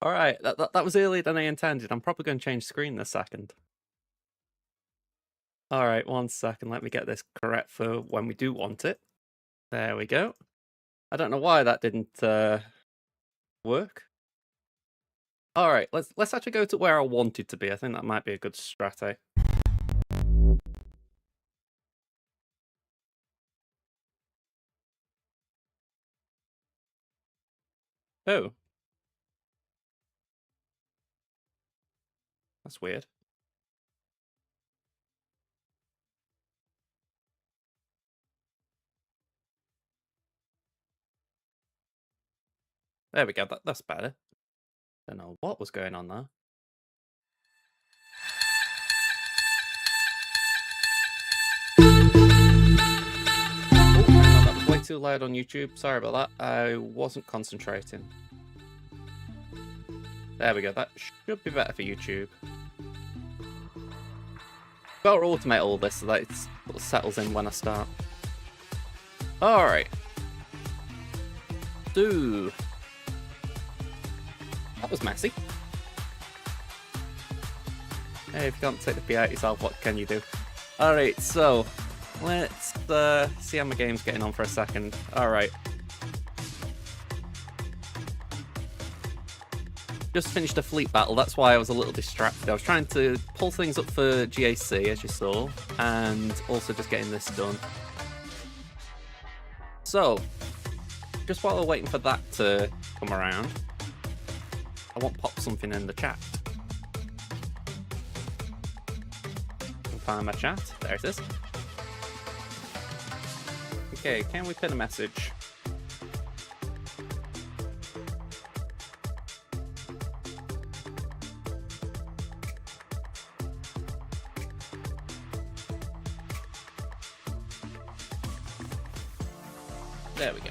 Alright, that was earlier than I intended. I'm probably going to change screen this second. Alright, 1 second. Let me get this correct for when we do want it. There we go. I don't know why that didn't work. Alright, let's actually go to where I wanted to be. I think that might be a good strat. Oh. That's weird. There we go. That's better. Don't know what was going on there. Oh, hang on, that was way too loud on YouTube. Sorry about that. I wasn't concentrating. There we go. That should be better for YouTube. Better automate all this so that it sort of settles in when I start. Alright. That was messy. Hey, if you can't take the pee out yourself, what can you do? Alright, so let's see how my game's getting on for a second. Alright. Just finished a fleet battle, that's why I was a little distracted. I was trying to pull things up for GAC, as you saw, and also just getting this done. So, just while we're waiting for that to come around, I want to pop something in the chat. Find my chat. There it is. Okay, can we pin a message? There we go.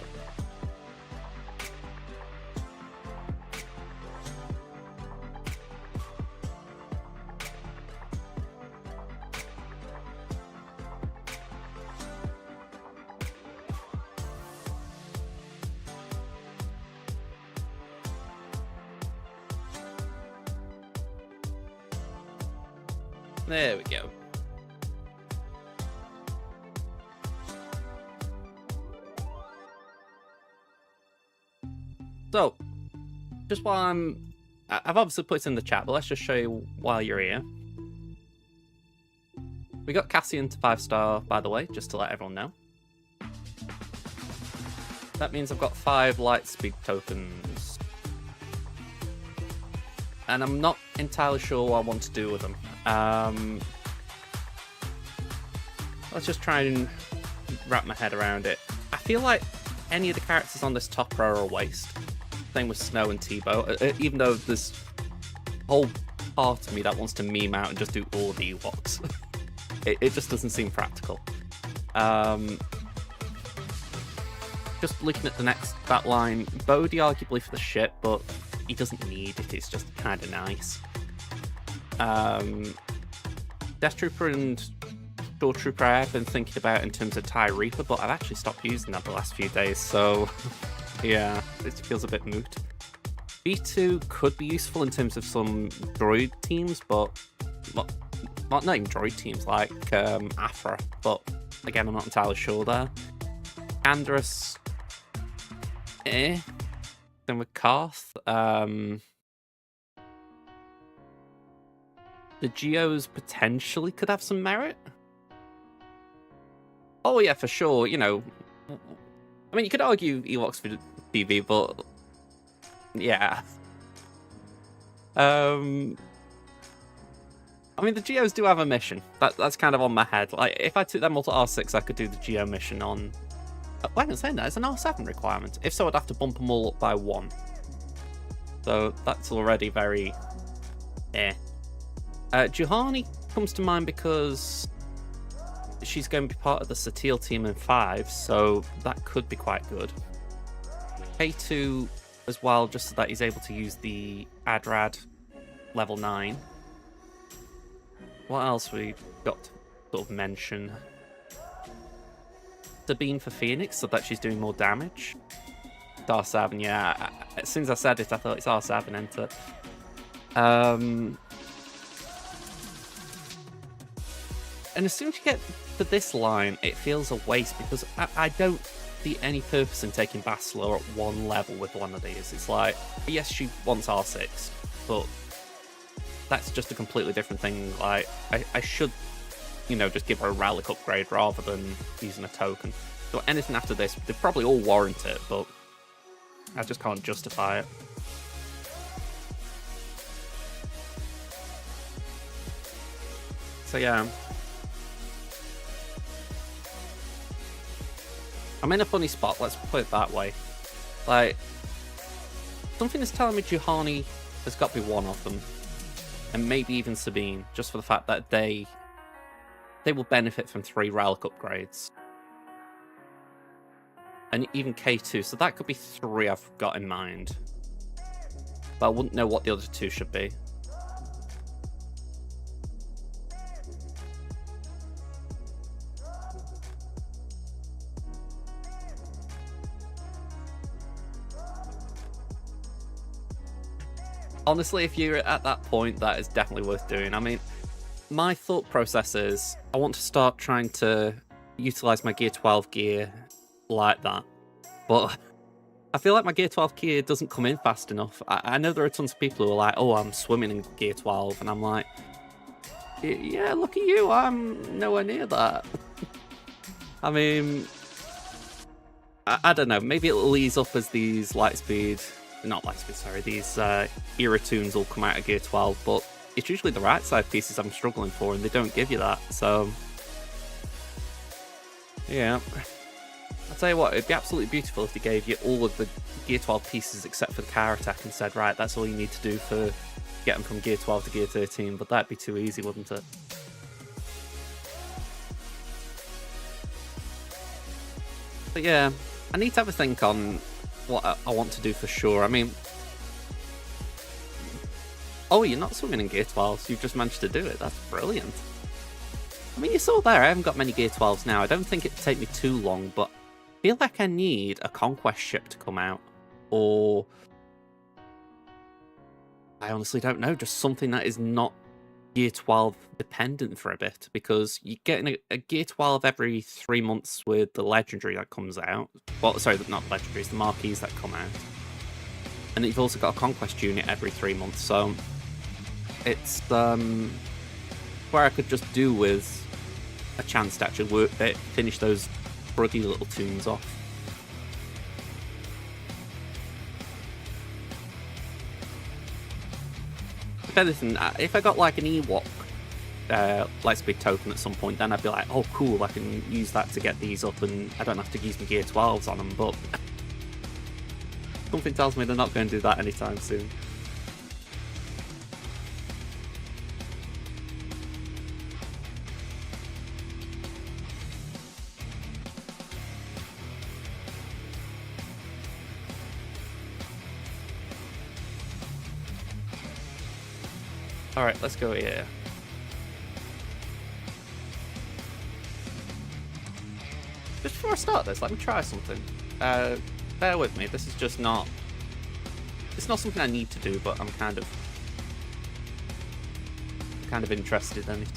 There we go. So, just while I've obviously put it in the chat, but let's just show you while you're here. We got Cassian to 5-star, by the way, just to let everyone know. That means I've got 5 Lightspeed tokens. And I'm not entirely sure what I want to do with them. Let's just try and wrap my head around it. I feel like any of the characters on this top row are a waste. Same with Snow and T-Bow, even though there's a whole part of me that wants to meme out and just do all the Ewoks. it just doesn't seem practical. Just looking at the next bat line, Bodhi arguably for the ship, but he doesn't need it, it's just kind of nice. Death Trooper and Shore Trooper I have been thinking about in terms of TIE Reaper, but I've actually stopped using that the last few days, so yeah, it feels a bit moot. B2 could be useful in terms of some droid teams, but not even droid teams, like Afra, but again, I'm not entirely sure there. Andrus, Then with Karth, the Geos potentially could have some merit. Oh yeah, for sure, you know, I mean, you could argue Ewoks for TV, but yeah. I mean, the Geos do have a mission. That's kind of on my head. Like, if I took them all to R6, I could do the Geo mission on... Why am I saying that? It's an R7 requirement. If so, I'd have to bump them all up by 1. So that's already very... Juhani comes to mind because she's going to be part of the Satil team in 5, so that could be quite good. K2 as well, just so that he's able to use the Adrad level 9. What else we got to sort of mention? Sabine for Phoenix, so that she's doing more damage. It's R7, yeah. As soon as I said it, I thought it's R7, enter. And as soon as you get to this line, it feels a waste because I don't see any purpose in taking Bastila at one level with one of these. It's like, yes, she wants R6, but that's just a completely different thing. Like, I should, you know, just give her a relic upgrade rather than using a token. So anything after this, they probably all warrant it, but I just can't justify it. So yeah. I'm in a funny spot, let's put it that way. Like, something is telling me Juhani has got to be one of them. And maybe even Sabine, just for the fact that they will benefit from 3 relic upgrades. And even K2, so that could be 3 I've got in mind. But I wouldn't know what the other 2 should be. Honestly, if you're at that point, that is definitely worth doing. I mean, my thought process is I want to start trying to utilize my Gear 12 gear like that. But I feel like my Gear 12 gear doesn't come in fast enough. I know there are tons of people who are like, oh, I'm swimming in Gear 12. And I'm like, yeah, look at you. I'm nowhere near that. I mean, I don't know. Maybe it'll ease up as these these era tunes will come out of Gear 12, but it's usually the right side pieces I'm struggling for, and they don't give you that, so yeah. I'll tell you what, it'd be absolutely beautiful if they gave you all of the Gear 12 pieces except for the car attack and said, right, that's all you need to do for getting from Gear 12 to Gear 13, but that'd be too easy, wouldn't it? But yeah, I need to have a think on what I want to do for sure. I mean, oh, you're not swimming in Gear 12, so you've just managed to do it. That's brilliant. I mean, you're still there. I haven't got many Gear 12s now. I don't think it'd take me too long, but I feel like I need a Conquest ship to come out. Or I honestly don't know. Just something that is not Gear 12 dependent for a bit, because you're getting a Gear 12 every 3 months with the Legendary that comes out. Well, sorry, not Legendaries, the Marquees that come out. And you've also got a Conquest unit every 3 months, so it's where I could just do with a chance to actually finish those bruggy little tunes off. If anything, if I got like an Ewok Lightspeed token at some point, then I'd be like, oh cool, I can use that to get these up and I don't have to use my Gear 12s on them, but something tells me they're not going to do that anytime soon. Alright, let's go here. Just before I start this, let me try something. Bear with me, this is just not... It's not something I need to do, but I'm kind of interested in it.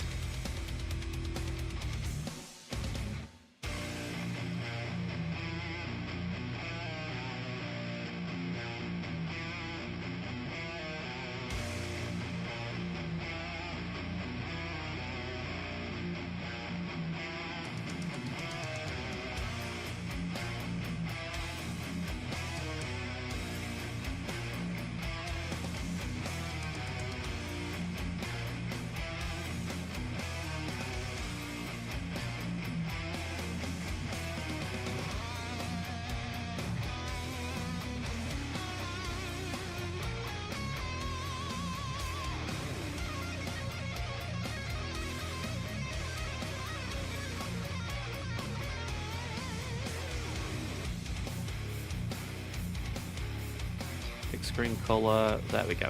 Screen color, there we go.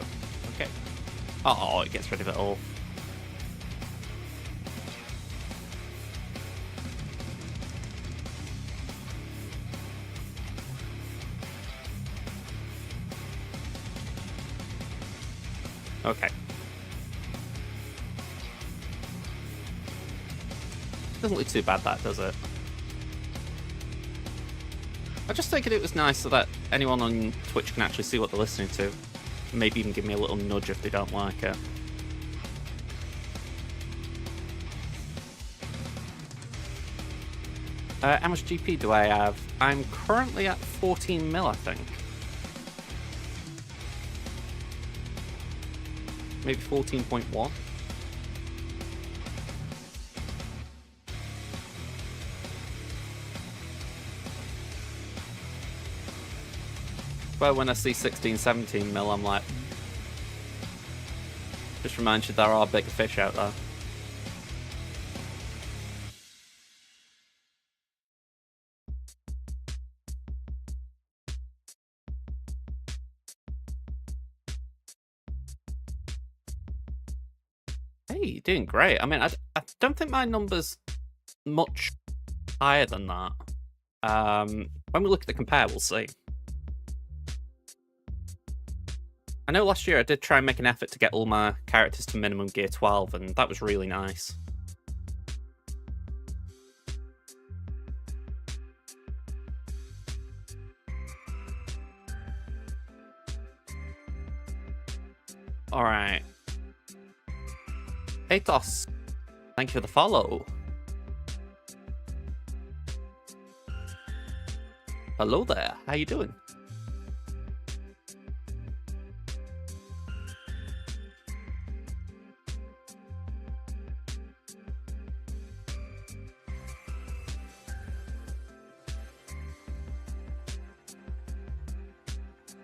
Okay. Oh, it gets rid of it all. Okay. Doesn't look too bad, that, does it? I just figured it was nice so that anyone on Twitch can actually see what they're listening to. Maybe even give me a little nudge if they don't like it. How much GP do I have? I'm currently at 14 mil, I think. Maybe 14.1. But when I see 16, 17 mil, I'm like... Just reminds you there are bigger fish out there. Hey, you're doing great. I mean, I don't think my number's much higher than that. When we look at the compare, we'll see. I know last year I did try and make an effort to get all my characters to minimum gear 12, and that was really nice. Alright. Athos, thank you for the follow. Hello there, how you doing?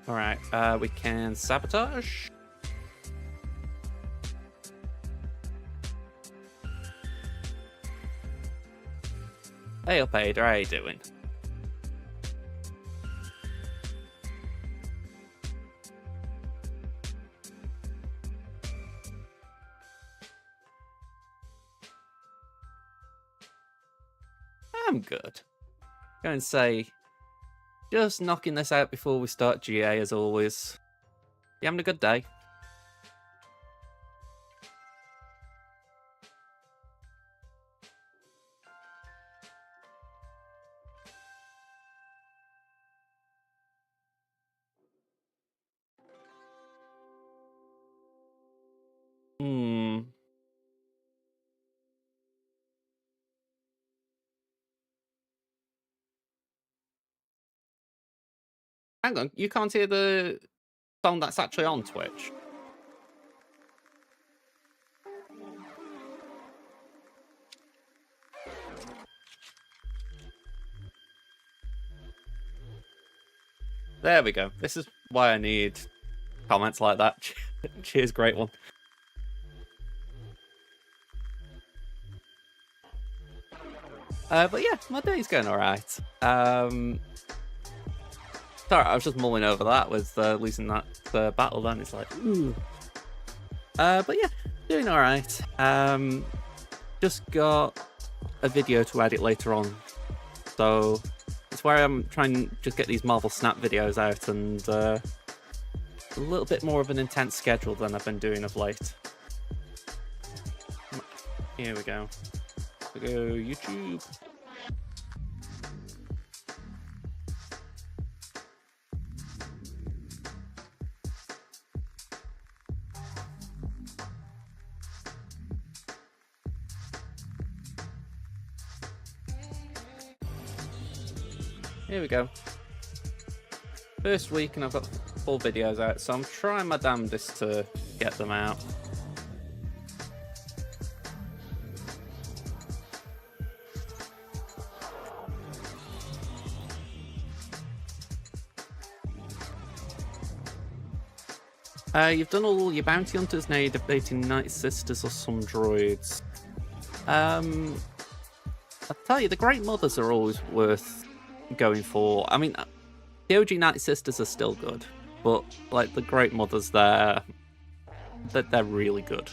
Alright, we can sabotage. Hey up, Ada, how you doing? I'm good. Go and say, just knocking this out before we start GA as always. You having a good day? Hang on, you can't hear the phone that's actually on Twitch? There we go. This is why I need comments like that. Cheers, great one. But yeah, my day's going alright. Sorry, I was just mulling over that with losing that battle then. It's like, ooh. But yeah, doing alright. Just got a video to edit later on. So it's where I'm trying to just get these Marvel Snap videos out and a little bit more of an intense schedule than I've been doing of late. Here we go. Here we go, YouTube. Here we go. First week and I've got 4 videos out, so I'm trying my damnedest to get them out. You've done all your bounty hunters, now you're debating Night Sisters or some droids. I'll tell you, the Great Mothers are always worth going for. I mean, the OG Night Sisters are still good, but like the Great Mothers, they're really good.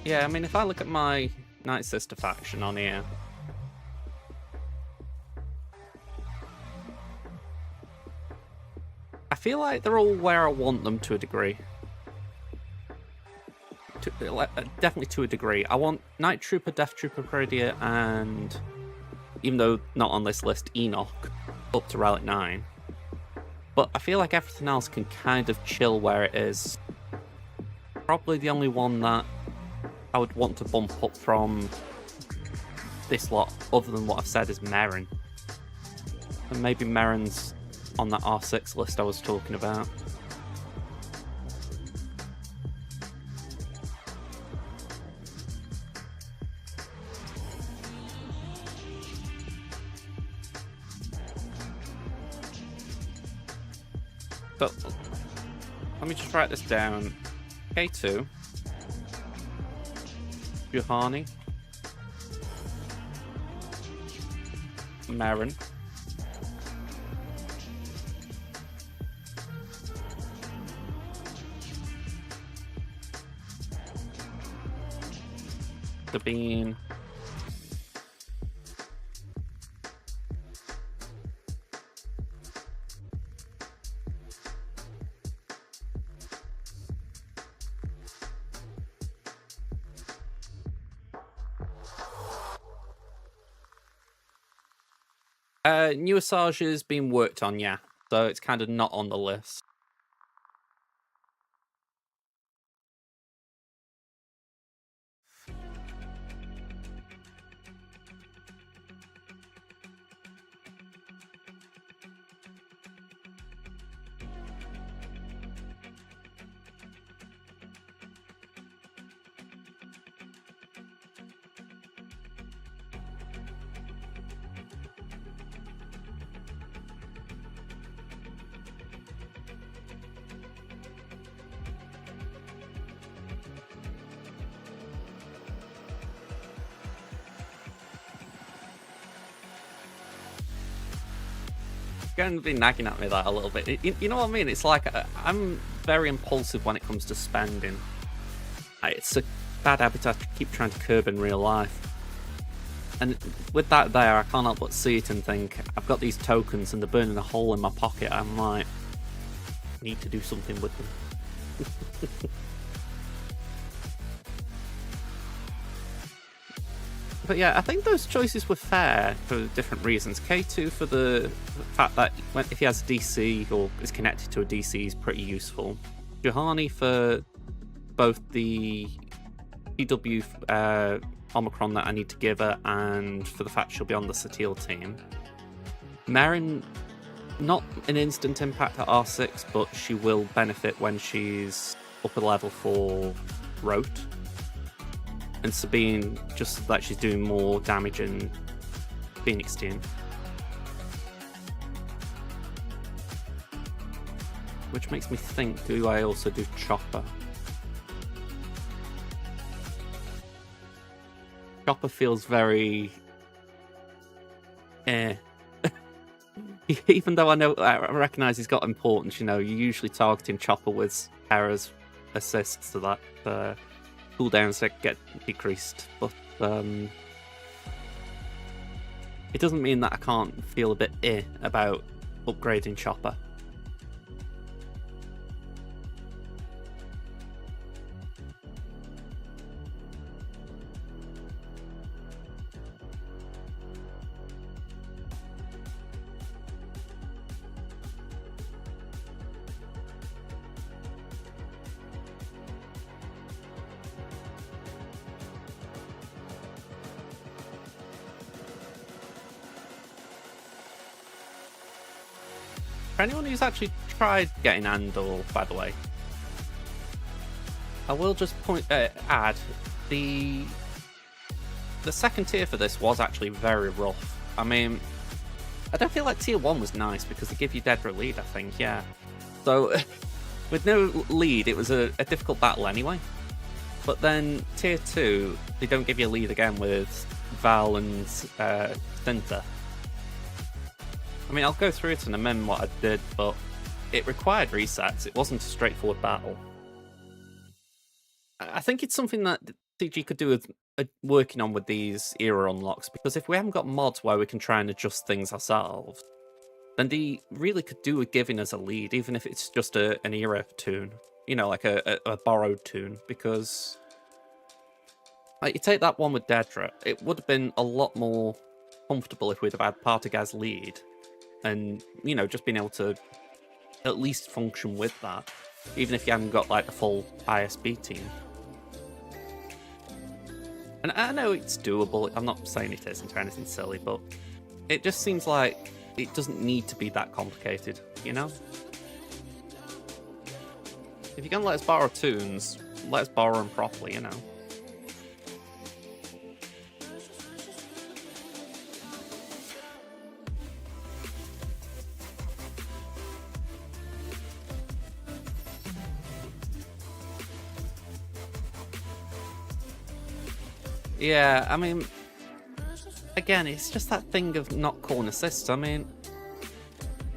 Yeah, I mean, if I look at my Night Sister faction on here, I feel like they're all where I want them to a degree. Definitely to a degree. I want Night Trooper, Death Trooper, Peridia, and even though not on this list, Enoch up to Relic 9. But I feel like everything else can kind of chill where it is. Probably the only one that I would want to bump up from this lot, other than what I've said, is Merrin. And maybe Merrin's on that R6 list I was talking about. So, let me just write this down. K2. Juhani. Merrin. Sabine. New Asajj is being worked on, yeah. So it's kind of not on the list. Going to be nagging at me that a little bit. You know what I mean? It's like I'm very impulsive when it comes to spending. It's a bad habit I keep trying to curb in real life. And with that there, I can't help but see it and think, I've got these tokens and they're burning a hole in my pocket. I'm like, I need to do something with them. But yeah, I think those choices were fair for different reasons. K2 for the fact that if he has a DC or is connected to a DC is pretty useful. Juhani for both the PW Omicron that I need to give her and for the fact she'll be on the Satil team. Merrin, not an instant impact at R6, but she will benefit when she's up a level for Rote. And Sabine, just so that she's doing more damage in Phoenix team. Which makes me think, do I also do Chopper? Chopper feels very... Even though I recognise he's got importance, you know, you're usually targeting Chopper with Hera's assists so that... cooldowns get decreased, but it doesn't mean that I can't feel a bit about upgrading Chopper. For anyone who's actually tried getting Andor, by the way, I will just add the second tier for this was actually very rough. I mean, I don't feel like tier 1 was nice because they give you Dedra lead, I think, yeah. So with no lead, it was a difficult battle anyway. But then tier 2, they don't give you a lead again with Val and Cinta. I mean, I'll go through it and amend what I did, but it required resets. It wasn't a straightforward battle. I think it's something that CG could do with working on with these era unlocks, because if we haven't got mods where we can try and adjust things ourselves, then they really could do with giving us a lead, even if it's just an era tune, you know, like a borrowed tune, because like you take that one with Dedra, it would have been a lot more comfortable if we'd have had Partagaz lead, and, you know, just being able to at least function with that, even if you haven't got like the full ISB team. And I know it's doable, I'm not saying it isn't or anything silly, but it just seems like it doesn't need to be that complicated, you know? If you're gonna let us borrow tunes, let us borrow them properly, you know? Yeah, I mean, again, it's just that thing of not calling assists. I mean,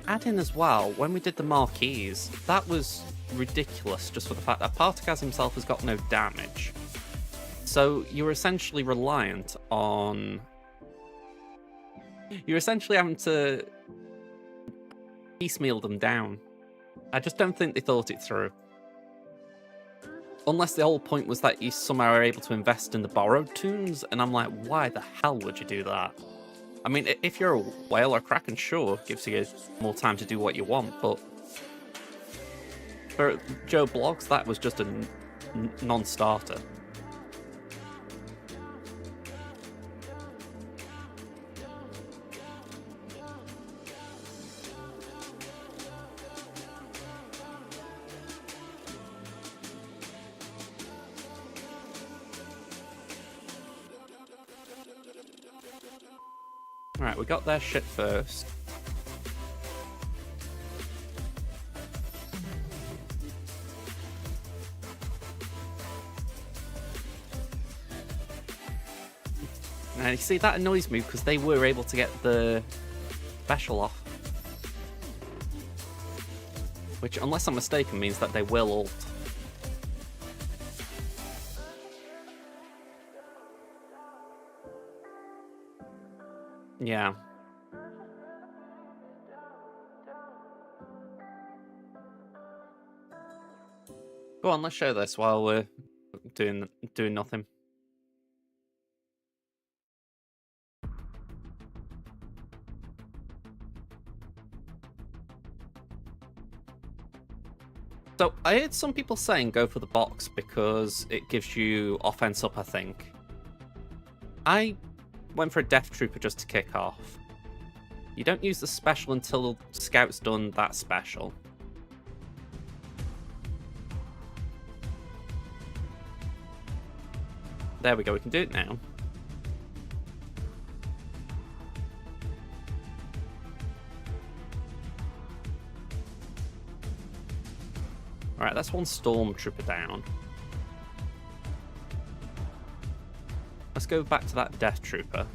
add in as well, when we did the marquees, that was ridiculous just for the fact that Partagaz himself has got no damage. So you're essentially reliant on... You're essentially having to piecemeal them down. I just don't think they thought it through. Unless the whole point was that you somehow are able to invest in the borrowed tunes, and I'm like, why the hell would you do that? I mean, if you're a whale or kraken, sure, gives you more time to do what you want, but for Joe Bloggs, that was just a non-starter. Alright, we got their shit first. Now, you see, that annoys me because they were able to get the special off. Which, unless I'm mistaken, means that they will ult. Yeah. Go on, let's show this while we're doing nothing. So, I heard some people saying go for the box because it gives you offense up, I think. I went for a Death Trooper just to kick off. You don't use the special until Scout's done that special. There we go, we can do it now. Alright, that's one Stormtrooper down. Let's go back to that Death Trooper.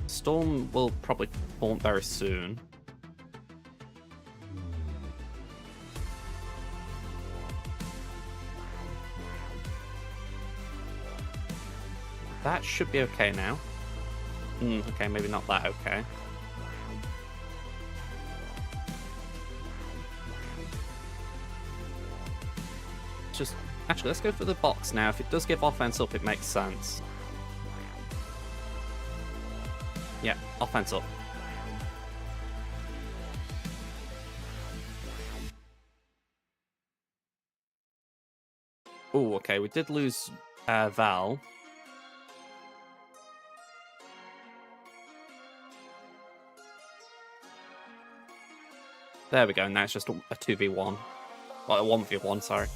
Storm will probably spawn very soon. That should be okay now. Okay, maybe not that okay. Just actually, let's go for the box now. If it does give offense up, it makes sense. Yeah, offense up. Oh, okay, we did lose Val. There we go, now it's just a 2v1. Well, a 1v1, sorry.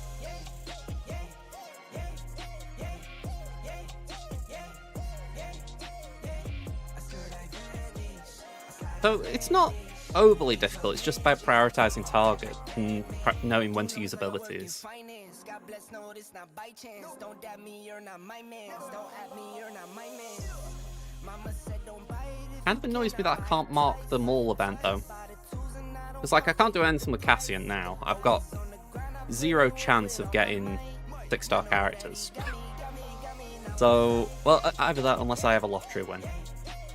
So it's not overly difficult, it's just about prioritizing target and knowing when to use abilities. Kind of annoys me that I can't mark the mall event though. It's like I can't do anything with Cassian now. I've got zero chance of getting 6-star characters. So, well, either that unless I have a lottery win.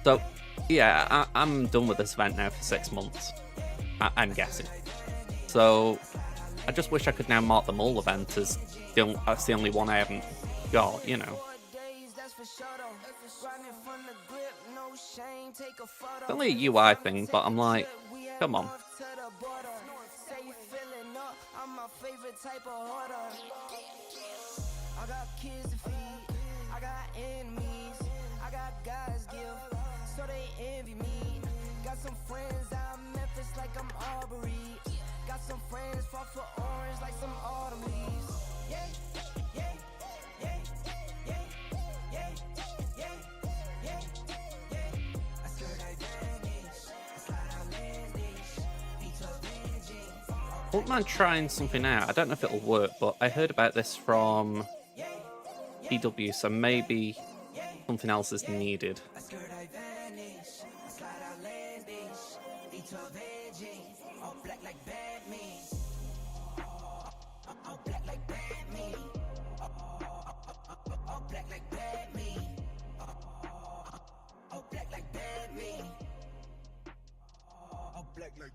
So, yeah, I'm done with this event now for 6 months. I'm guessing. So, I just wish I could now mark the mole event as that's the only one I haven't got, you know. It's only a UI thing, but I'm like, come on. I got kids to feed, I got enemies, I got guys give, so they envy me. Got some friends out in Memphis like I'm Aubrey. Got some friends fought for orange like some autumn leaves. Yeah, yeah, yeah, yeah, yeah, yeah, yeah, yeah. I swear I vanish, I slide out landish, beats up binging. I wouldn't mind trying something out. I don't know if it'll work, but I heard about this from PW, so maybe something else is needed.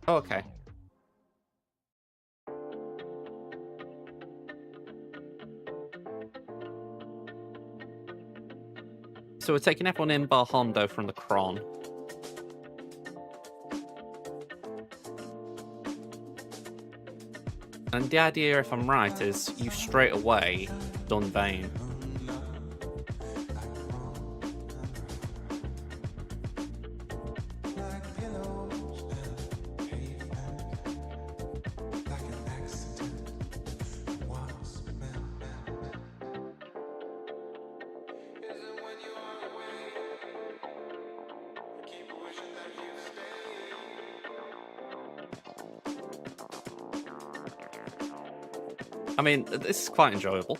Oh, okay. So we're taking everyone in bar Hondo from the Cron. And the idea, if I'm right, is you straight away done Vayne. I mean, this is quite enjoyable.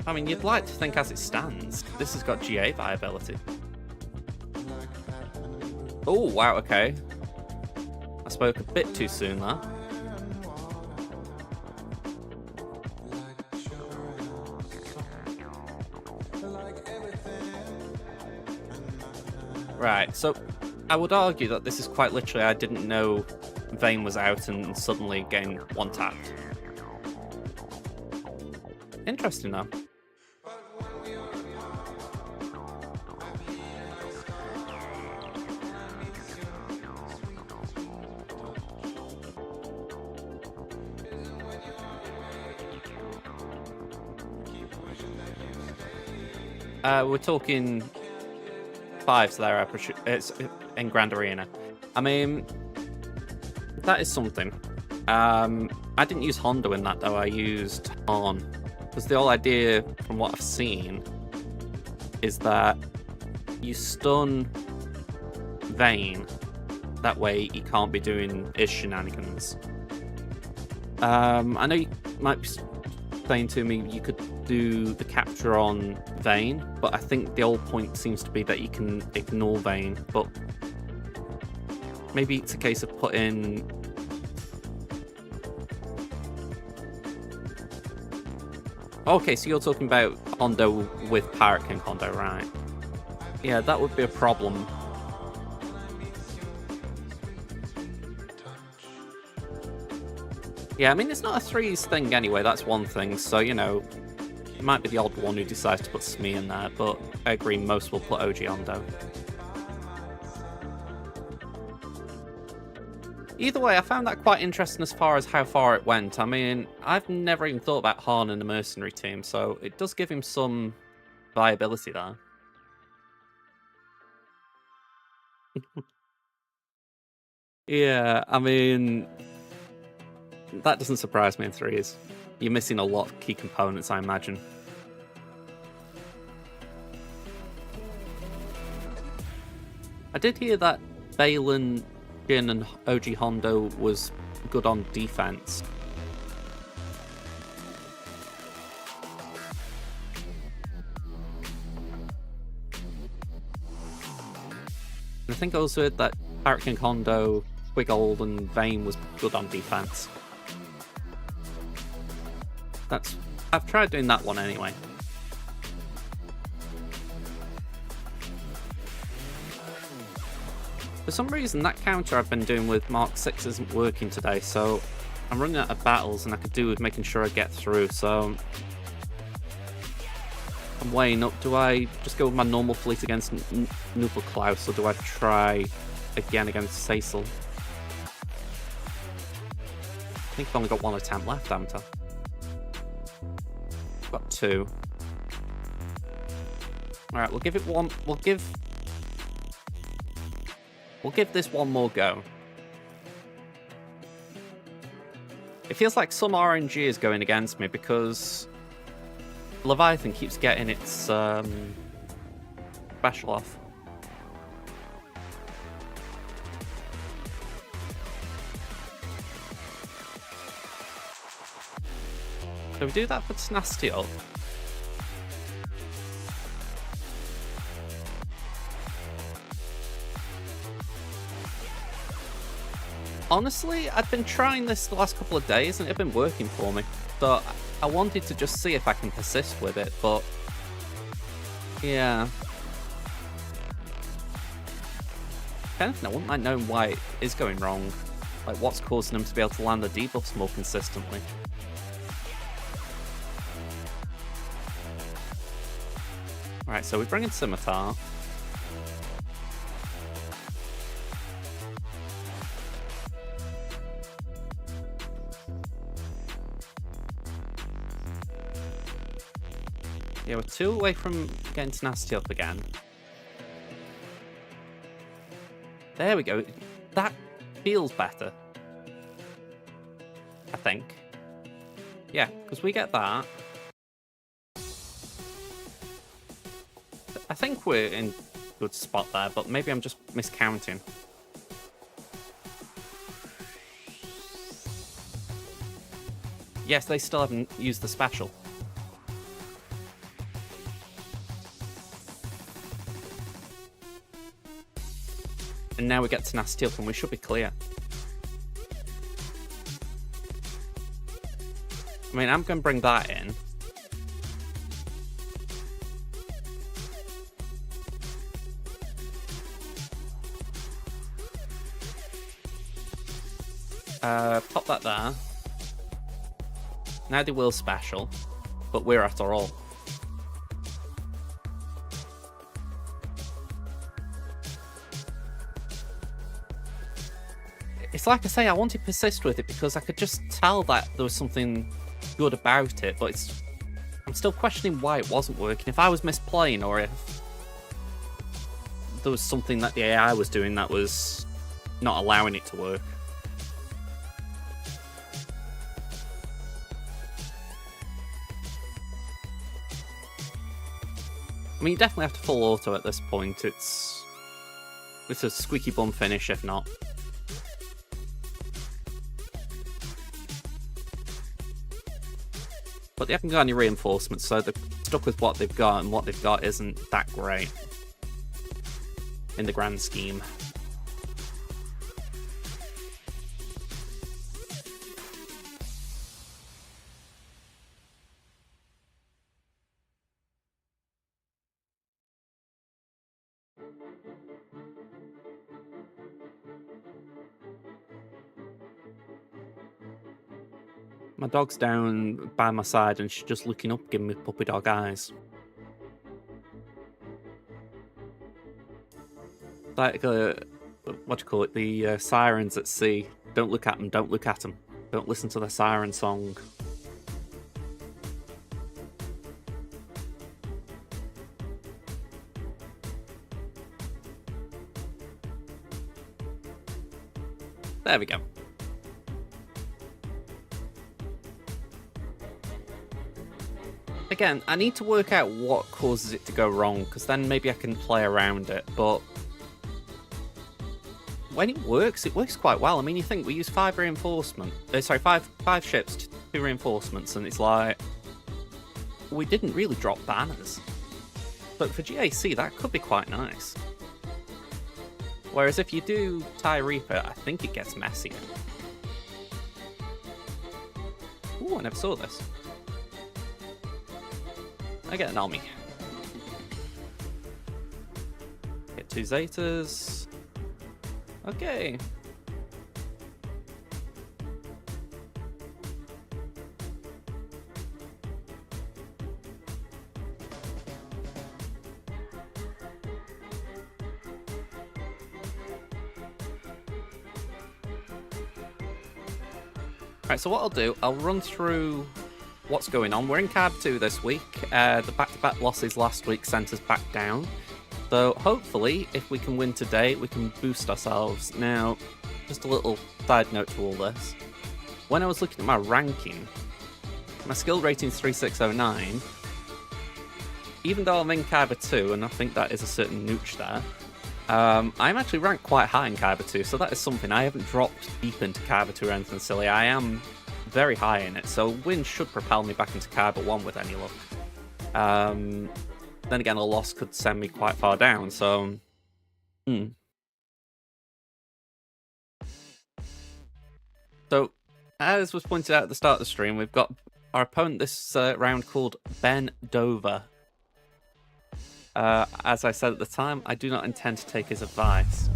I mean, you'd like to think as it stands, this has got GA viability. Oh, wow, okay. I spoke a bit too soon there. Right, so I would argue that this is quite literally I didn't know Vayne was out and suddenly getting one tapped. Interesting though. We're talking 5s there, it's in Grand Arena. I mean, that is something. I didn't use Hondo in that though, I used Han. Because the whole idea, from what I've seen, is that you stun Vayne, that way he can't be doing his shenanigans. I know you might be saying to me you could do the capture on Vayne, but I think the whole point seems to be that you can ignore Vayne, but maybe it's a case of putting... Okay, so you're talking about Hondo with Pirate King Hondo, right? Yeah, that would be a problem. Yeah, I mean, it's not a 3s thing anyway, that's one thing, so, you know, it might be the odd one who decides to put Smee in there, but I agree most will put OG Hondo. Either way, I found that quite interesting as far as how far it went. I mean, I've never even thought about Han in the mercenary team, so it does give him some viability there. Yeah, I mean, that doesn't surprise me in 3s. You're missing a lot of key components, I imagine. I did hear that Balin, Jhin and OG Hondo was good on defense. And I think I also heard that Pirate King Hondo, Quigold, and Vayne was good on defense. I've tried doing that one anyway. For some reason, that counter I've been doing with Mark 6 isn't working today, so I'm running out of battles, and I could do with making sure I get through, so I'm weighing up. Do I just go with my normal fleet against Nupel Klaus, or do I try again against Cecil? I think I've only got one attempt left, haven't I? Got two. Alright, we'll give it one. We'll give this one more go. It feels like some RNG is going against me because Leviathan keeps getting its special off. So we do that for Snastiel. Honestly, I've been trying this the last couple of days and it's been working for me. So I wanted to just see if I can persist with it, but yeah. If anything, I wouldn't mind knowing why it is going wrong. Like, what's causing them to be able to land the debuffs more consistently. Alright, so we bring in Scimitar. Yeah, we're 2 away from getting Nasty up again. There we go. That feels better. I think. Yeah, because we get that. I think we're in a good spot there, but maybe I'm just miscounting. Yes, they still haven't used the special. And now we get to Nasty Up and we should be clear. I mean, I'm going to bring that in. Pop that there. Now they will special, but we're at our all. It's like I say, I want to persist with it because I could just tell that there was something good about it, but I'm still questioning why it wasn't working. If I was misplaying or if there was something that the AI was doing that was not allowing it to work. I mean, you definitely have to full auto at this point. It's a squeaky bum finish, if not. But they haven't got any reinforcements, so they're stuck with what they've got, and what they've got isn't that great in the grand scheme. My dog's down by my side and she's just looking up, giving me puppy dog eyes. Like, what do you call it? The sirens at sea. Don't look at them, don't look at them. Don't listen to the siren song. There we go. Again, I need to work out what causes it to go wrong, because then maybe I can play around it, but when it works quite well. I mean, you think we use 5 reinforcement, five ships, 2 reinforcements, and it's like, we didn't really drop banners. But for GAC, that could be quite nice. Whereas if you do TIE Reaper, I think it gets messier. Ooh, I never saw this. I get an Army. Get 2 Zetas. Okay. Alright, so what I'll do, I'll run through what's going on. We're in Carb 2 this week. The back-to-back losses last week sent us back down. So hopefully, if we can win today, we can boost ourselves. Now, just a little side note to all this. When I was looking at my ranking, my skill rating is 3609. Even though I'm in Kyber 2, and I think that is a certain nooch there, I'm actually ranked quite high in Kyber 2, so that is something. I haven't dropped deep into Kyber 2 or anything silly. I am very high in it, so win should propel me back into Kyber 1 with any luck. Then again, a loss could send me quite far down, so... So, as was pointed out at the start of the stream, we've got our opponent this round called Ben Dover. As I said at the time, I do not intend to take his advice.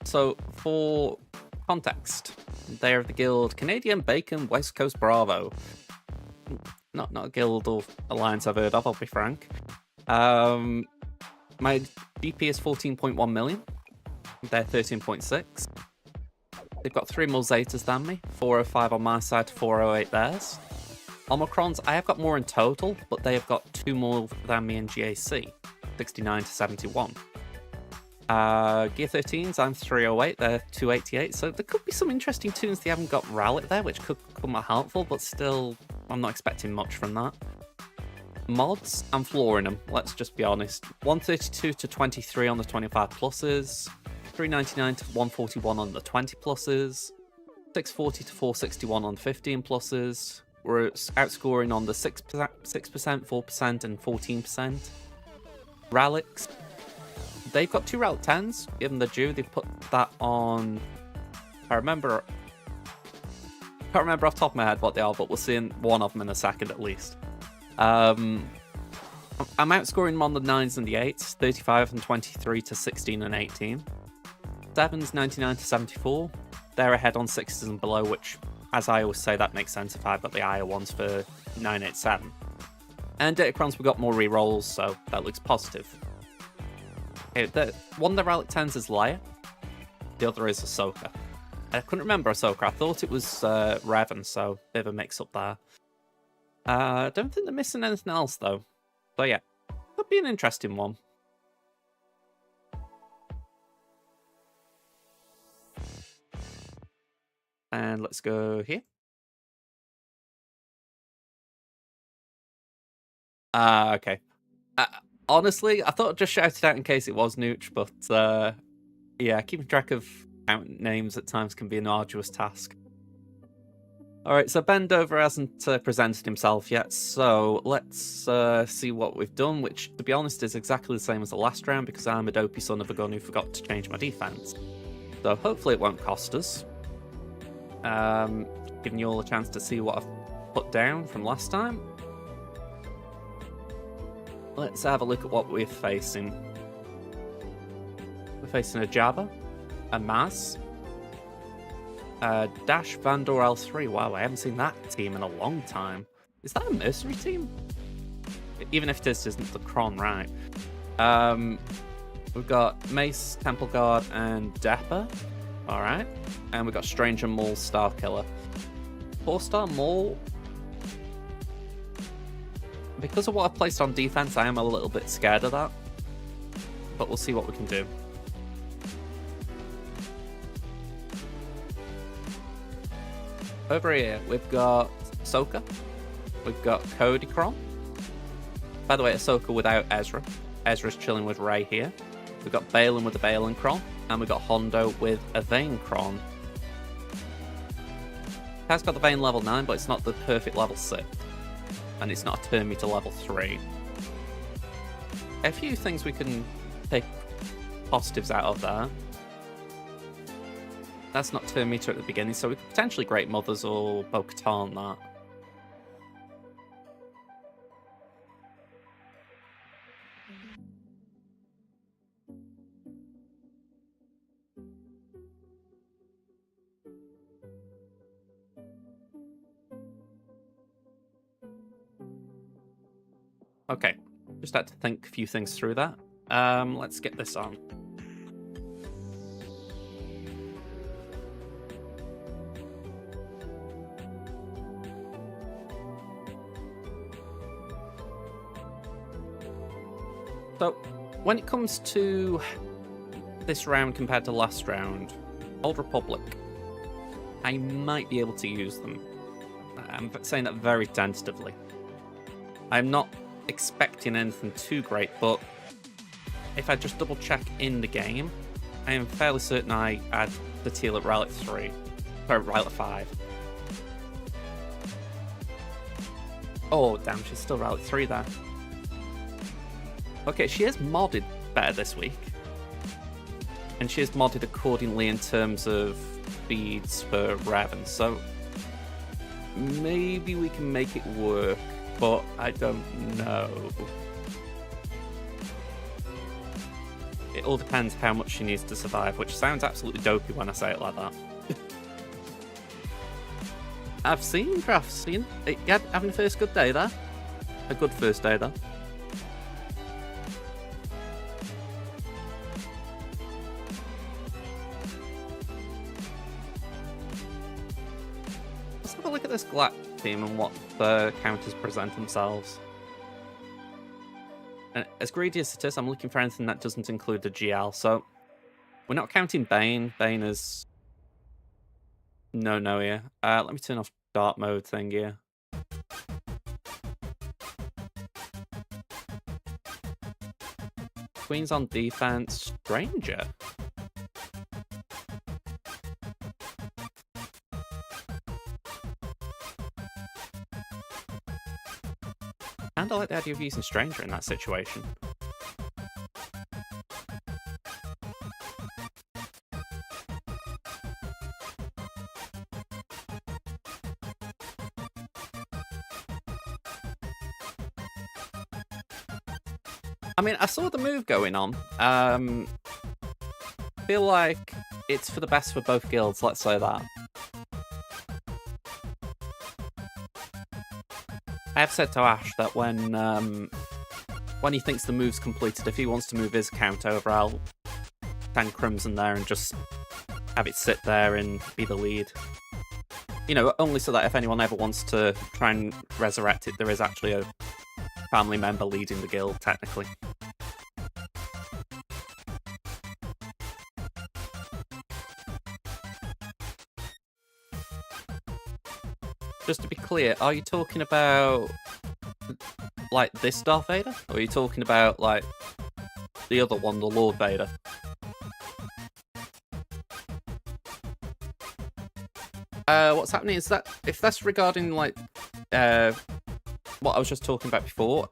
So, for context, they are of the guild Canadian Bacon West Coast Bravo. Not a guild or alliance I've heard of, I'll be frank. My GP is 14.1 million. They're 13.6. They've got 3 more Zetas than me, 405 on my side to 408 theirs. Omicrons, I have got more in total, but they have got 2 more than me in GAC, 69 to 71. Gear 13s, I'm 308, they're 288, so there could be some interesting tunes they haven't got Rowlet there, which could come out helpful, but still, I'm not expecting much from that. Mods, I'm flooring them, let's just be honest. 132 to 23 on the 25 pluses, 399 to 141 on the 20 pluses, 640 to 461 on the 15 pluses. We're outscoring on the 6%, 4%, and 14%. Relics. They've got 2 Relic 10s, give them the due. They've put that on... I can't remember off the top of my head what they are, but we'll see one of them in a second at least. I'm outscoring them on the 9s and the 8s, 35 and 23 to 16 and 18. 7s, 99 to 74. They're ahead on 6s and below, which... as I always say, that makes sense if I've got the higher ones for 987. And Datacrons, we've got more rerolls, so that looks positive. Okay, one of the Relic 10s is Leia. The other is Ahsoka. I couldn't remember Ahsoka. I thought it was Revan, so bit of a mix-up there. I don't think they're missing anything else, though. So yeah, could be an interesting one. And let's go here. Okay. Honestly, I thought I'd just shout it out in case it was Nooch, but yeah, keeping track of names at times can be an arduous task. Alright, so Ben Dover hasn't presented himself yet, so let's see what we've done, which, to be honest, is exactly the same as the last round, because I'm a dopey son of a gun who forgot to change my defense. So hopefully it won't cost us. Giving you all a chance to see what I've put down from last time. Let's have a look at what we're facing. We're facing a Jabba, a Maz, a Dash Vandor L3. Wow, I haven't seen that team in a long time. Is that a mercenary team? Even if this isn't the Kron, right? We've got Mace, Temple Guard, and Dapper. Alright. And we've got Stranger Maul, Starkiller. 4-star Maul. Because of what I've placed on defense, I am a little bit scared of that. But we'll see what we can do. Over here, we've got Ahsoka. We've got Cody Kron. By the way, Ahsoka without Ezra. Ezra's chilling with Rey here. We've got Balin with the Balin Kron. And we've got Hondo with a Vane Kron. It has got the Vane level 9, but it's not the perfect level 6. And it's not a turn me to level 3. A few things we can take positives out of there. That's not turn meter at the beginning, so we could potentially Great Mothers or Bo-Katan that. Okay, just had to think a few things through that. Let's get this on. So, when it comes to this round compared to last round, Old Republic, I might be able to use them. I'm saying that very tentatively. I'm not expecting anything too great, but if I just double check in the game, I am fairly certain I add the teal at Relic 3, or Relic 5. Oh damn, she's still Relic 3 there. Okay, she is modded better this week. And she is modded accordingly in terms of speeds for Raven, so maybe we can make it work, but I don't know. It all depends how much she needs to survive, which sounds absolutely dopey when I say it like that. I've seen Craft, having a first good day there. A good first day there. Let's have a look at this Glack team and what the counters present themselves. And as greedy as it is, I'm looking for anything that doesn't include the GL, so we're not counting Bane. Bane is no here. Let me turn off dark mode thing here. Queen's on defense. Stranger. And I like the idea of using Stranger in that situation. I mean, I saw the move going on. Feel like it's for the best for both guilds, let's say that. I have said to Ash that when he thinks the move's completed, if he wants to move his account over, I'll send Crimson there and just have it sit there and be the lead. You know, only so that if anyone ever wants to try and resurrect it, there is actually a family member leading the guild, technically. Just to be clear, are you talking about like this Darth Vader? Or are you talking about like the other one, the Lord Vader? What's happening is that if that's regarding like what I was just talking about before,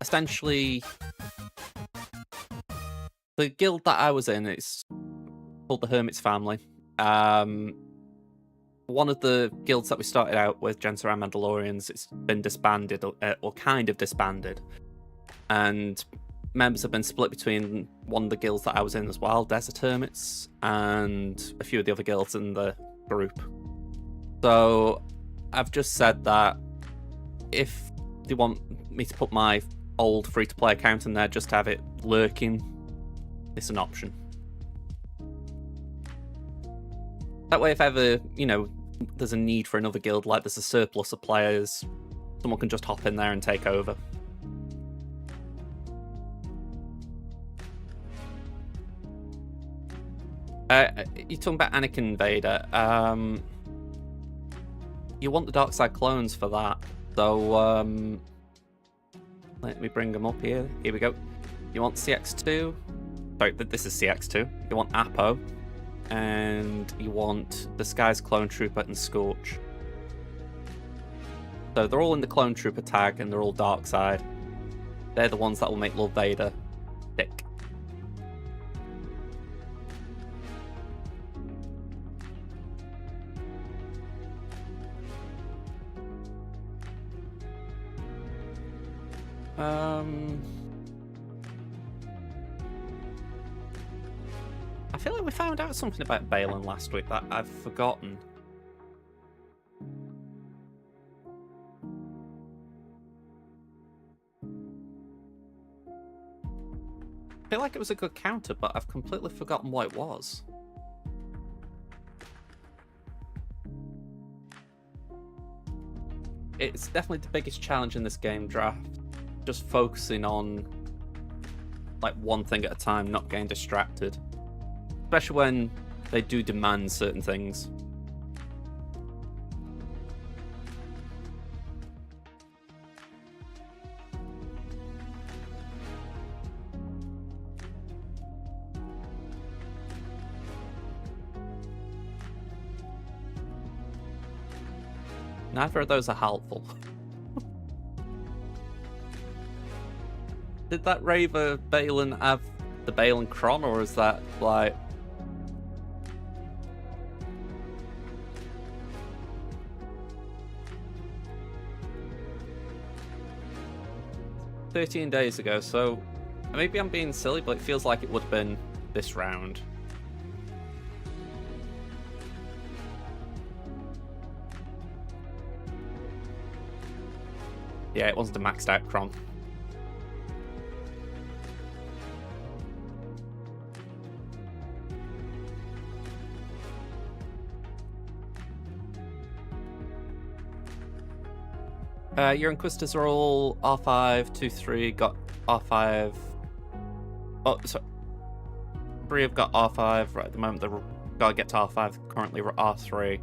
essentially the guild that I was in, it's called the Hermit's Family. One of the guilds that we started out with, Gensaran Mandalorians, it's been disbanded, or kind of disbanded. And members have been split between one of the guilds that I was in as well, Desert Hermits, and a few of the other guilds in the group. So I've just said that if they want me to put my old free-to-play account in there, just to have it lurking, it's an option. That way, if ever, you know, there's a need for another guild, like there's a surplus of players, someone can just hop in there and take over. You're talking about Anakin Vader. You want the dark side clones for that, so let me bring them up here. Here we go. You want CX2? Sorry, this is CX2. You want Apo. And you want the Skies Clone Trooper and Scorch. So they're all in the Clone Trooper tag and they're all dark side. They're the ones that will make Lord Vader stick. I feel like we found out something about Balin last week that I've forgotten. I feel like it was a good counter, but I've completely forgotten what it was. It's definitely the biggest challenge in this game draft. Just focusing on like one thing at a time, not getting distracted. Especially when they do demand certain things. Neither of those are helpful. Did that Raver Balin have the Balin Chron, or is that like... ...13 days ago, so maybe I'm being silly, but it feels like it would have been this round. Yeah, it wasn't a maxed out Chron. Your Inquisitors are all R5, 2, 3, got R5. Oh, sorry. 3 have got R5 right at the moment. They've got to get to R5, currently R3.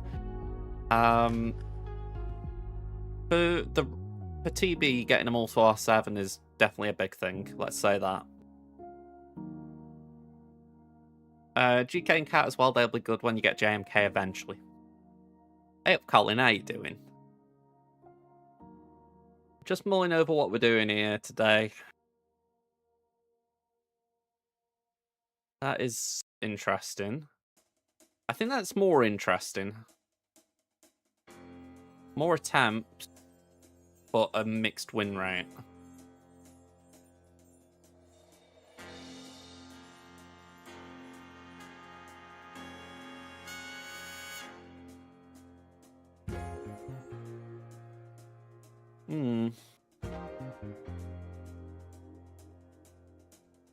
For TB, getting them all to R7 is definitely a big thing, let's say that. GK and Cat as well, they'll be good when you get JMK eventually. Hey up, Colin, how you doing? Just mulling over what we're doing here today. That is interesting. I think that's more interesting. More attempts, but a mixed win rate.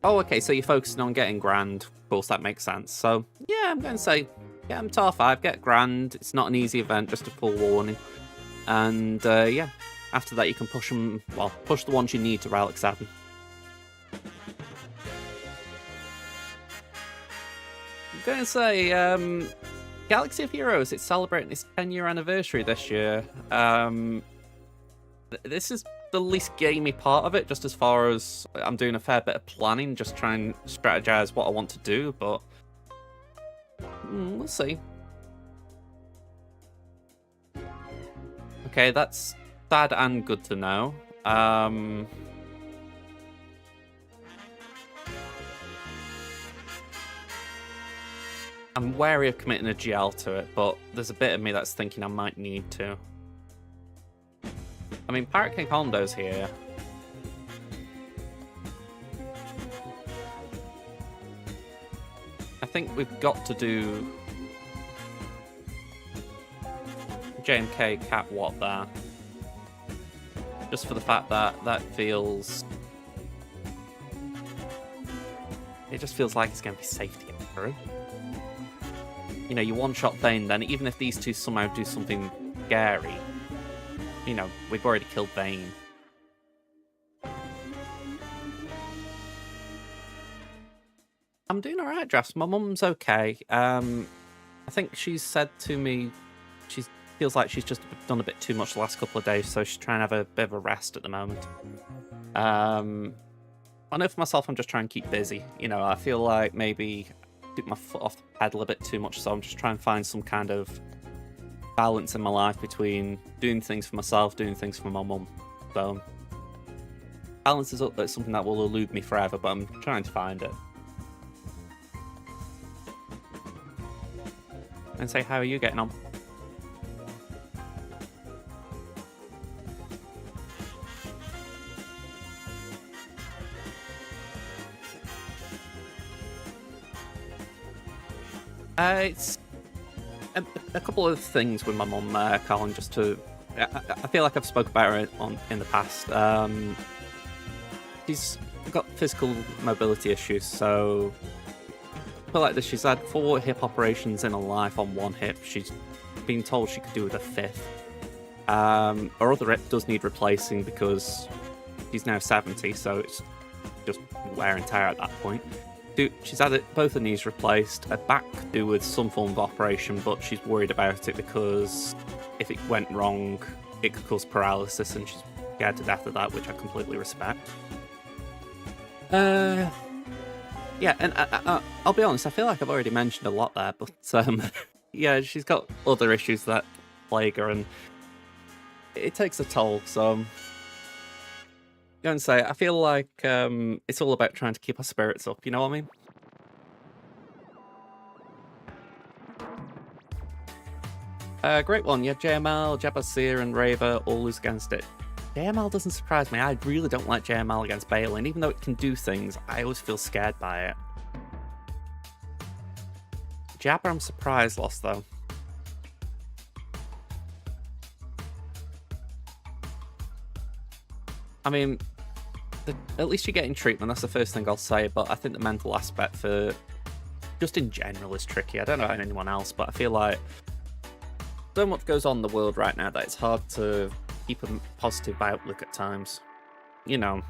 Oh, okay, so you're focusing on getting Grand. Of course, that makes sense. So, yeah, I'm going to say, get them to R5, get Grand. It's not an easy event, just a full warning. And, yeah, after that you can push them, well, push the ones you need to Relic 7. I'm going to say, Galaxy of Heroes, it's celebrating its 10-year anniversary this year. This is the least gamey part of it, just as far as I'm doing a fair bit of planning, just trying to strategize what I want to do, but we'll see. Okay, that's sad and good to know. I'm wary of committing a GL to it, but there's a bit of me that's thinking I might need to. I mean, Pirate King Hondo's here. I think we've got to do JMK Cat Watt there. Just for the fact that that feels... It just feels like it's going to be safe to get through. You know, you one-shot Vayne, then even if these two somehow do something scary, you know, we've already killed Vayne. I'm doing alright, Drafts. My mum's okay. I think she's said to me she feels like she's just done a bit too much the last couple of days, so she's trying to have a bit of a rest at the moment. I know for myself, I'm just trying to keep busy. You know, I feel like maybe I took my foot off the pedal a bit too much, so I'm just trying to find some kind of balance in my life between doing things for myself, doing things for my mum. So balance is something that will elude me forever, but I'm trying to find it. And say, how are you getting on? It's a couple of things with my mum, Colin, just to... I feel like I've spoke about it in the past. She's got physical mobility issues, so... I feel like this, she's had 4 hip operations in her life on one hip. She's been told she could do with a 5th. Her other hip does need replacing because she's now 70, so it's just wear and tear at that point. She's had both her knees replaced, her back could do with some form of operation, but she's worried about it because if it went wrong, it could cause paralysis, and she's scared to death of that, which I completely respect. Yeah, and I'll be honest, I feel like I've already mentioned a lot there, but yeah, she's got other issues that plague her, and it takes a toll, so... I'm going to say, I feel like it's all about trying to keep our spirits up, you know what I mean? Great one, yeah, JML, Jabasir, and Raver all lose against it. JML doesn't surprise me. I really don't like JML against Balin. Even though it can do things, I always feel scared by it. Jabba, I'm surprised lost, though. I mean, at least you're getting treatment, that's the first thing I'll say, but I think the mental aspect for just in general is tricky. I don't know about anyone else, but I feel like so much goes on in the world right now that it's hard to keep a positive outlook at times. You know,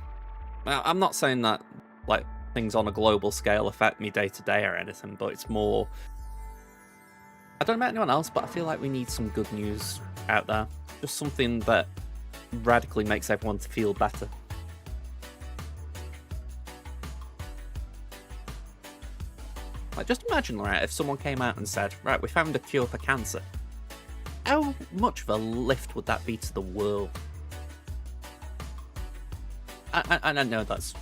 I'm not saying that like things on a global scale affect me day to day or anything, but it's more... I don't know about anyone else, but I feel like we need some good news out there. Just something that radically makes everyone feel better. Like, just imagine, right, if someone came out and said, right, we found a cure for cancer. How much of a lift would that be to the world? And I know that's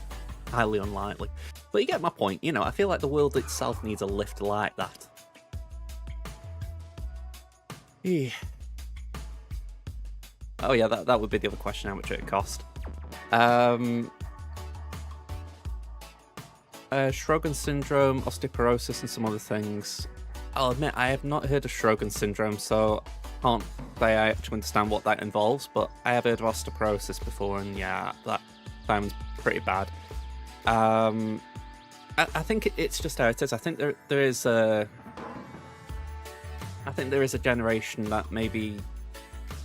highly unlikely, but you get my point. You know, I feel like the world itself needs a lift like that. Yeah. Oh yeah, that would be the other question, how much it would cost. Sjogren's syndrome, osteoporosis, and some other things. I'll admit, I have not heard of Sjogren's syndrome, so I can't say I actually understand what that involves, but I have heard of osteoporosis before, and yeah, that sounds pretty bad. I think it's just how it is. I think there is a generation that maybe...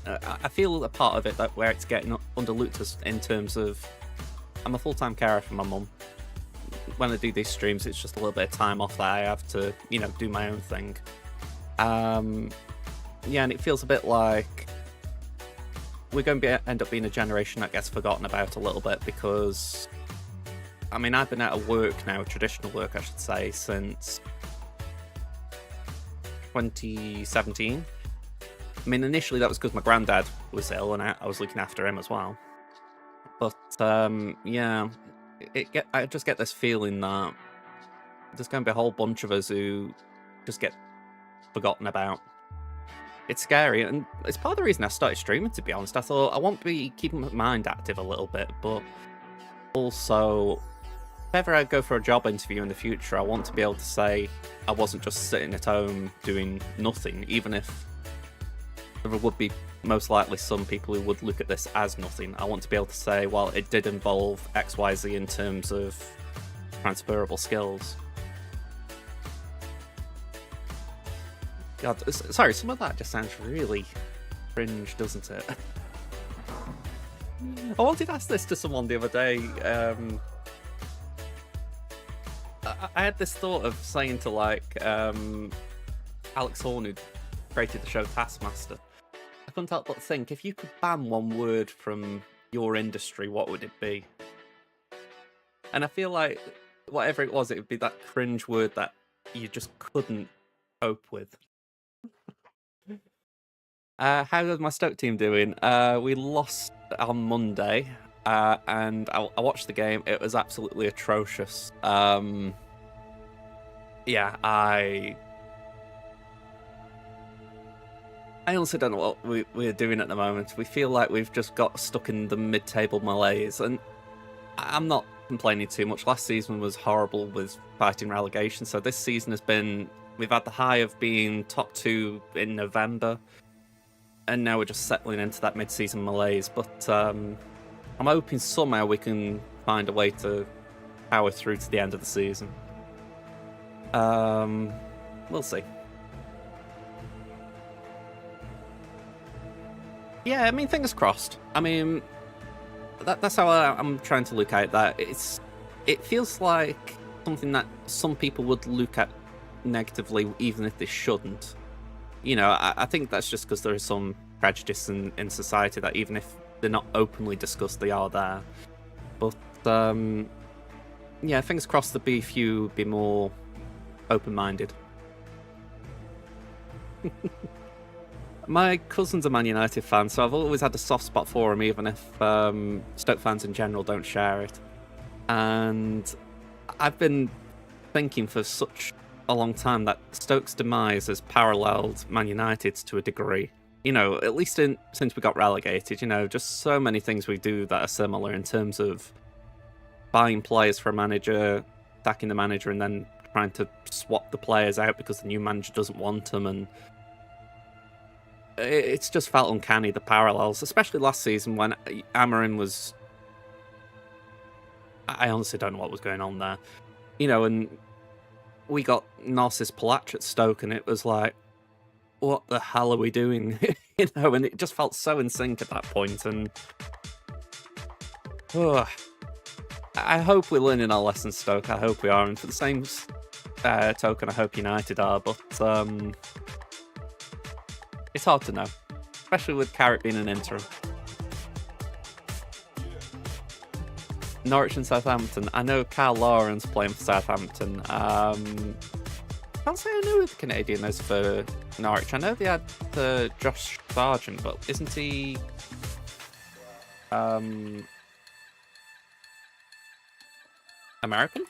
I feel a part of it that where it's getting underlooked as in terms of... I'm a full-time carer for my mum. When I do these streams, it's just a little bit of time off that I have to, you know, do my own thing. Yeah, and it feels a bit like we're going to end up being a generation that gets forgotten about a little bit because, I mean, I've been out of work now, traditional work, I should say, since 2017. I mean, initially that was because my granddad was ill and I was looking after him as well. But, yeah, I just get this feeling that there's going to be a whole bunch of us who just get forgotten about. It's scary, and it's part of the reason I started streaming, to be honest. I thought I want to be keeping my mind active a little bit, but also, if ever I go for a job interview in the future, I want to be able to say I wasn't just sitting at home doing nothing, even if there would be most likely some people who would look at this as nothing. I want to be able to say, well, it did involve XYZ in terms of transferable skills. God, sorry, some of that just sounds really cringe, doesn't it? I wanted to ask this to someone the other day. I had this thought of saying to, like, Alex Horn, who created the show Taskmaster, I couldn't help but think, if you could ban one word from your industry, what would it be? And I feel like whatever it was, it would be that cringe word that you just couldn't cope with. How's my Stoke team doing? We lost on Monday, and I watched the game. It was absolutely atrocious. Yeah, I honestly don't know what we're doing at the moment. We feel like we've just got stuck in the mid-table malaise, and I'm not complaining too much. Last season was horrible with fighting relegation, so this season has been We've had the high of being top 2 in November, and now we're just settling into that mid-season malaise. But I'm hoping somehow we can find a way to power through to the end of the season. We'll see. Yeah, I mean, fingers crossed. I mean, that's how I'm trying to look at that. It feels like something that some people would look at negatively, even if they shouldn't. You know, I think that's just because there is some prejudice in society that even if they're not openly discussed, they are there. But yeah, fingers crossed there'll be a few be more open-minded. My cousin's a Man United fan, so I've always had a soft spot for him, even if Stoke fans in general don't share it. And I've been thinking for such a long time that Stoke's demise has paralleled Man United's to a degree. You know, at least since we got relegated, you know, just so many things we do that are similar in terms of buying players for a manager, sacking the manager, and then trying to swap the players out because the new manager doesn't want them. And it's just felt uncanny, the parallels, especially last season when Amorim was... I honestly don't know what was going on there. You know, and we got Narcis Palach at Stoke, and it was like, what the hell are we doing? You know, and it just felt so in sync at that point, and... I hope we're learning our lessons, Stoke. I hope we are, and for the same token, I hope United are, but... it's hard to know, especially with Carrick being an interim. Norwich and Southampton. I know Carl Lawren's playing for Southampton. Can't say I know who the Canadian is for Norwich. I know they had Josh Sargent, but isn't he... American?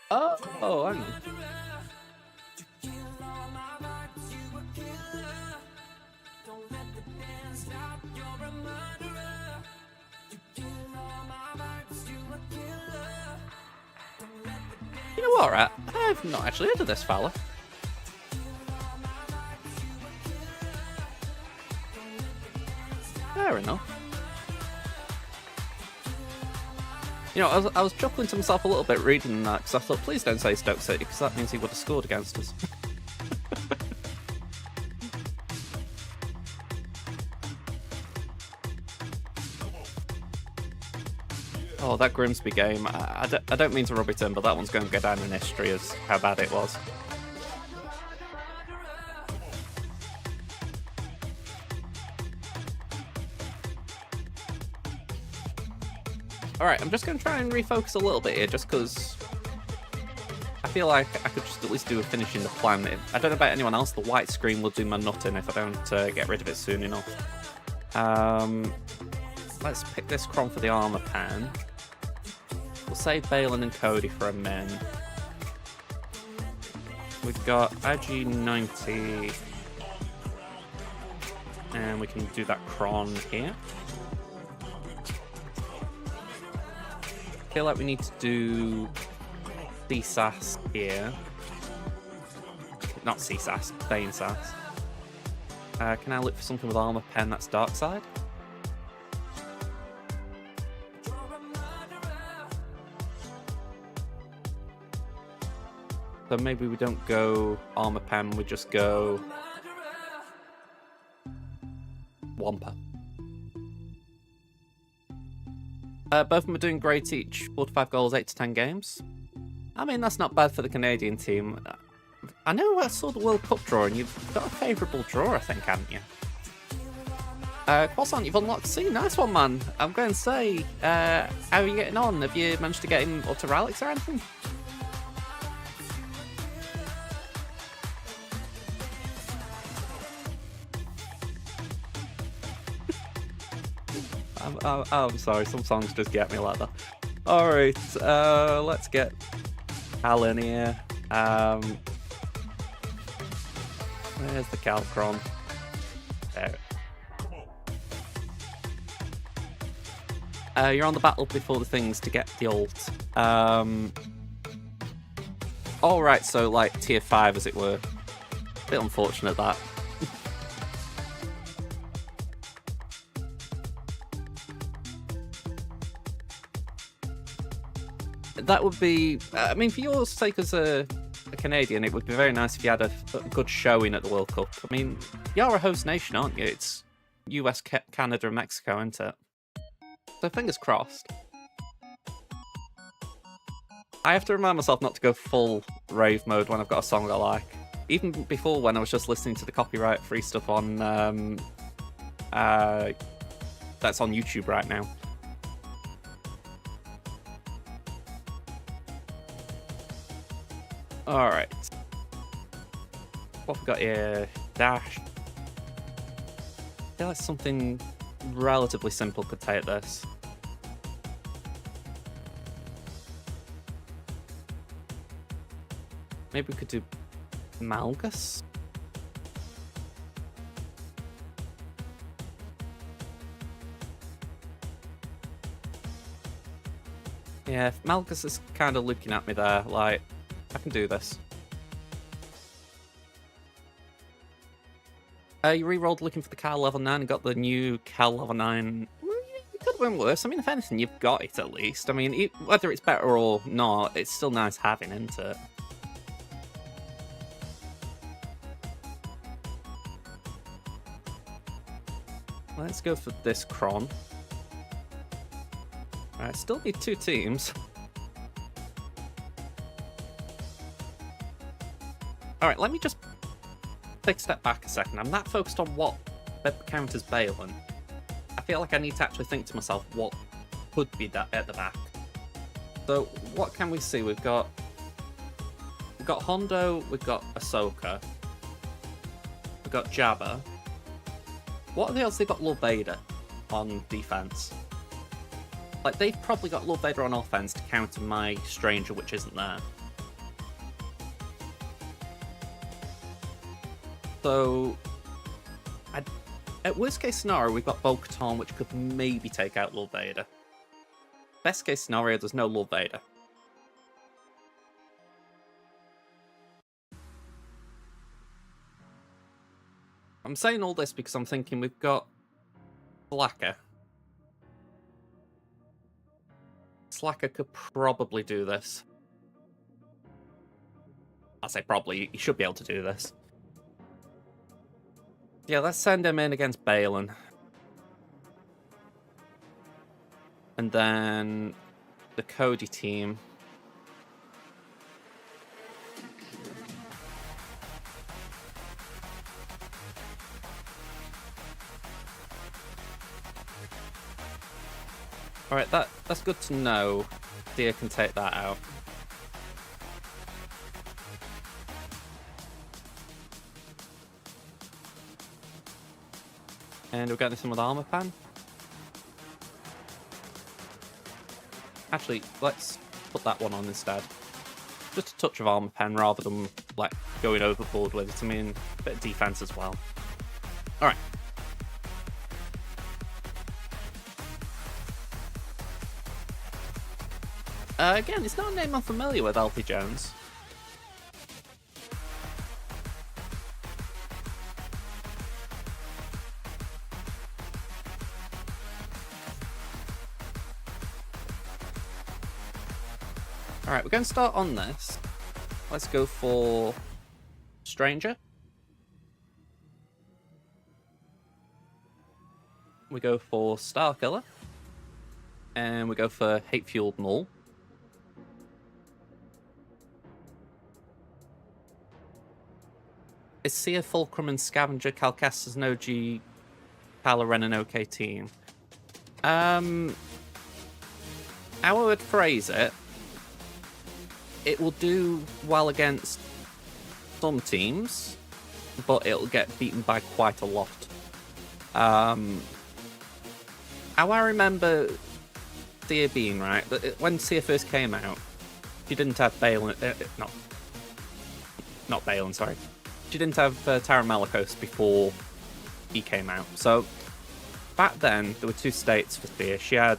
Oh, hang on. You know what, right? I've not actually heard of this fella. Fair enough. You know, I was chuckling to myself a little bit reading that, because I thought, please don't say Stoke City, because that means he would have scored against us. Oh, that Grimsby game. I don't mean to rub it in, but that one's going to go down in history as how bad it was. Alright, I'm just going to try and refocus a little bit here, just because I feel like I could just at least do a finishing the plan. I don't know about anyone else, the white screen will do my nut in if I don't get rid of it soon enough. Let's pick this Cron for the armor pen. We'll save Balin and Cody for a min. We've got IG90. And we can do that Cron here. I feel like we need to do CSAS here. Not CSAS, Bane Sass. Can I look for something with armor pen that's Dark Side? So maybe we don't go armor pen, we just go Wampa. Both of them are doing great each. 45 goals, 8 to 10 games. I mean, that's not bad for the Canadian team. I know I saw the World Cup draw, and you've got a favourable draw, I think, haven't you? Croissant, you've unlocked C. Nice one, man. I'm going to say, how are you getting on? Have you managed to get him up to relics or anything? I'm sorry, some songs just get me like that. Alright, let's get Cal in here. Where's the Calcron? There. You're on the battle before the things to get the ult. Oh, right, so like tier 5, as it were. Bit unfortunate, that. That would be... I mean, for your sake as a Canadian, it would be very nice if you had a good showing at the World Cup. I mean, you're a host nation, aren't you? It's US, Canada, and Mexico, isn't it? So fingers crossed. I have to remind myself not to go full rave mode when I've got a song I like. Even before, when I was just listening to the copyright-free stuff on... that's on YouTube right now. Alright. What have we got here? Dash. I feel like something relatively simple could take this. Maybe we could do Malgus? Yeah, Malgus is kind of looking at me there, like, I can do this. You re-rolled looking for the Cal level 9 and got the new Cal level 9. Well, it could have been worse. I mean, if anything, you've got it at least. I mean, whether it's better or not, it's still nice having, isn't it? Let's go for this Kron. Alright, still need 2 teams. Alright, let me just take a step back a second. I'm that focused on what counters Balin. I feel like I need to actually think to myself what could be that at the back. So, what can we see? We've got Hondo, we've got Ahsoka, we've got Jabba. What are the odds they've got Lord Vader on defense? Like, they've probably got Lord Vader on offense to counter my Stranger, which isn't there. So, at worst case scenario, we've got Bo-Katan, which could maybe take out Lord Vader. Best case scenario, there's no Lord Vader. I'm saying all this because I'm thinking we've got Slacker. Slacker could probably do this. I say probably, he should be able to do this. Yeah, let's send him in against Balin. And then the Cody team. Alright, that's good to know. Deer can take that out. And we're getting some with Armor Pan. Actually, let's put that one on instead. Just a touch of Armor Pen rather than like going overboard with it. I mean, a bit of defense as well. Alright. Again, it's not a name I'm familiar with, Alfie Jones. Alright, we're going to start on this. Let's go for Stranger. We go for Starkiller. And we go for Hate-Fueled Null. Is Seer, Fulcrum, and Scavenger Calcastas an OG Kylo an OK team? How I would phrase it, it will do well against some teams, but it'll get beaten by quite a lot. How I remember Seer being, right, when Seer first came out, she didn't have Balin, not Balin, sorry. She didn't have Tara Malicos before he came out. So, back then, there were 2 states for Seer. She had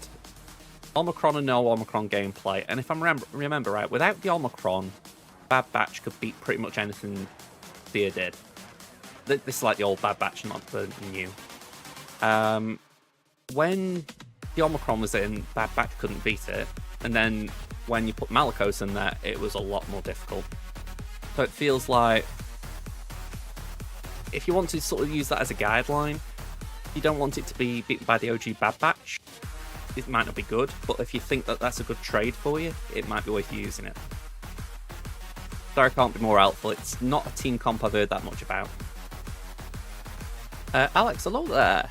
Omicron and no Omicron gameplay. And if I remember right, without the Omicron, Bad Batch could beat pretty much anything Seer did. This is like the old Bad Batch, not the new. When the Omicron was in, Bad Batch couldn't beat it. And then when you put Malicos in there, it was a lot more difficult. So it feels like if you want to sort of use that as a guideline, you don't want it to be beaten by the OG Bad Batch. It might not be good, but if you think that that's a good trade for you, it might be worth using it. Sorry I can't be more helpful. It's not a team comp I've heard that much about. Alex, hello there.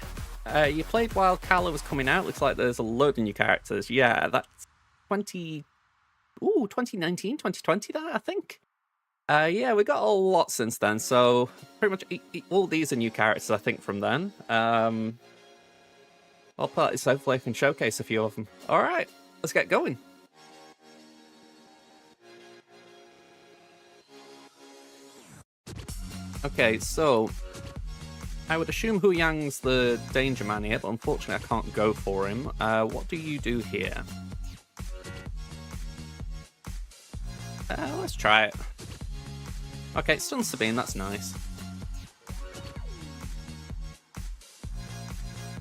You played while Kylo was coming out. Looks like there's a load of new characters. Yeah, that's 2019, 2020 that, I think. Yeah, we got a lot since then, so pretty much all these are new characters, I think, from then. I'll put it so hopefully I can showcase a few of them. Alright, let's get going. Okay, so I would assume Hu Yang's the danger man here, but unfortunately I can't go for him. What do you do here? Let's try it. Okay, it stuns Sabine, that's nice.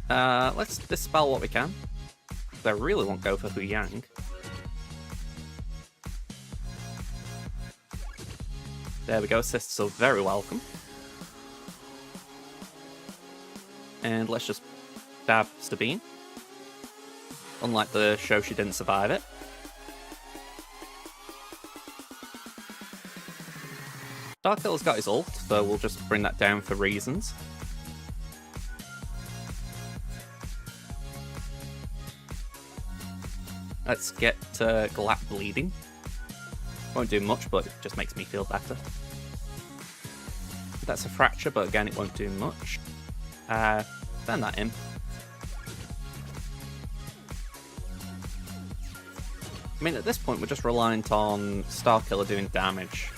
Let's dispel what we can. I really won't go for Hu Yang. There we go, assists are very welcome. And let's just stab Sabine. Unlike the show, she didn't survive it. Starkiller's got his ult, so we'll just bring that down for reasons. Let's get Glap bleeding. Won't do much, but it just makes me feel better. That's a fracture, but again, it won't do much. Send that in. I mean, at this point, we're just reliant on Starkiller doing damage.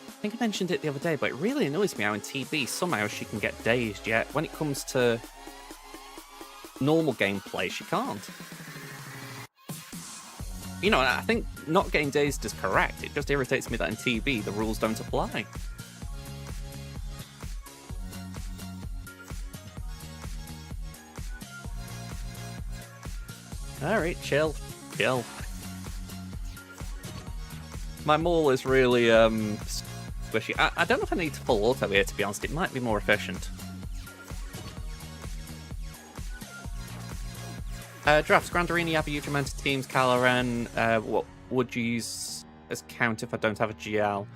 I think I mentioned it the other day, but it really annoys me how in TB somehow she can get dazed, yet when it comes to normal gameplay, she can't. You know, I think not getting dazed is correct. It just irritates me that in TB the rules don't apply. Alright, chill. Chill. My maul is really squishy. I don't know if I need to full auto here, to be honest. It might be more efficient. Drafts. Grandarini have a huge amount of teams. Caloran, what would you use as count if I don't have a GL?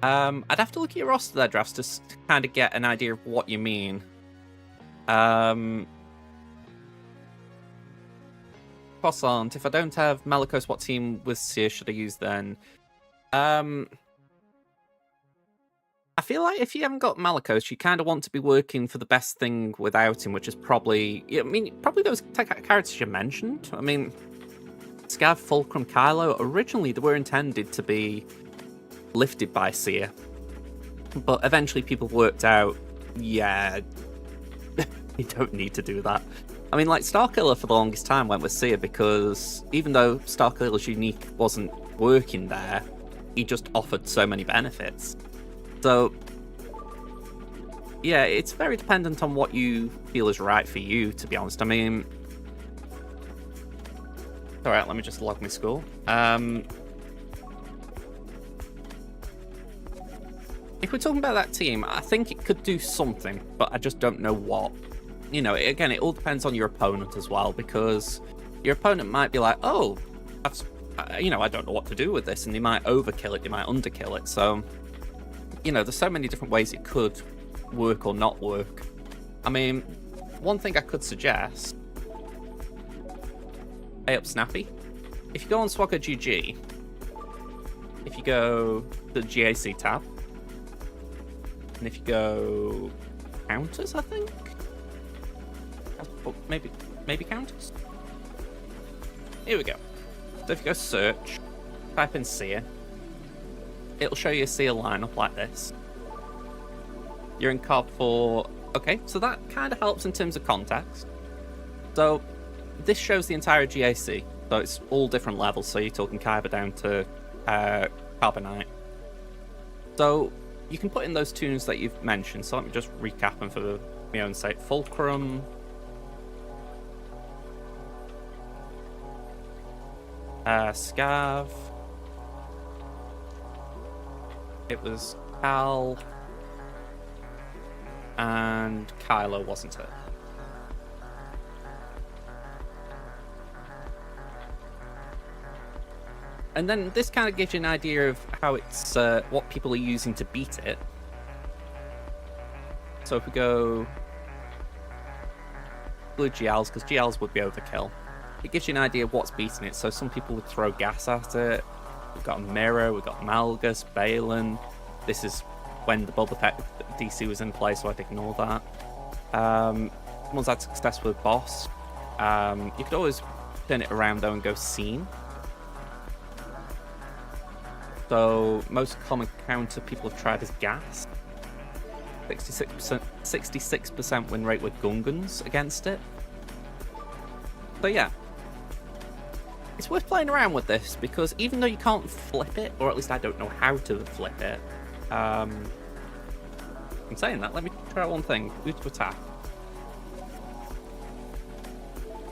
I'd have to look at your roster there, Drafts, just to kind of get an idea of what you mean. Croissant, if I don't have Malicos, what team with Seer should I use then? I feel like if you haven't got Malicos, you kind of want to be working for the best thing without him, which is probably, I mean, probably those characters you mentioned. I mean, Scav, Fulcrum, Kylo, originally they were intended to be lifted by Seer, but eventually people worked out, yeah, you don't need to do that. I mean, like, Starkiller for the longest time went with Seer because even though Starkiller's unique wasn't working there, he just offered so many benefits. So, yeah, it's very dependent on what you feel is right for you, to be honest. I mean, alright, let me just log my score. If we're talking about that team, I think it could do something, but I just don't know what. You know, again, it all depends on your opponent as well, because your opponent might be like, oh, that's, you know, I don't know what to do with this, and they might overkill it, they might underkill it, so, you know, there's so many different ways it could work or not work. I mean, one thing I could suggest, hey up Snappy, if you go on SWGOH, if you go to the GAC tab, and if you go counters, I think? Maybe counters? Here we go. So if you go search, type in Seer, it'll show you a Seer lineup like this. You're in COD 4. Okay, so that kind of helps in terms of context. So this shows the entire GAC, so it's all different levels. So you're talking Kyber down to Carbonite. So you can put in those tunes that you've mentioned. So let me just recap them for my own sake. Fulcrum. Scav. It was Cal. And Kylo, wasn't it? And then this kind of gives you an idea of how it's what people are using to beat it. So if we go blue GLs, because GLs would be overkill, it gives you an idea of what's beating it. So some people would throw gas at it. We've got Mirror, we've got Malgus, Balin. This is when the Boba Fett DC was in place, so I'd ignore that. Someone's had success with Boss. You could always turn it around though and go Scene. So most common counter people have tried is Gas. 66% win rate with Gungans against it. So yeah, it's worth playing around with this, because even though you can't flip it, or at least I don't know how to flip it, I'm saying that, let me try one thing. Move to attack.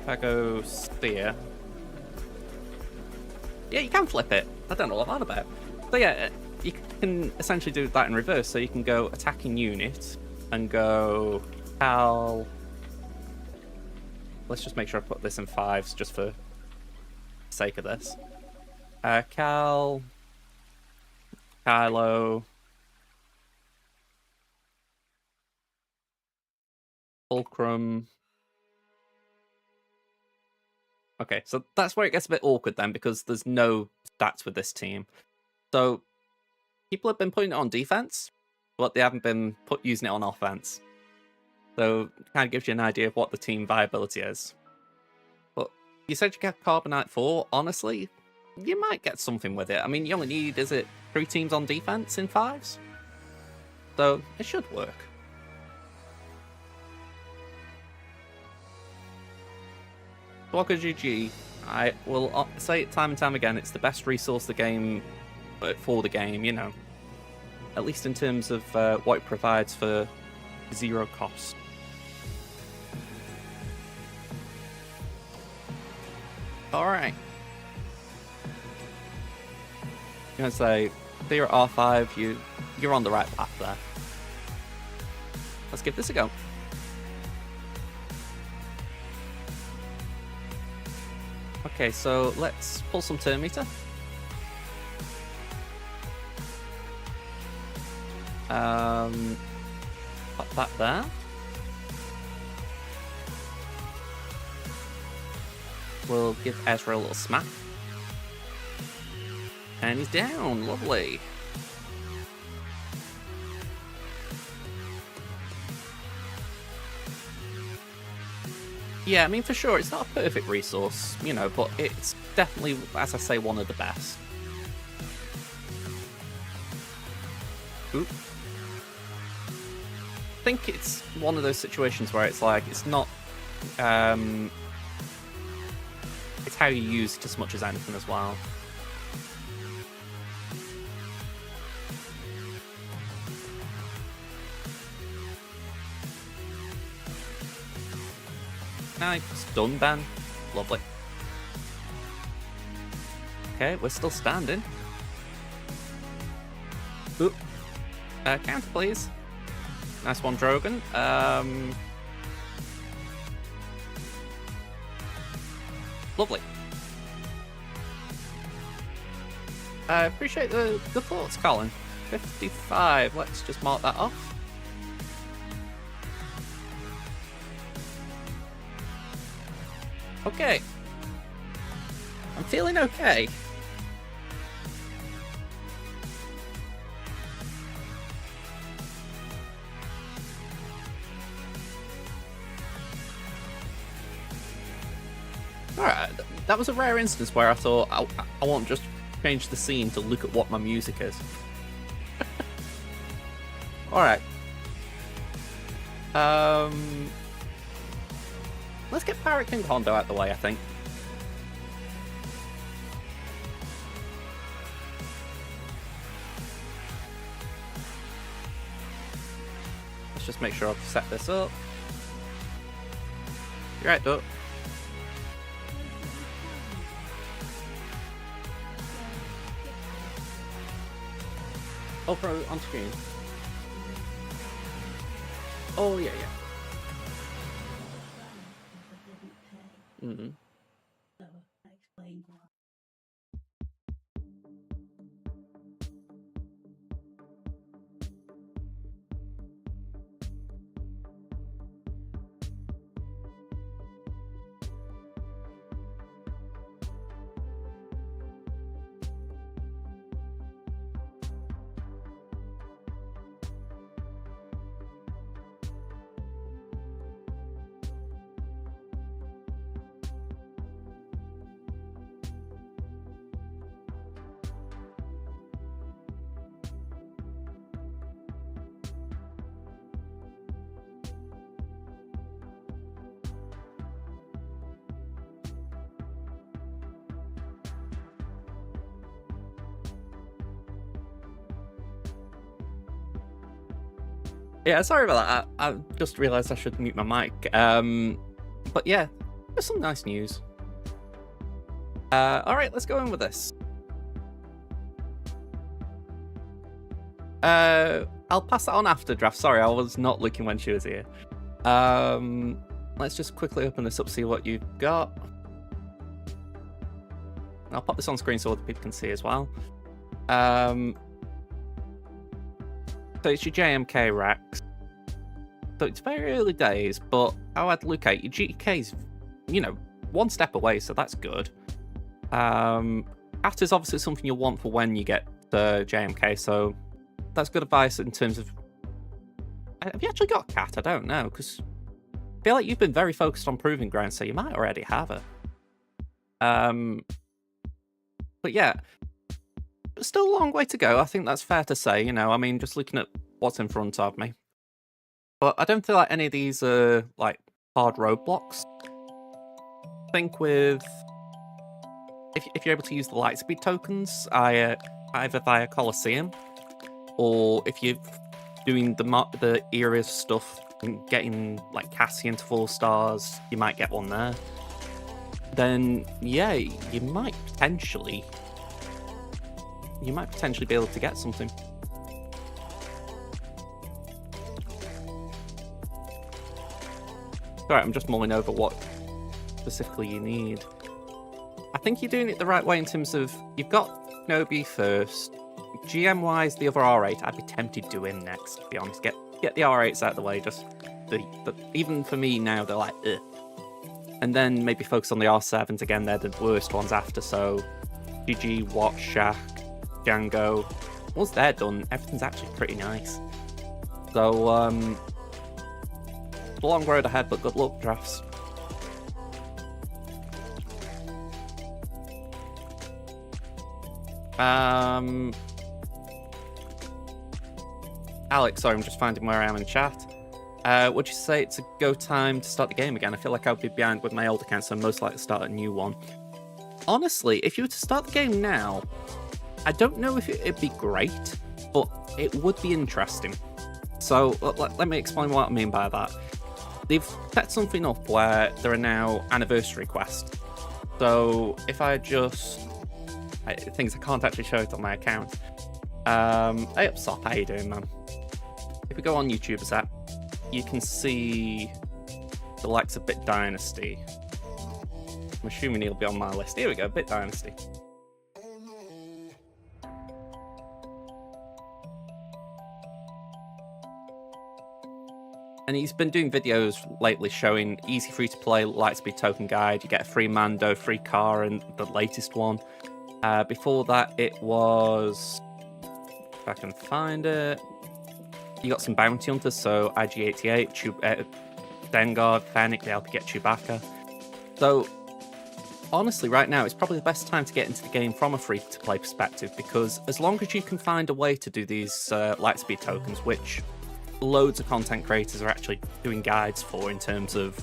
If I go Spear. Yeah, you can flip it. I don't know what I'm on about. So yeah, you can essentially do that in reverse. So you can go attacking unit and go Cal. Let's just make sure I put this in 5s just for the sake of this. Cal, Kylo, Fulcrum. Okay, so that's where it gets a bit awkward then, because there's no stats with this team. So people have been putting it on defense, but they haven't been using it on offense. So it kind of gives you an idea of what the team viability is. But you said you get Carbonite 4. Honestly, you might get something with it. I mean, you only need, is it 3 teams on defense in 5s? So it should work. SWGOH, I will say it time and time again, it's the best resource the game for the game, you know. At least in terms of what it provides for 0 cost. Alright. I'm gonna say, if you're at R5, you're on the right path there. Let's give this a go. Okay, so let's pull some turn meter. Pop that there. We'll give Ezra a little smack. And he's down, lovely. Yeah, I mean, for sure, it's not a perfect resource, you know, but it's definitely, as I say, one of the best. Oop. I think it's one of those situations where it's like, it's not, it's how you use it as much as anything as well. Nice, done, Ben. Lovely. Okay, we're still standing. Oop. Counter, please. Nice one, Drogon. Lovely. I appreciate the thoughts, Colin. 55. Let's just mark that off. Okay. I'm feeling okay. Alright, that was a rare instance where I thought I won't just change the scene to look at what my music is. Alright. let's get Pirate King Hondo out the way, I think. Let's just make sure I've set this up. You're right, Duck. Oh, pro on screen. Oh, yeah. Mm-hmm. So I explained why. Yeah, sorry about that. I just realised I should mute my mic. But yeah, there's some nice news. Alright, let's go in with this. I'll pass that on after draft. Sorry, I was not looking when she was here. Let's just quickly open this up, see what you've got. I'll pop this on screen so other people can see as well. So it's your JMK racks. So it's very early days, but I had to look at your GK's, you know, one step away, so that's good. Cat is obviously something you'll want for when you get the JMK, so that's good advice in terms of... Have you actually got a cat? I don't know, because I feel like you've been very focused on Proving Ground, so you might already have her. But yeah, still a long way to go. I think that's fair to say, you know, I mean, just looking at what's in front of me. But I don't feel like any of these are, like, hard roadblocks. I think with... If you're able to use the Lightspeed tokens, either via Colosseum, or if you're doing the era stuff and getting, like, Cassian to 4 stars, you might get one there. Then, yeah, you might potentially be able to get something. Alright, I'm just mulling over what specifically you need. I think you're doing it the right way in terms of you've got Nobi first. GM-wise, the other R8, I'd be tempted to do him next, to be honest. Get the R8s out of the way, just even for me now, they're like, ugh. And then maybe focus on the R7s again, they're the worst ones after, so GG, Watt, Shaq, Django. Once they're done, everything's actually pretty nice. So, a long road ahead, but good luck, drafts. Alex, sorry, I'm just finding where I am in chat. Would you say it's a go time to start the game again? I feel like I'll be behind with my old account, so I'm most likely to start a new one. Honestly, if you were to start the game now, I don't know if it'd be great, but it would be interesting. So let me explain what I mean by that. They've set something up where there are now anniversary quests. So if I just... things I can't actually show it on my account. Hey up, Sop, how you doing, man? If we go on YouTube's app, you can see the likes of Bit Dynasty. I'm assuming he'll be on my list. Here we go, Bit Dynasty. And he's been doing videos lately showing easy free-to-play Lightspeed token guide. You get a free Mando, free car, and the latest one. Before that, it was... If I can find it... You got some bounty hunters, so IG-88, Dengard, Fennec, they help you get Chewbacca. So, honestly, right now, it's probably the best time to get into the game from a free-to-play perspective, because as long as you can find a way to do these Lightspeed tokens, which loads of content creators are actually doing guides for in terms of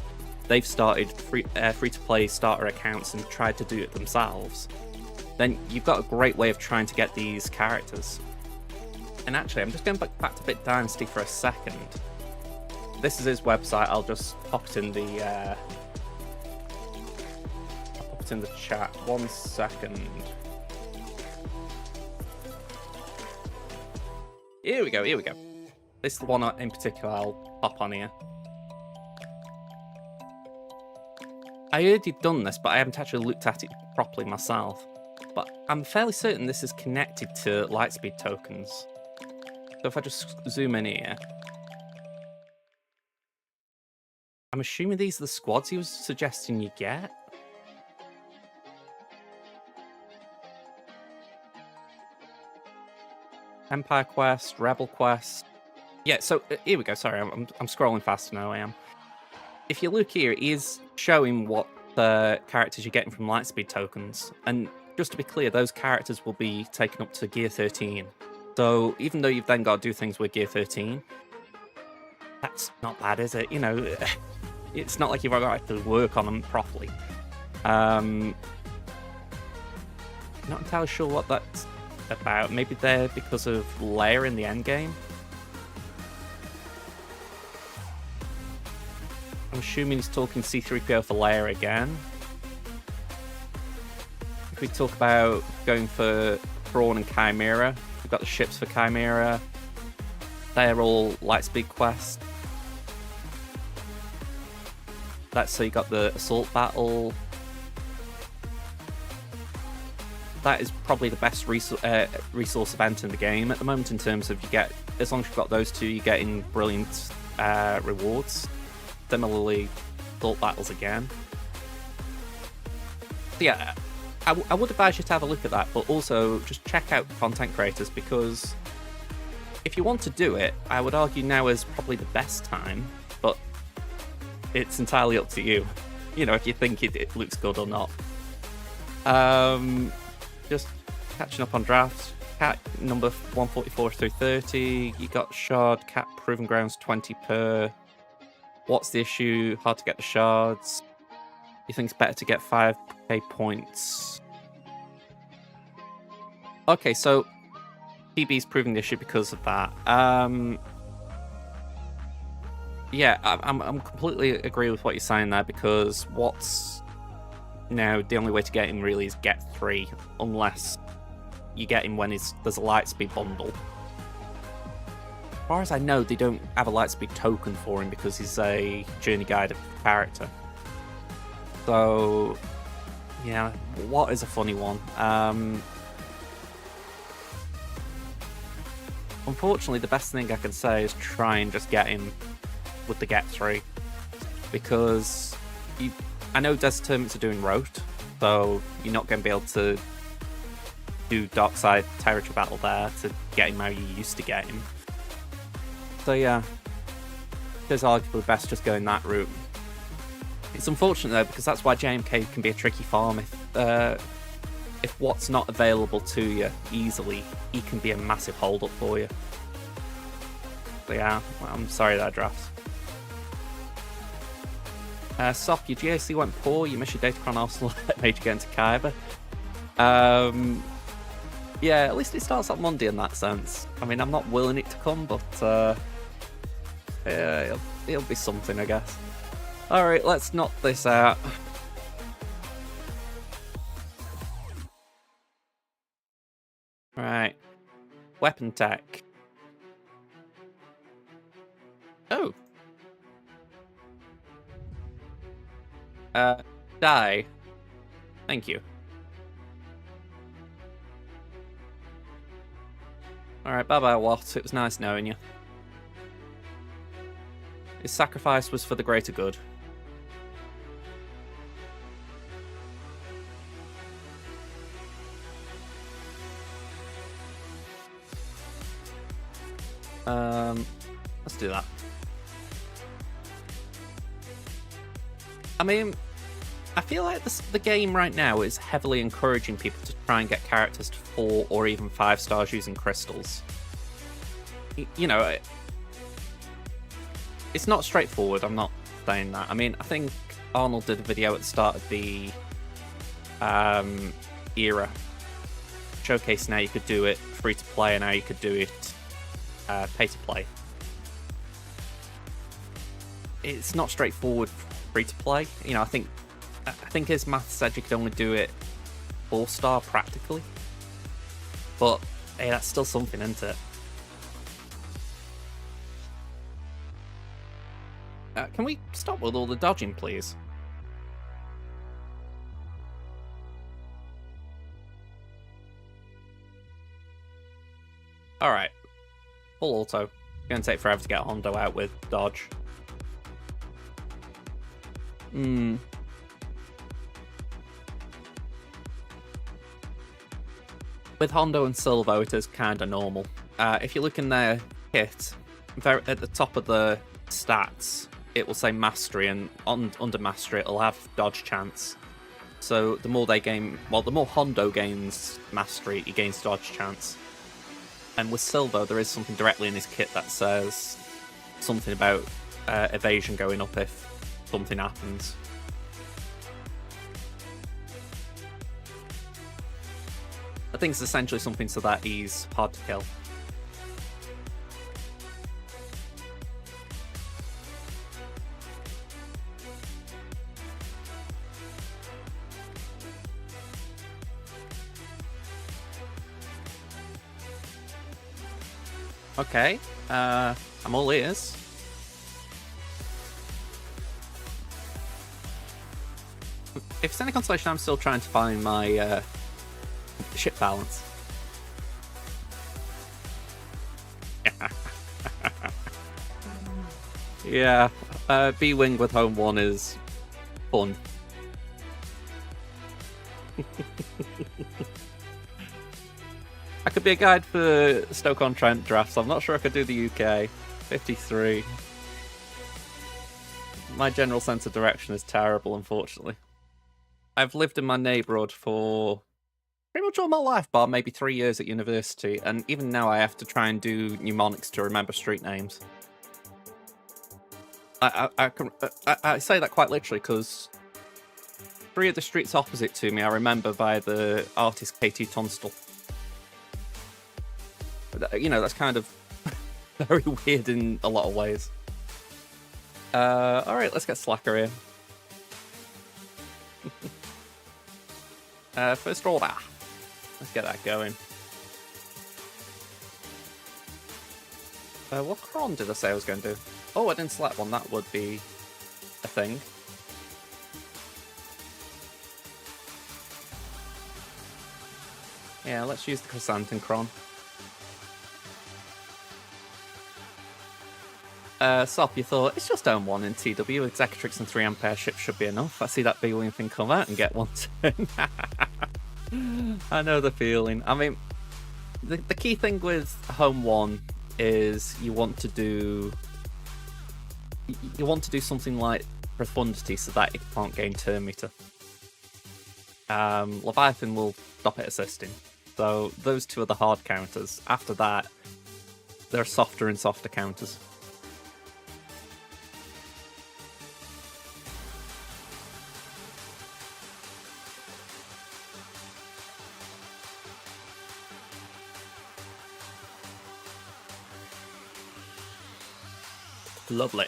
they've started free-to-play starter accounts and tried to do it themselves, then you've got a great way of trying to get these characters. And actually, I'm just going back to Bit Dynasty for a second. This is his website. I'll just pop it in the chat. 1 second. Here we go. This is the one in particular I'll pop on here. I heard you'd done this, but I haven't actually looked at it properly myself. But I'm fairly certain this is connected to Lightspeed tokens. So if I just zoom in here, I'm assuming these are the squads he was suggesting you get. Empire Quest, Rebel Quest. Yeah, so here we go. Sorry, I'm scrolling faster now. I am. If you look here, it is showing what the characters you're getting from Lightspeed tokens. And just to be clear, those characters will be taken up to Gear 13. So even though you've then got to do things with Gear 13, that's not bad, is it? You know, it's not like you've got to work on them properly. Not entirely sure what that's about. Maybe they're because of Leia in the end game. I'm assuming he's talking C-3PO for Leia again. If we talk about going for Thrawn and Chimera, we've got the ships for Chimera. They're all Lightspeed quest. So you got the assault battle. That is probably the best resource event in the game at the moment in terms of as long as you've got those two, you're getting brilliant rewards. Similarly, assault battles again. So yeah, I would advise you to have a look at that, but also just check out content creators, because if you want to do it, I would argue now is probably the best time, but it's entirely up to you. You know, if you think it looks good or not. Just catching up on drafts. Cat number 144 through 30. You got Shard, Cat Proven Grounds 20 per. What's the issue? Hard to get the shards. You think it's better to get 5k points? Okay, so PB's proving the issue because of that. Yeah, I'm completely agree with what you're saying there, because what's now the only way to get him really is get 3, unless you get him when there's a Lightspeed bundle. As far as I know, they don't have a Lightspeed token for him because he's a journey guide character. So, yeah, what is a funny one? Unfortunately, the best thing I can say is try and just get him with the get 3, because I know Desert Tournaments are doing Rote, so you're not going to be able to do Darkside Territory Battle there to get him how you used to get him. So yeah, it's arguably best just going that route. It's unfortunate though, because that's why JMK can be a tricky farm. If what's not available to you easily, he can be a massive hold-up for you. So yeah, I'm sorry that draft. Soft, your GAC went poor, you missed your Datacron Arsenal that made you get into Kyber. Yeah, at least it starts on Monday in that sense. I mean, I'm not willing it to come, but yeah, it'll be something, I guess. Alright, let's knock this out. Right. Weapon tech. Oh. Die. Thank you. Alright, bye-bye, Watt. It was nice knowing you. His sacrifice was for the greater good. Let's do that. I mean, I feel like the game right now is heavily encouraging people to try and get characters to 4 or even 5 stars using crystals. You know, it's not straightforward, I'm not saying that. I mean, I think Arnold did a video at the start of the era, showcasing how you could do it free to play and how you could do it pay to play. It's not straightforward free to play. You know, I think his math said you could only do it 4-star practically, but hey, that's still something, isn't it? Can we stop with all the dodging, please? Alright. Full auto. Gonna take forever to get Hondo out with dodge. With Hondo and Silvo, it is kind of normal. If you look in their kit, at the top of the stats, it will say Mastery, and under Mastery, it'll have dodge chance. So the more they gain, well, the more Hondo gains Mastery, he gains dodge chance. And with Silvo, there is something directly in his kit that says something about evasion going up if something happens. I think it's essentially something so that he's hard to kill. Okay, I'm all ears. If it's any consolation, I'm still trying to find my ship balance. Yeah, B-Wing with Home 1 is fun. I could be a guide for Stoke-on-Trent drafts. I'm not sure I could do the UK. 53. My general sense of direction is terrible, unfortunately. I've lived in my neighbourhood for pretty much all my life, bar maybe 3 years at university, and even now I have to try and do mnemonics to remember street names. I say that quite literally because 3 of the streets opposite to me I remember via the artist KT Tunstall. You know, that's kind of very weird in a lot of ways. Alright, let's get Slacker here. First order. Let's get that going. What cron did I say I was going to do? Oh, I didn't select one. That would be a thing. Yeah, let's use the Chrysanthemum cron. Sop, you thought, it's just down 1 in TW, Executrix and 3 Ampere ships should be enough. I see that B-Wing thing come out and get one turn. I know the feeling. I mean, the key thing with Home 1 is you want to do something like Profundity so that it can't gain turn meter. Leviathan will stop it assisting. So those 2 are the hard counters. After that, there are softer and softer counters. Lovely.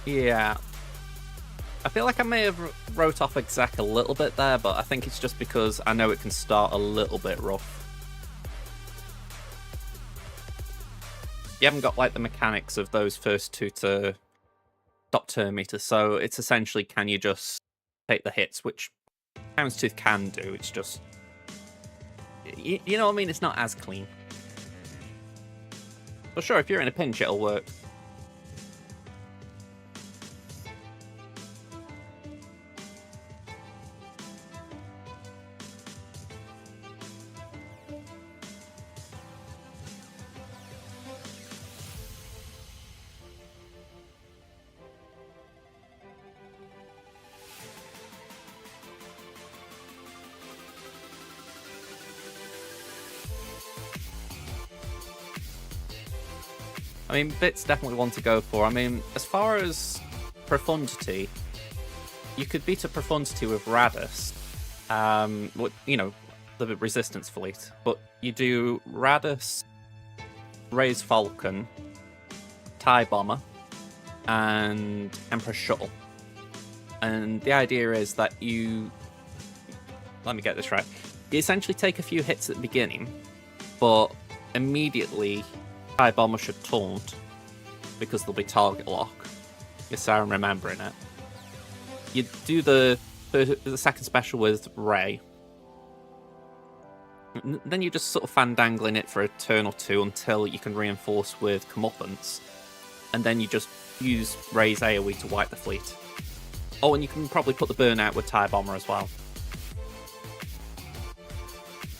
Yeah. I feel like I may have wrote off Exec a little bit there, but I think it's just because I know it can start a little bit rough. You haven't got like the mechanics of those first 2 to stop turn meter, so it's essentially can you just take the hits, which Houndstooth can do, it's just... You know what I mean? It's not as clean. But sure, if you're in a pinch, it'll work. I mean, Bit's definitely one to go for. I mean, as far as profundity, you could beat a profundity with Radis, you know, the resistance fleet. But you do Radis, Ray's Falcon, TIE Bomber, and Emperor Shuttle. And the idea is that you... Let me get this right. You essentially take a few hits at the beginning, but immediately TIE Bomber should taunt, because there'll be target lock. Yes, I'm remembering it. You do the second special with Ray. Then you're just sort of fandangling it for a turn or two until you can reinforce with Comeuppance. And then you just use Ray's AoE to wipe the fleet. Oh, and you can probably put the burnout with TIE Bomber as well.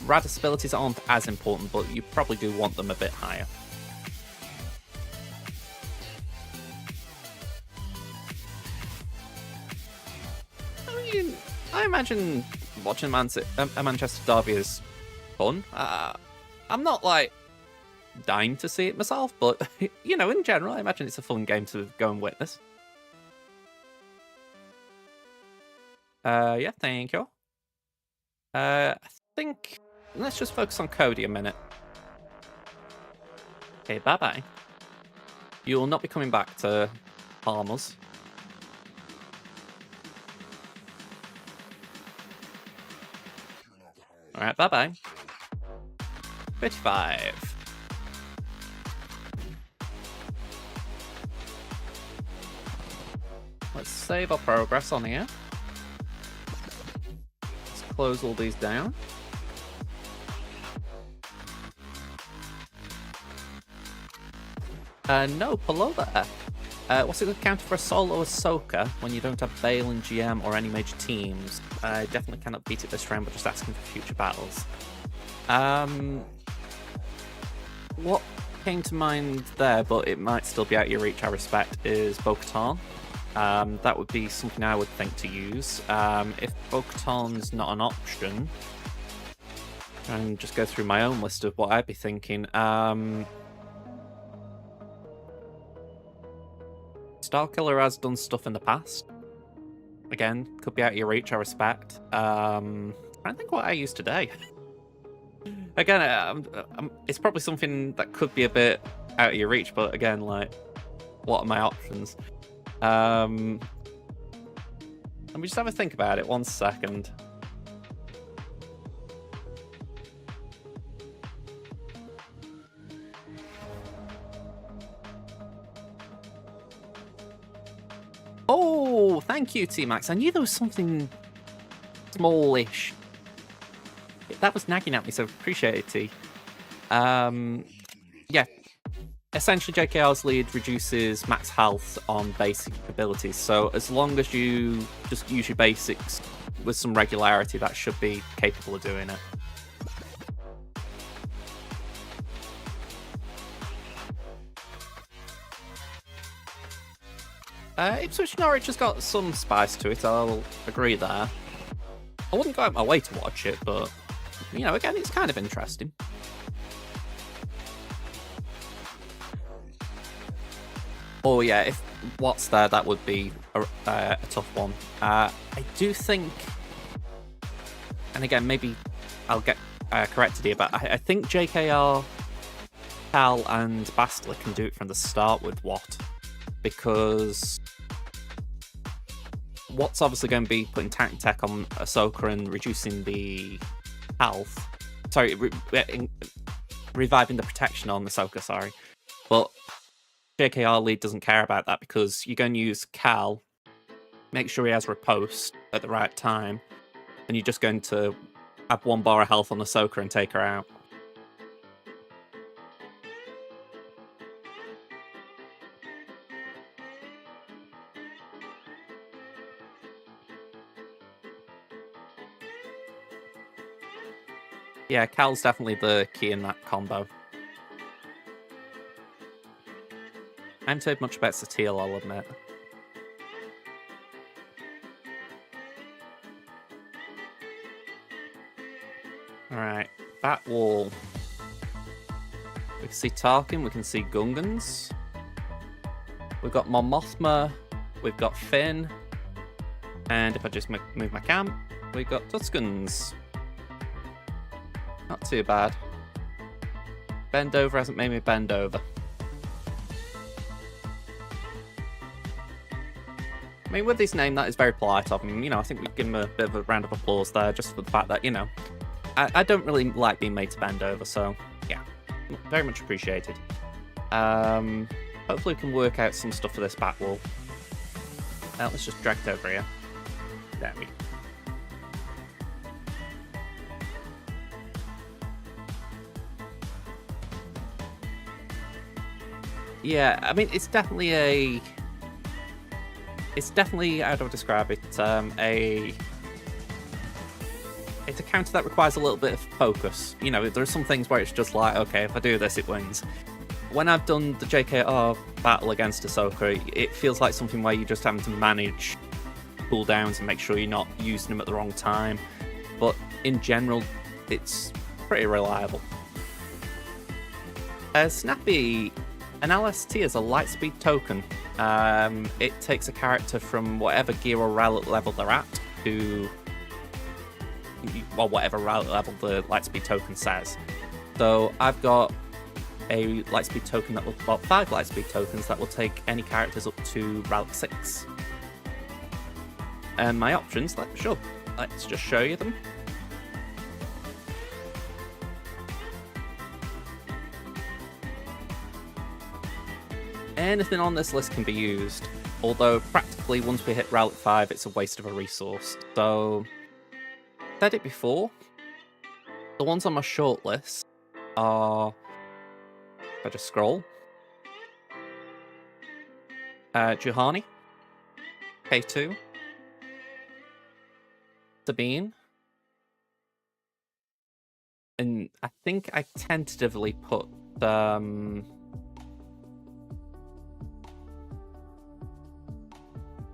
Radis abilities aren't as important, but you probably do want them a bit higher. I mean, I imagine watching a Manchester derby is fun. I'm not, like, dying to see it myself, but, you know, in general, I imagine it's a fun game to go and witness. Yeah, thank you. I think... Let's just focus on Cody a minute. Okay, bye-bye. You will not be coming back to harm us. Alright, bye-bye. 55. Let's save our progress on here. Let's close all these down. No, below there. What's it going to counter for a solo Ahsoka when you don't have Bale and GM or any major teams? I definitely cannot beat it this round, but just asking for future battles. What came to mind there, but it might still be out of your reach, I respect, is Bo-Katan. That would be something I would think to use. If Bo-Katan's not an option, and just go through my own list of what I'd be thinking. Starkiller has done stuff in the past. Again, could be out of your reach, I respect. I think what I use today. Again, it's probably something that could be a bit out of your reach, but again, like, what are my options? Let me just have a think about it 1 second. Oh, thank you, T-Max. I knew there was something smallish. That was nagging at me, so appreciate it, T. Yeah. Essentially, JKR's lead reduces max health on basic abilities, so as long as you just use your basics with some regularity, that should be capable of doing it. Ipswich Norwich has got some spice to it, I'll agree there. I wouldn't go out my way to watch it, but, you know, again, it's kind of interesting. Oh yeah, if what's there, that would be a tough one. I do think, and again, maybe I'll get corrected here, but I think JKR, Cal, and Bastila can do it from the start with Watt, because Watt's obviously going to be putting tank tech on Ahsoka and reducing the health. Sorry, reviving the protection on Ahsoka, sorry. But JKR lead doesn't care about that because you're going to use Cal, make sure he has riposte at the right time, and you're just going to have 1 bar of health on Ahsoka and take her out. Yeah, Cal's definitely the key in that combo. I haven't heard much about Satele, I'll admit. Alright, Bat Wall. We can see Tarkin, we can see Gungans. We've got Mon Mothma, we've got Finn, and if I just move my camp, we've got Tuskens. Not too bad. Bend over hasn't made me bend over. I mean, with his name, that is very polite of him. You know, I think we give him a bit of a round of applause there, just for the fact that, you know, I don't really like being made to bend over, so yeah, very much appreciated. Hopefully we can work out some stuff for this back wall. Let's just drag it over here. There we go. Yeah, I mean, it's definitely, how do I describe it? It's a counter that requires a little bit of focus. You know, there's some things where it's just like, okay, if I do this, it wins. When I've done the JKR battle against Ahsoka, it feels like something where you're just having to manage cooldowns and make sure you're not using them at the wrong time. But in general, it's pretty reliable. Snappy, an LST is a lightspeed token. It takes a character from whatever gear or relic level they're at to, well, whatever relic level the lightspeed token says. So I've got a lightspeed token that will, well, 5 lightspeed tokens that will take any characters up to relic 6. And my options, sure, let's just show you them. Anything on this list can be used, although practically once we hit relic 5, it's a waste of a resource. So, I've said it before, the ones on my short list are, if I just scroll, Juhani, K2, Sabine, and I think I tentatively put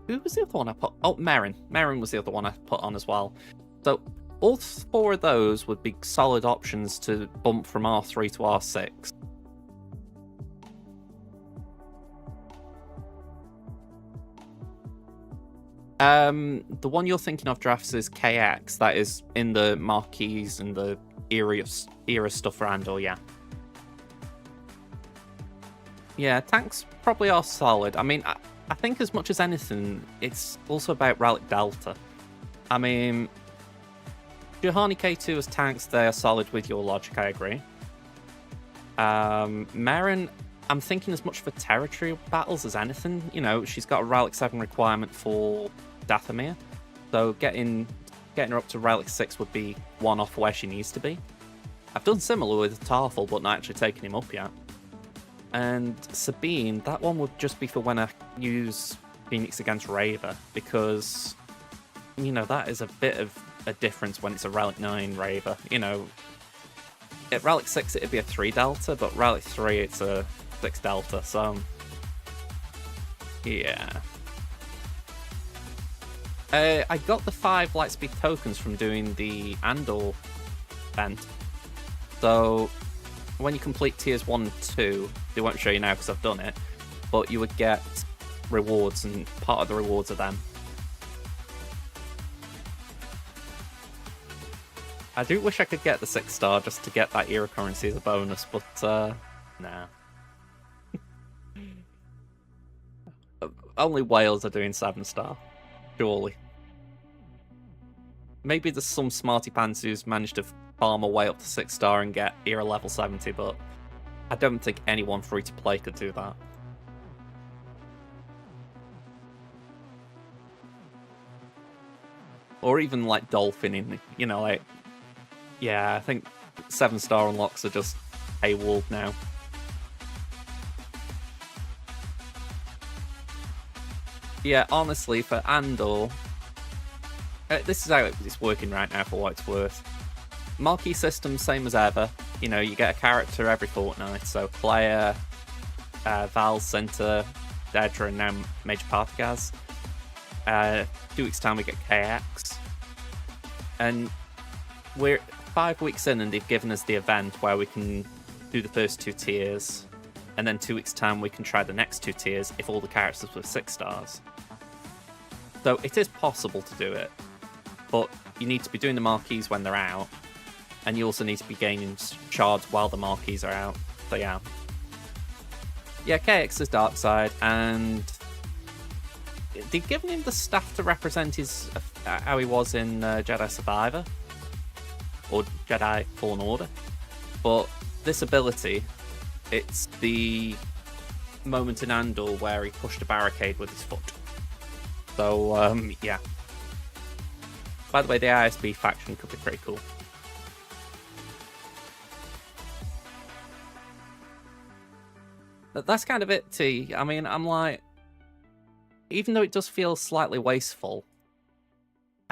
who was the other one I put? Oh, Merrin. Merrin was the other one I put on as well. So all 4 of those would be solid options to bump from R3 to R6. The one you're thinking of, Drafts, is KX. That is in the marquees and the era stuff for Andor, yeah. Yeah, tanks probably are solid. I mean, I think as much as anything, it's also about Relic Delta. I mean, Juhani K2 as tanks, they are solid with your logic, I agree. Merrin, I'm thinking as much for territory battles as anything. You know, she's got a Relic 7 requirement for Dathomir, so getting her up to Relic 6 would be one off where she needs to be. I've done similar with Tarful, but not actually taken him up yet. And Sabine, that one would just be for when I use Phoenix against Raver, because, you know, that is a bit of a difference when it's a Relic 9 Raver. You know, at Relic 6 it'd be a 3 Delta, but Relic 3 it's a 6 Delta, so yeah. I got the 5 Lightspeed tokens from doing the Andor event, so when you complete tiers 1 and 2, they won't show you now because I've done it, but you would get rewards, and part of the rewards are them. I do wish I could get the 6-star just to get that era currency as a bonus, but nah. Only whales are doing 7-star, surely. Maybe there's some smarty pants who's managed to farm a way up to 6-star and get era level 70, but I don't think anyone free to play could do that. Or even like Dolphin, you know, like, yeah, I think 7-star unlocks are just paywalled now. Yeah, honestly, for Andor, this is how it's working right now for what it's worth. Marquee system, same as ever. You know, you get a character every fortnight. So Claire, Val, Center, Dedra, and now Major Partagaz. 2 weeks' time we get KX. And we're 5 weeks in and they've given us the event where we can do the first 2 tiers. and then 2 weeks' time we can try the next 2 tiers if all the characters were 6 stars. So it is possible to do it, but you need to be doing the marquees when they're out, and you also need to be gaining shards while the marquees are out. So yeah. Yeah, KX is Dark Side, and they've given him the staff to represent his how he was in Jedi Survivor, or Jedi Fallen Order. But this ability, it's the moment in Andor where he pushed a barricade with his foot. So, yeah. By the way, the ISB faction could be pretty cool. But that's kind of it, T. I mean, I'm like, even though it does feel slightly wasteful,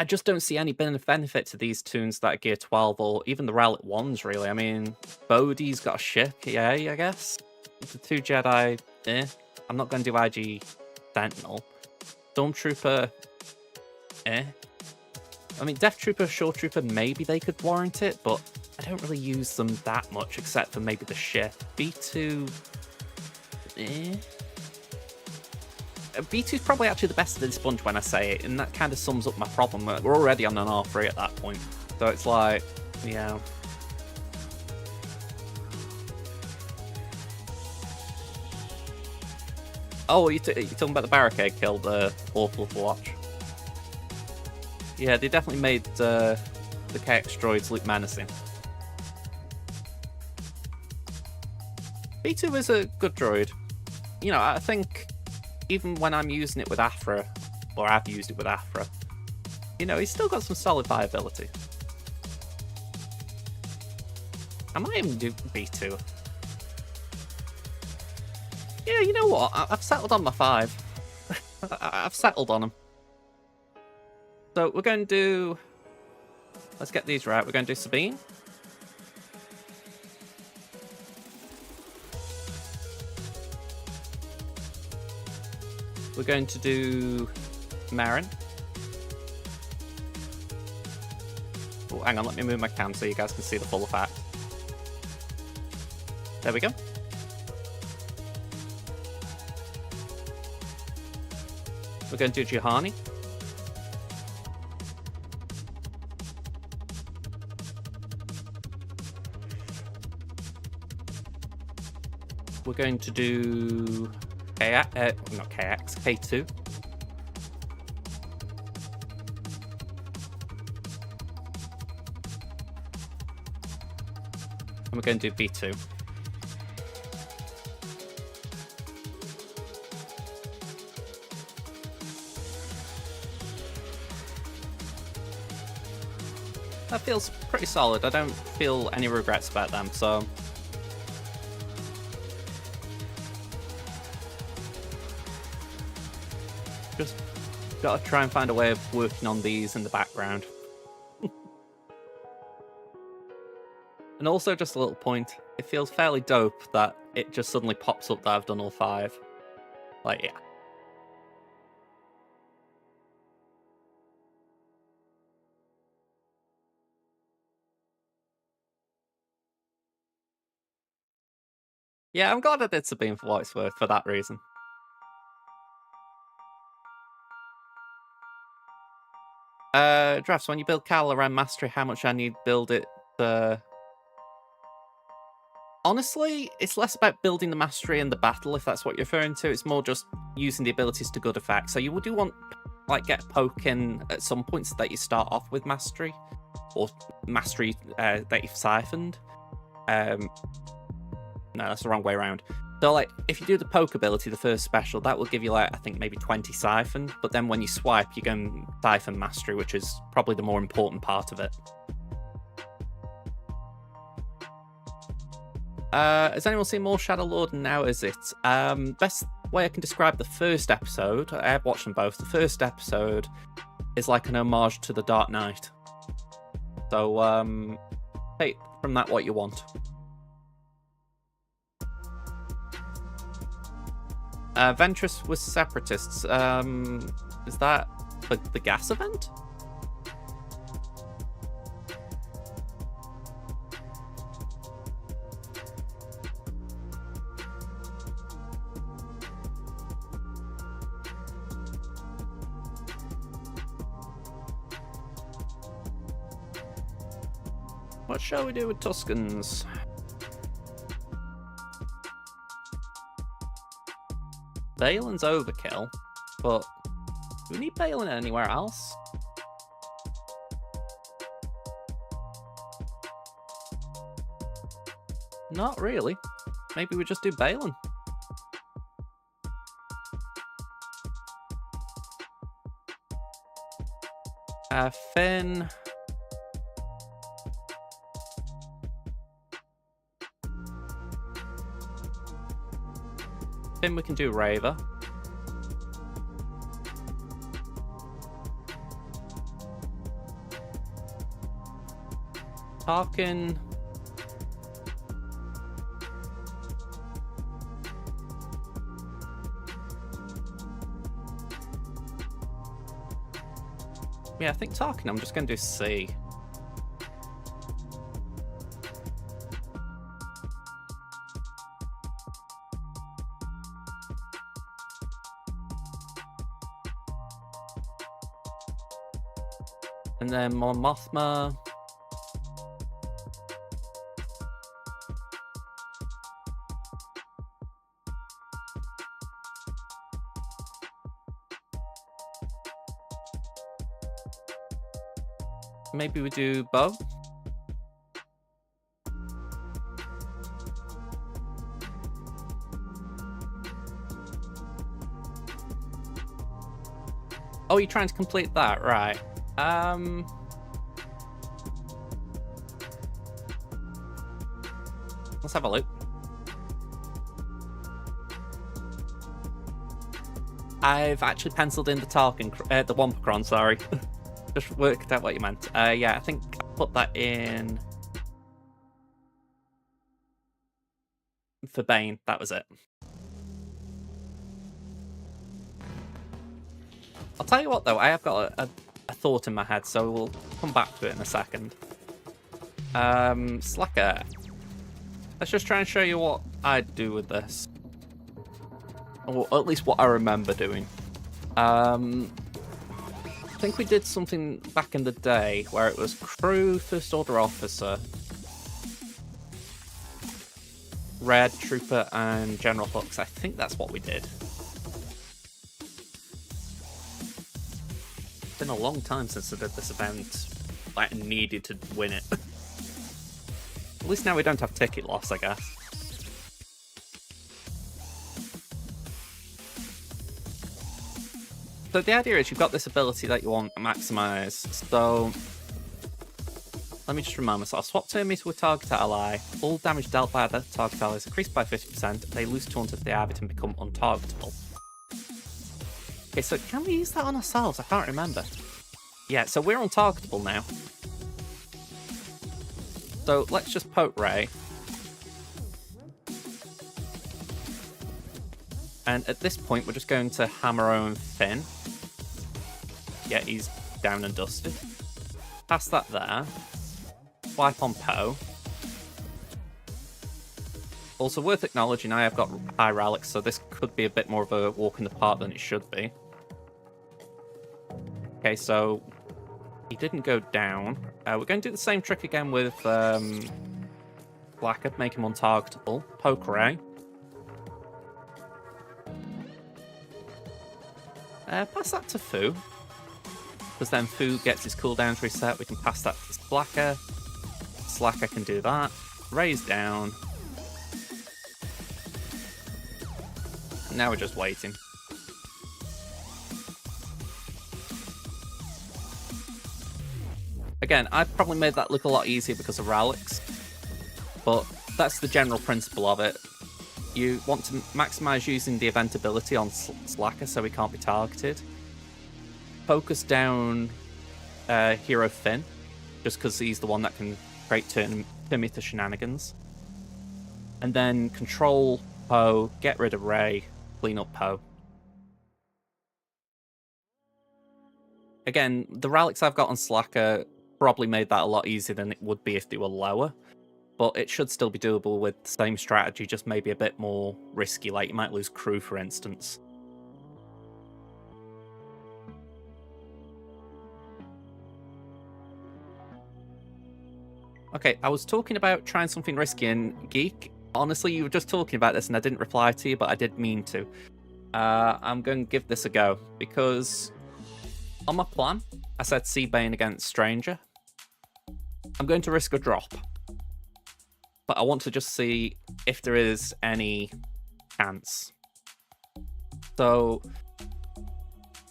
I just don't see any benefit to these toons that are Gear 12 or even the Relic ones, really. I mean, Bodhi's got a ship, yeah, I guess. The 2 Jedi, eh. I'm not going to do IG Sentinel. Stormtrooper, eh. I mean, Death Trooper, Shore Trooper, maybe they could warrant it, but I don't really use them that much, except for maybe the ship. B2, eh. B2 is probably actually the best of the sponge when I say it, and that kind of sums up my problem. We're already on an R3 at that point, so it's like, yeah. Oh, you're talking about the barricade kill, the awful to watch. Yeah, they definitely made the KX droids look menacing. B2 is a good droid. You know, I think even when I'm using it with Afra, or I've used it with Afra, you know, he's still got some solid viability. I might even do B2. Yeah, you know what? I've settled on my 5. I've settled on them. So we're going to do... Let's get these right. We're going to do Sabine. We're going to do Marin. Oh, hang on, let me move my cam so you guys can see the full effect. There we go. We're going to do Juhani. We're going to do not KX, K2. And we're going to do B2. That feels pretty solid. I don't feel any regrets about them, so... Just gotta try and find a way of working on these in the background. And also, just a little point, it feels fairly dope that it just suddenly pops up that I've done all 5. Like, yeah. Yeah, I'm glad I did Sabine for what it's worth for that reason. Drafts, when you build Cal around Mastery, how much I need to build it? Honestly, it's less about building the Mastery in the battle, if that's what you're referring to. It's more just using the abilities to good effect. So you do want, like, get a poke in at some points that you start off with Mastery, or Mastery that you've siphoned. No, that's the wrong way around. So, like, if you do the poke ability, the first special, that will give you, like, I think maybe 20 siphoned. But then when you swipe, you can siphon Mastery, which is probably the more important part of it. Has anyone seen more Shadow Lord? And now is it? Best way I can describe the first episode, I have watched them both. The first episode is like an homage to The Dark Knight. So, take from that what you want. Ventress was Separatists. Is that the gas event? What shall we do with Tuscans? Balin's overkill, but do we need Balin anywhere else? Not really. Maybe we just do Balin. Finn. Finn, we can do Raver. Tarkin. Yeah, I think Tarkin, I'm just going to do C. And then Mon Mothma. Maybe we do Bo. Oh, you're trying to complete that, right? Let's have a look. I've actually penciled in the Tarkin, the Wampacron, sorry. Just worked out what you meant. Yeah, I think I put that in for Bane. That was it. I'll tell you what, though. I have got a thought in my head, so we'll come back to it in a second. Slacker. Let's just try and show you what I'd do with this. Or at least what I remember doing. I think we did something back in the day where it was crew, first order officer, red, trooper, and general hooks. I think that's what we did. It's been a long time since I did this event. I needed to win it. At least now we don't have ticket loss, I guess. So the idea is you've got this ability that you want to maximize. So let me just remind myself. Swap turn meter with target ally. All damage dealt by the target ally is increased by 50%. They lose taunt if they have it and become untargetable. Okay, so can we use that on ourselves? I can't remember. Yeah, so we're untargetable now. So let's just poke Ray. And at this point, we're just going to hammer Owen Finn. Yeah, he's down and dusted. Pass that there. Swipe on Poe. Also worth acknowledging, I have got high relics, so this could be a bit more of a walk in the park than it should be. Okay, so he didn't go down. We're going to do the same trick again with Blacker, make him untargetable. Poke Ray. Pass that to Fu. Because then Fu gets his cooldowns reset. We can pass that to Slacker. Slacker can do that. Ray's down. Now we're just waiting. Again, I've probably made that look a lot easier because of relics. But that's the general principle of it. You want to maximize using the event ability on Slacker so he can't be targeted. Focus down Hero Finn, just because he's the one that can create turn meter shenanigans. And then control Poe, get rid of Ray, clean up Poe. Again, the relics I've got on Slacker probably made that a lot easier than it would be if they were lower. But it should still be doable with the same strategy, just maybe a bit more risky, like you might lose crew, for instance. Okay, I was talking about trying something risky, and Geek, honestly, you were just talking about this and I didn't reply to you, but I did mean to. I'm going to give this a go, because on my plan, I said Seabane against Stranger. I'm going to risk a drop, but I want to just see if there is any chance. So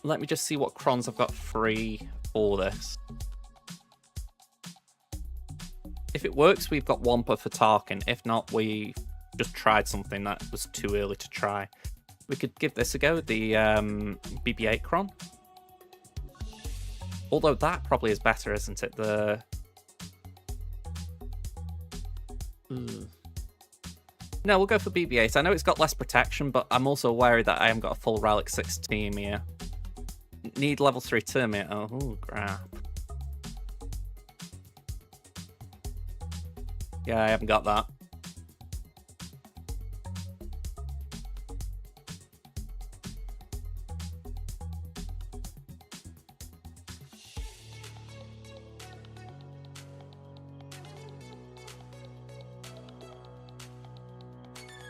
let me just see what crons I've got free for this. If it works, we've got Wampa for Tarkin. If not, we just tried something that was too early to try. We could give this a go, the BB-8 cron. Although that probably is better, isn't it? The... No, we'll go for BB-8. I know it's got less protection, but I'm also wary that I haven't got a full Relic 6 team here. Need level 3 Terminator. Oh, crap. Yeah, I haven't got that.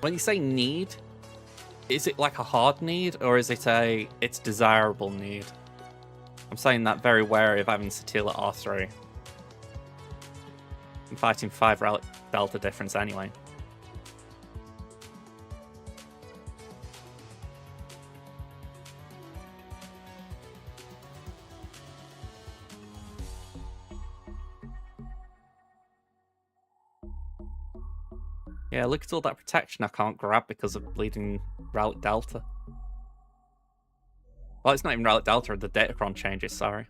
When you say need, is it like a hard need, or is it a it's desirable need? I'm saying that very wary of having Satila R3. I'm fighting 5 Relic Delta difference anyway. Yeah, look at all that protection I can't grab because of bleeding Relic Delta. Well, it's not even Relic Delta, the Datacron changes, sorry.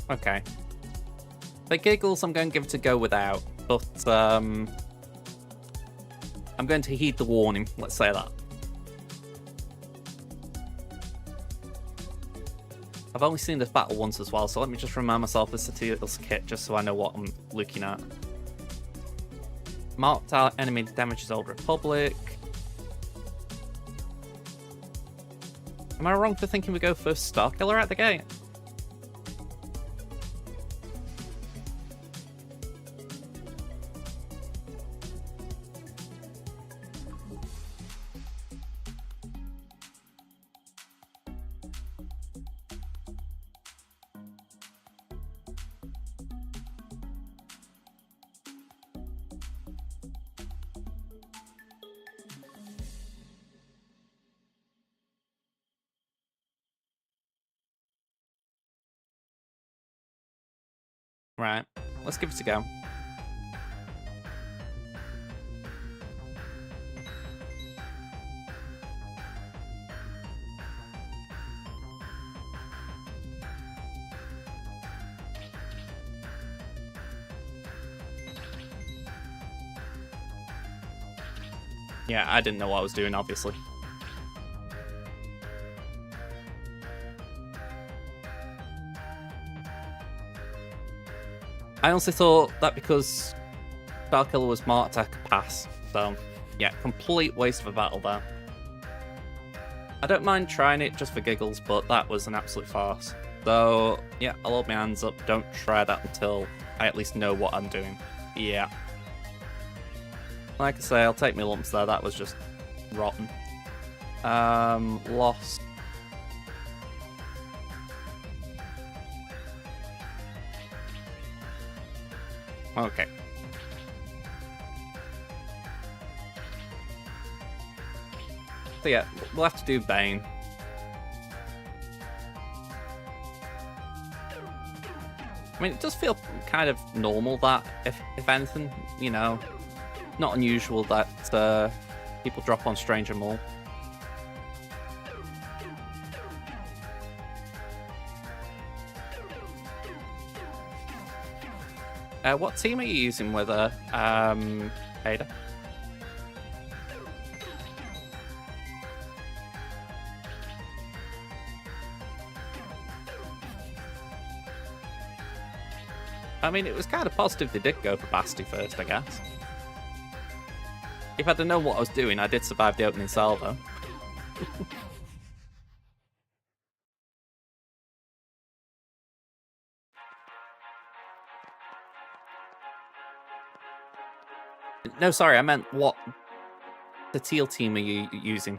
Okay. For giggles, I'm going to give it a go without, but I'm going to heed the warning, let's say that. I've only seen this battle once as well, so let me just remind myself of Satila's kit just so I know what I'm looking at. Marked out enemy damages Old Republic. Am I wrong for thinking we go for Starkiller at the gate? Right, let's give it a go. Yeah, I didn't know what I was doing, obviously. I honestly thought that because Starkiller was marked, I could pass. So, yeah, complete waste of a battle there. I don't mind trying it just for giggles, but that was an absolute farce. So, yeah, I'll hold my hands up. Don't try that until I at least know what I'm doing. Yeah. Like I say, I'll take my lumps there. That was just rotten. Lost. Okay. So yeah, we'll have to do Bane. I mean, it does feel kind of normal that, if anything, you know, not unusual that people drop on Stranger Maul. What team are you using with Ada? I mean, it was kind of positive they did go for Basti first, I guess. If I'd have known what I was doing, I did survive the opening salvo. No, sorry, I meant what the teal team are you using?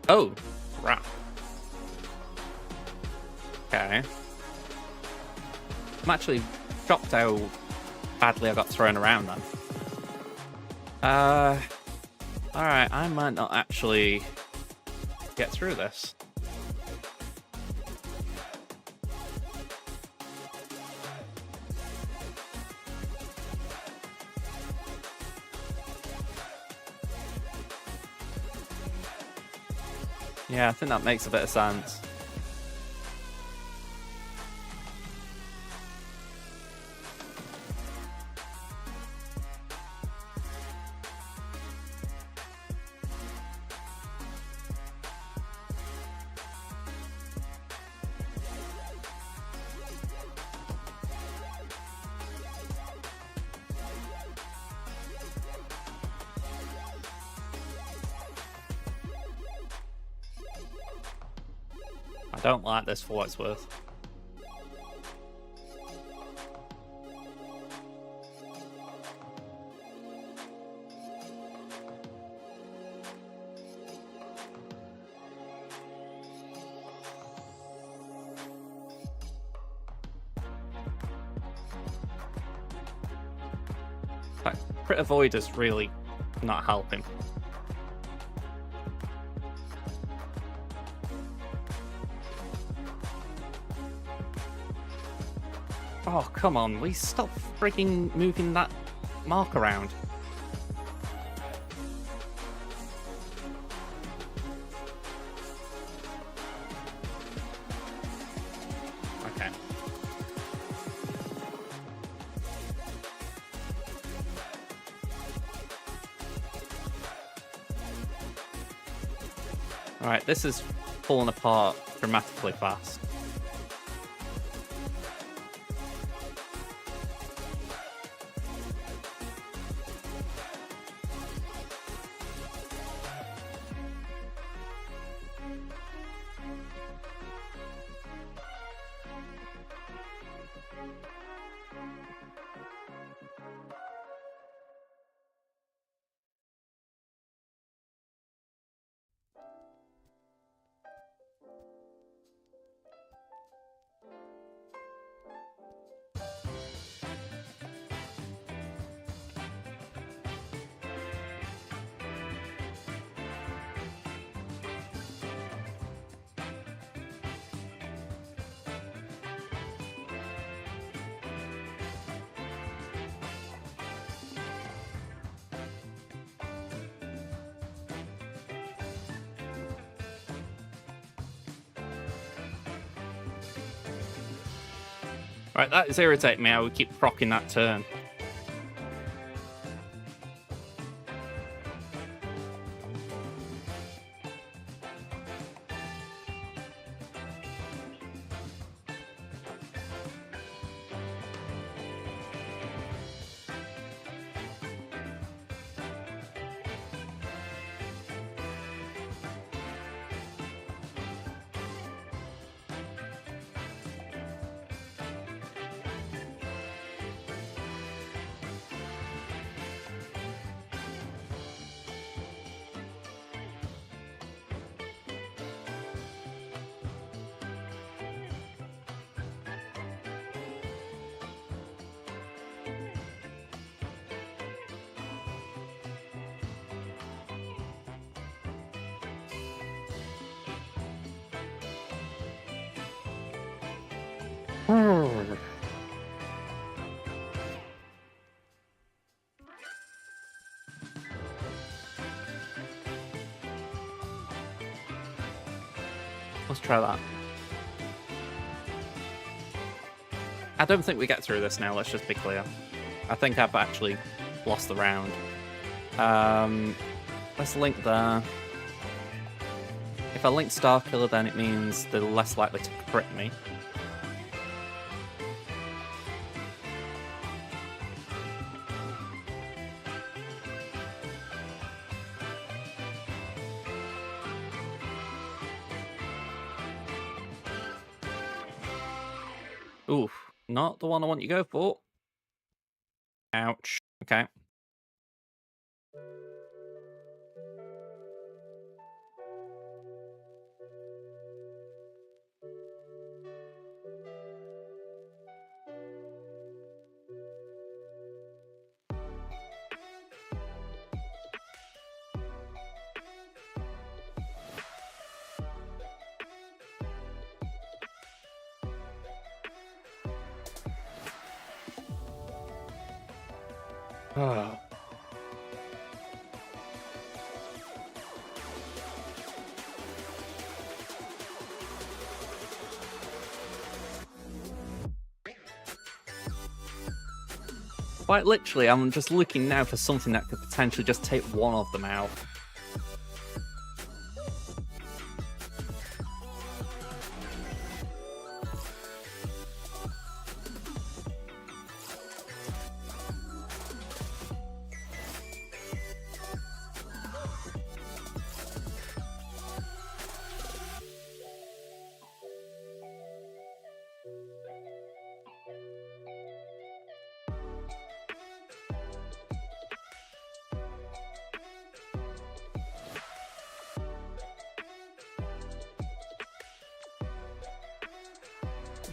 Oh, crap. Okay. I'm actually shocked how badly I got thrown around then. Alright, I might not actually get through this. Yeah, I think that makes a bit of sense. I don't like this for what it's worth. That crit avoid is really not helping. Oh, come on, we stop freaking moving that mark around. Okay. Alright, this is falling apart dramatically fast. Right, that is irritating me how we keep procking that turn. Let's try that. I don't think we get through this now, let's just be clear. I think I've actually lost the round. Let's link there. If I link Starkiller, then it means they're less likely to crit me. Oof, not the one I want you to go for. Ouch. Okay. Oh. Quite literally, I'm just looking now for something that could potentially just take one of them out.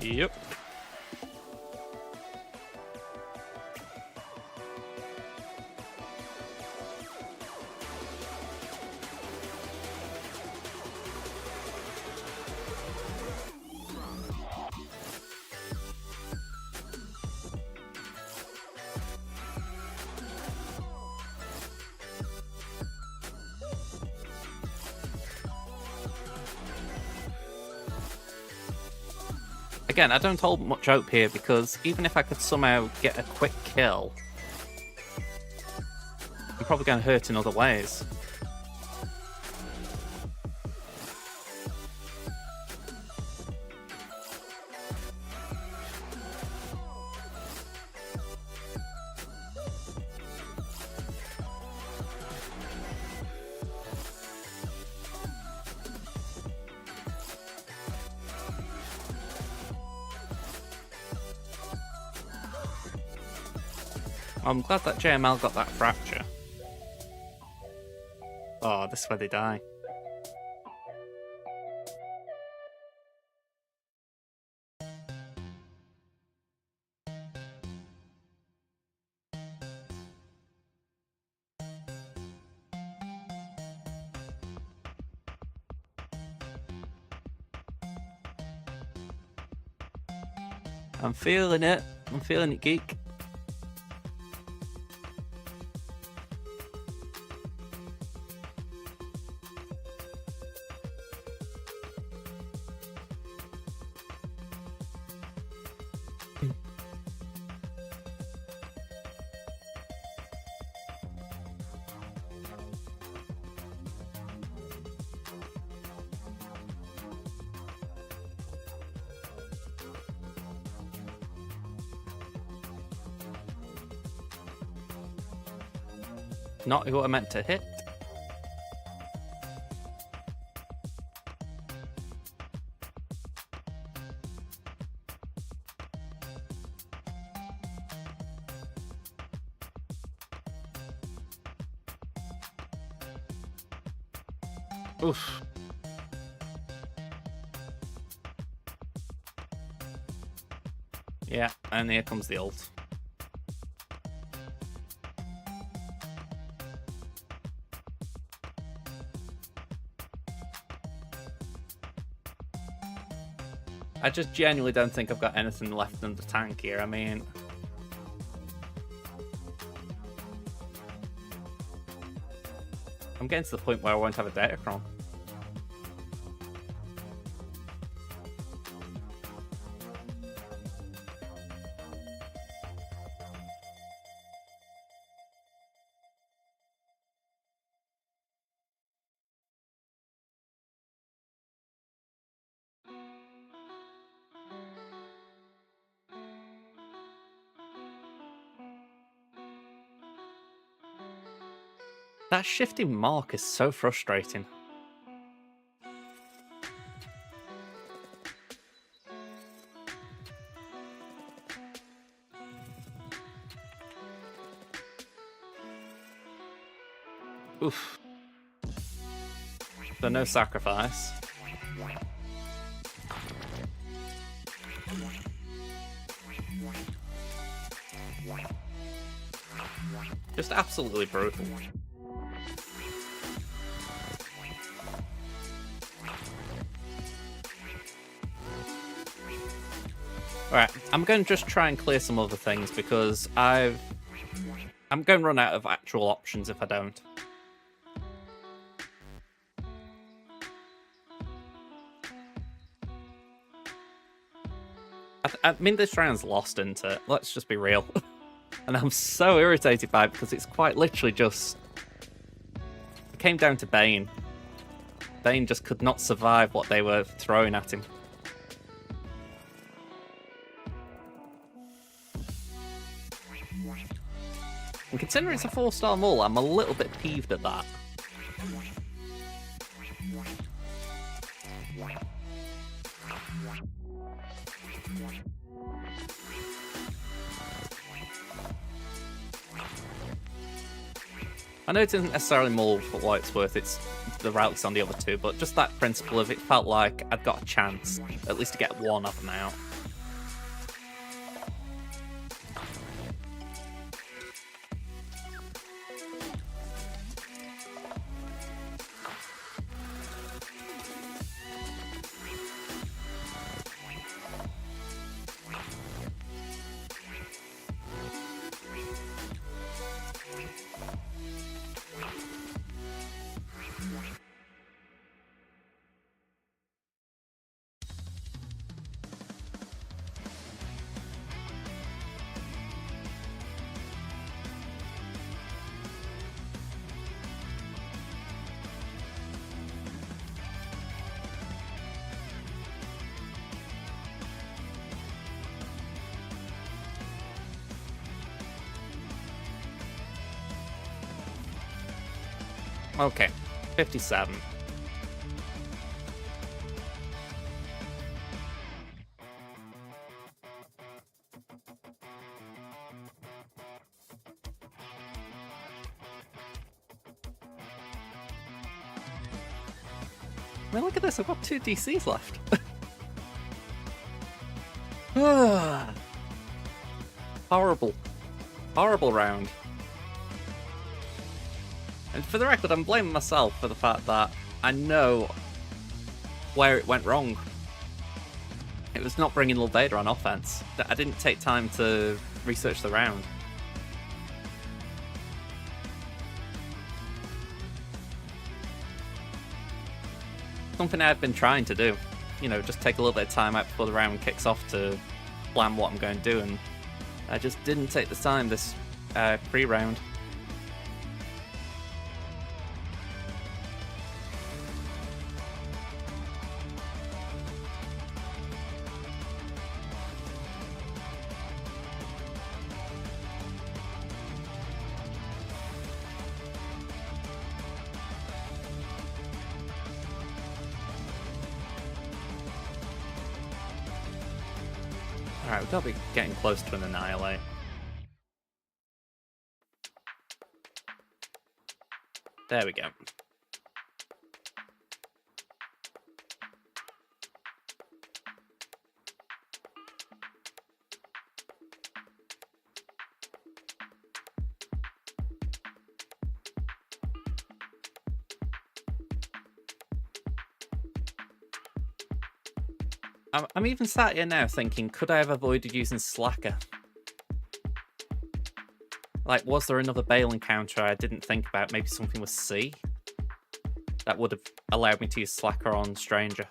Yep. Again, I don't hold much hope here because even if I could somehow get a quick kill, I'm probably going to hurt in other ways. I'm glad that JML got that fracture. Oh, this is where they die. I'm feeling it. I'm feeling it, geek. Not who I meant to hit. Oof. Yeah, and here comes the ult. I just genuinely don't think I've got anything left in the tank here. I mean, I'm getting to the point where I won't have a Datacron. That shifting mark is so frustrating. Oof. So no sacrifice. Just absolutely brutal. Alright, I'm going to just try and clear some other things because I'm going to run out of actual options if I don't. I mean, this round's lost, isn't it? Let's just be real. And I'm so irritated by it because it's quite literally just... It came down to Bane. Bane just could not survive what they were throwing at him. And considering it's a 4-star mall, I'm a little bit peeved at that. I know it isn't necessarily more for what it's worth, it's the routes on the other two, but just that principle of it felt like I'd got a chance, at least to get one of them out. Okay, 57. I mean, look at this, I've got 2 DCs left. Horrible. Horrible round. And for the record, I'm blaming myself for the fact that I know where it went wrong. It was not bringing Lil Vader on offense. I didn't take time to research the round. Something I've been trying to do. You know, just take a little bit of time out before the round kicks off to plan what I'm going to do, and I just didn't take the time this pre-round. Alright, we've got to be getting close to an Annihilate. There we go. I'm even sat here now thinking, could I have avoided using Slacker? Like, was there another Bale encounter I didn't think about? Maybe something with C? That would have allowed me to use Slacker on Stranger.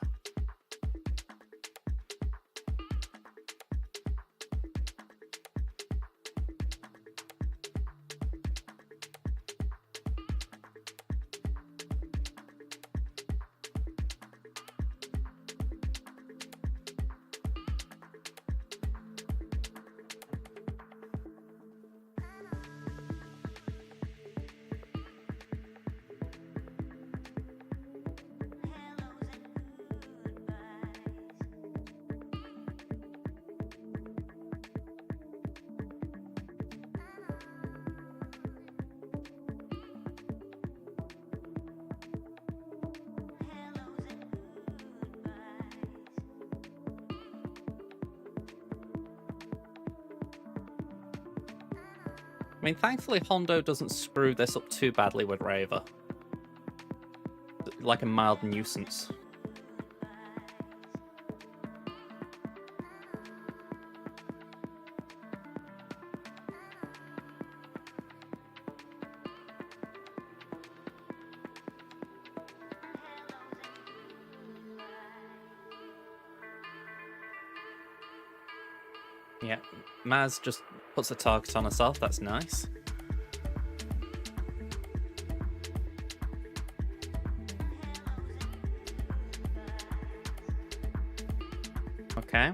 I mean, thankfully Hondo doesn't screw this up too badly with Raver. Like a mild nuisance. Yeah, Maz just puts a target on herself, that's nice. Okay.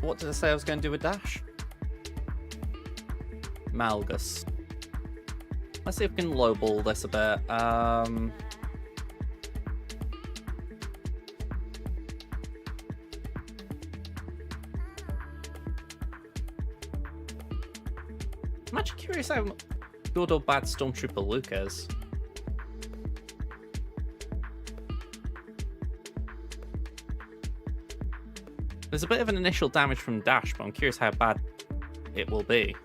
What did I say I was going to do with Dash? Malgus. Let's see if we can lowball this a bit. I'm actually curious how good or bad Stormtrooper Luke is. There's a bit of an initial damage from Dash, but I'm curious how bad it will be.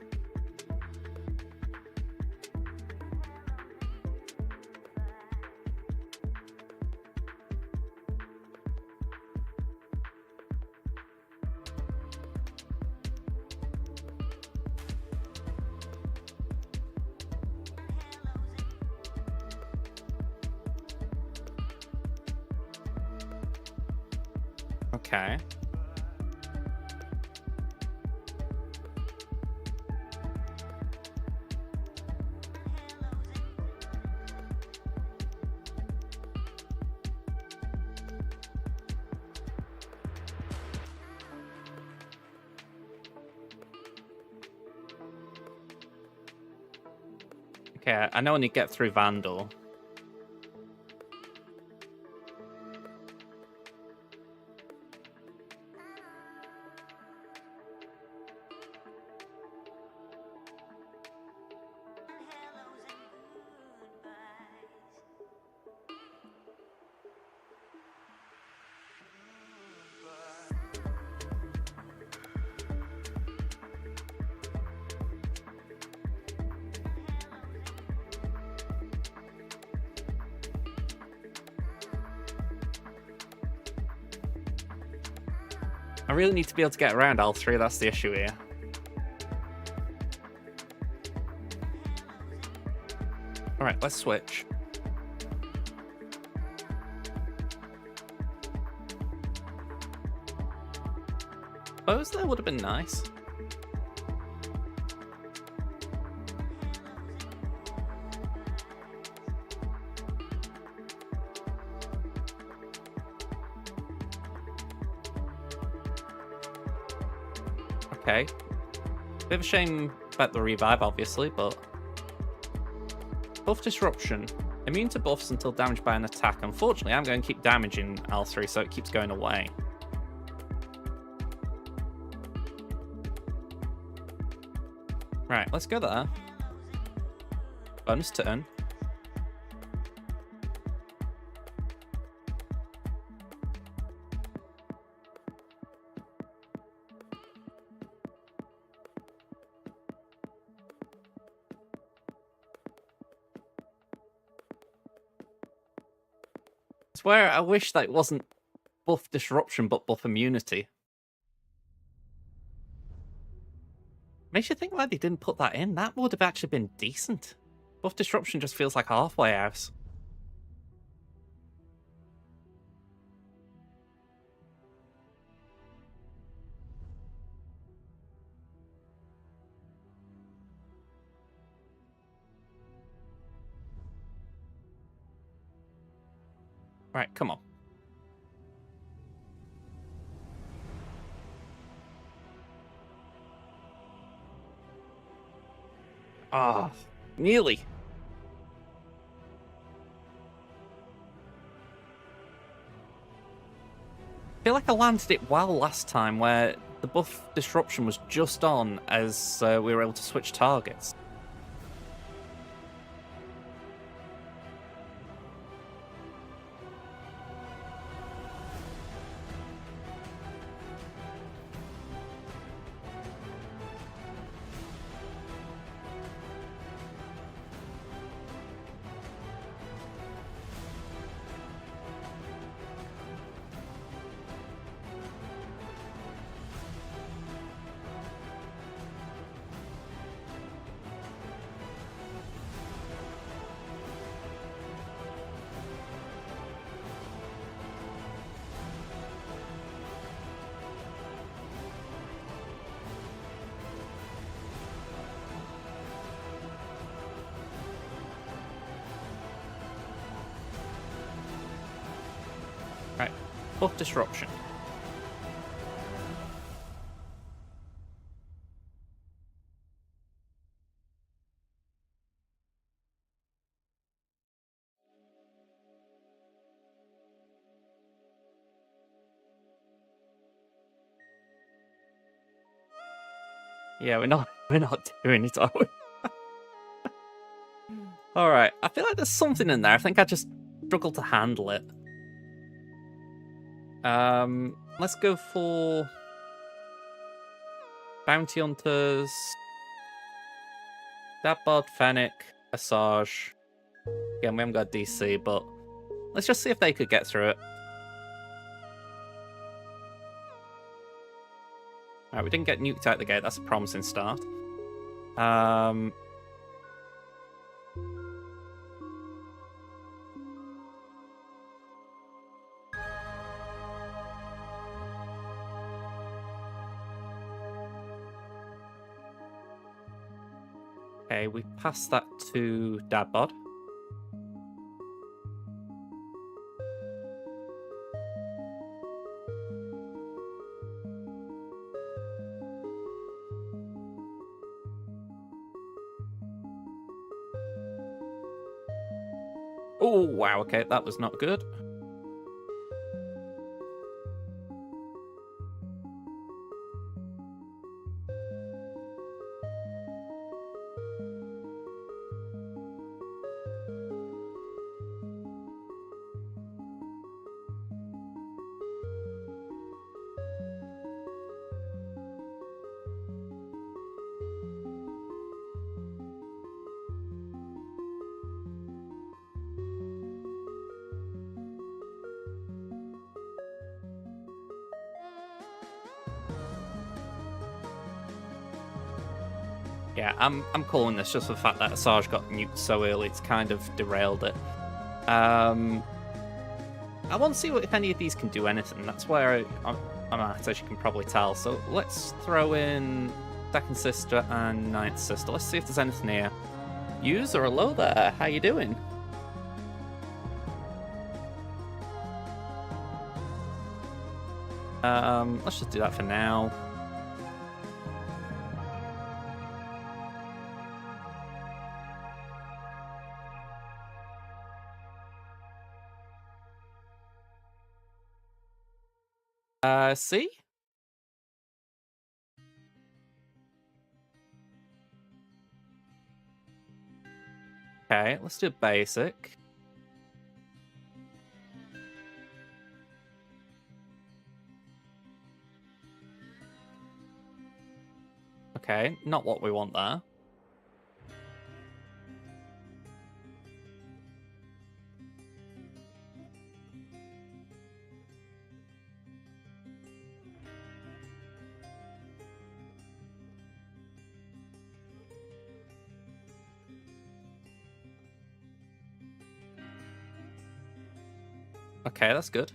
Okay. Okay, I know I need to get through Vandal. I really need to be able to get around L3, that's the issue here. Alright, let's switch. Suppose that would have been nice. Okay. Bit of a shame about the revive, obviously, but... Buff Disruption. Immune to buffs until damaged by an attack. Unfortunately, I'm going to keep damaging L3, so it keeps going away. Right, let's go there. Bonus turn. I swear, I wish that it wasn't buff disruption, but buff immunity. Makes you think why they didn't put that in. That would have actually been decent. Buff disruption just feels like a halfway house. Right, come on. Ah, nearly. I feel like I landed it well last time, where the buff disruption was just on as we were able to switch targets. Fourth disruption. Yeah, we're not doing it, are we? Alright, I feel like there's something in there. I think I just struggled to handle it. Let's go for Bounty Hunters, Dabbod, Fennec, Asajj. Again, we haven't got DC, but let's just see if they could get through it. Alright, we didn't get nuked out the gate. That's a promising start. Okay, we passed that to Dabbod. Oh, wow, okay, that was not good. Yeah, I'm calling this just for the fact that Asajj got nuked so early. It's kind of derailed it. I want to see if any of these can do anything. That's where I'm at, as you can probably tell. So let's throw in Second Sister and Ninth Sister. Let's see if there's anything here. User, hello there. How you doing? Let's just do that for now. See? Okay, let's do basic. Okay, not what we want there. Okay, that's good.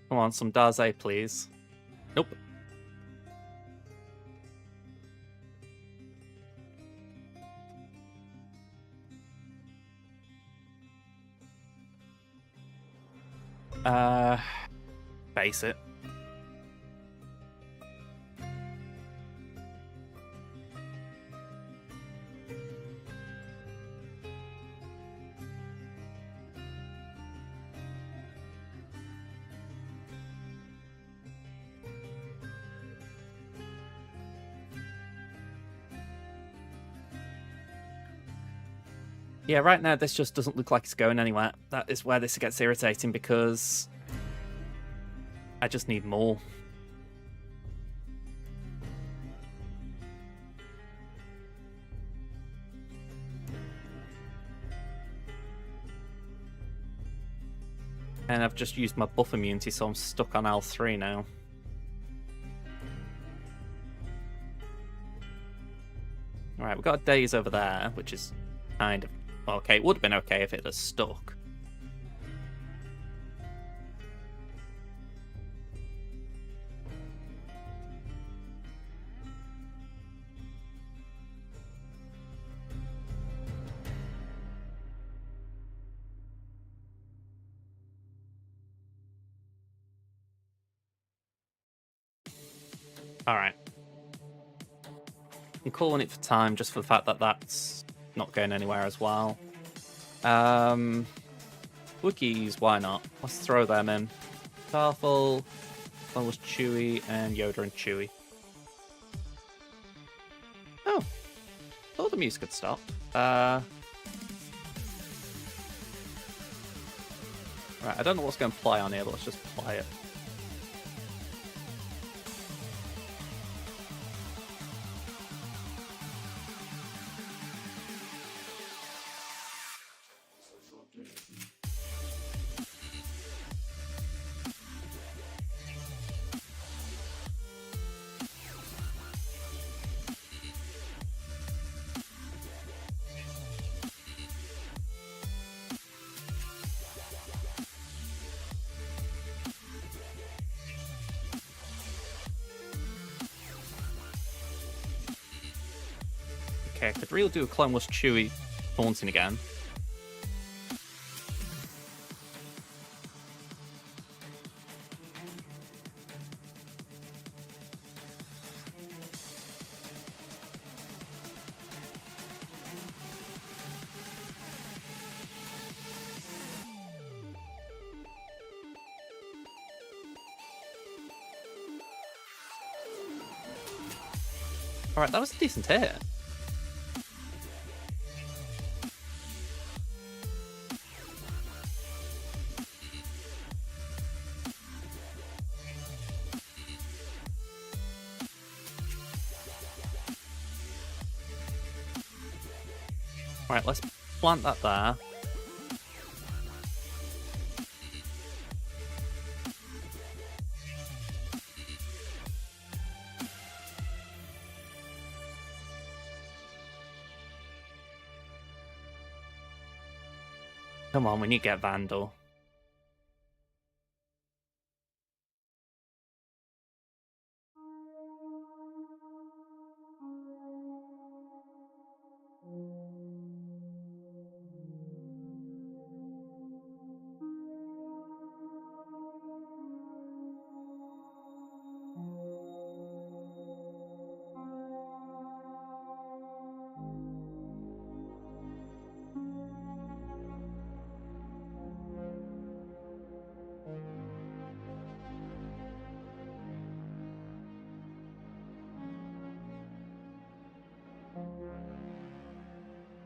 Come on, some Daze, please. Nope. Base it. Yeah, right now this just doesn't look like it's going anywhere. That is where this gets irritating because I just need more. And I've just used my buff immunity, so I'm stuck on L3 now. Alright, we've got a Daze over there, which is kind of okay. It would have been okay if it had stuck. Alright. I'm calling it for time just for the fact that that's not going anywhere as well. Wookiees, why not? Let's throw them in. Powerful, one was Chewie, and Yoda and Chewie. Oh. Thought the music could stop. Right, I don't know what's going to play on here, but let's just play it. Okay, I could really do a Clone Wars Chewie taunting again. Alright, that was a decent hit. Alright, let's plant that there. Come on, we need to get Vandal.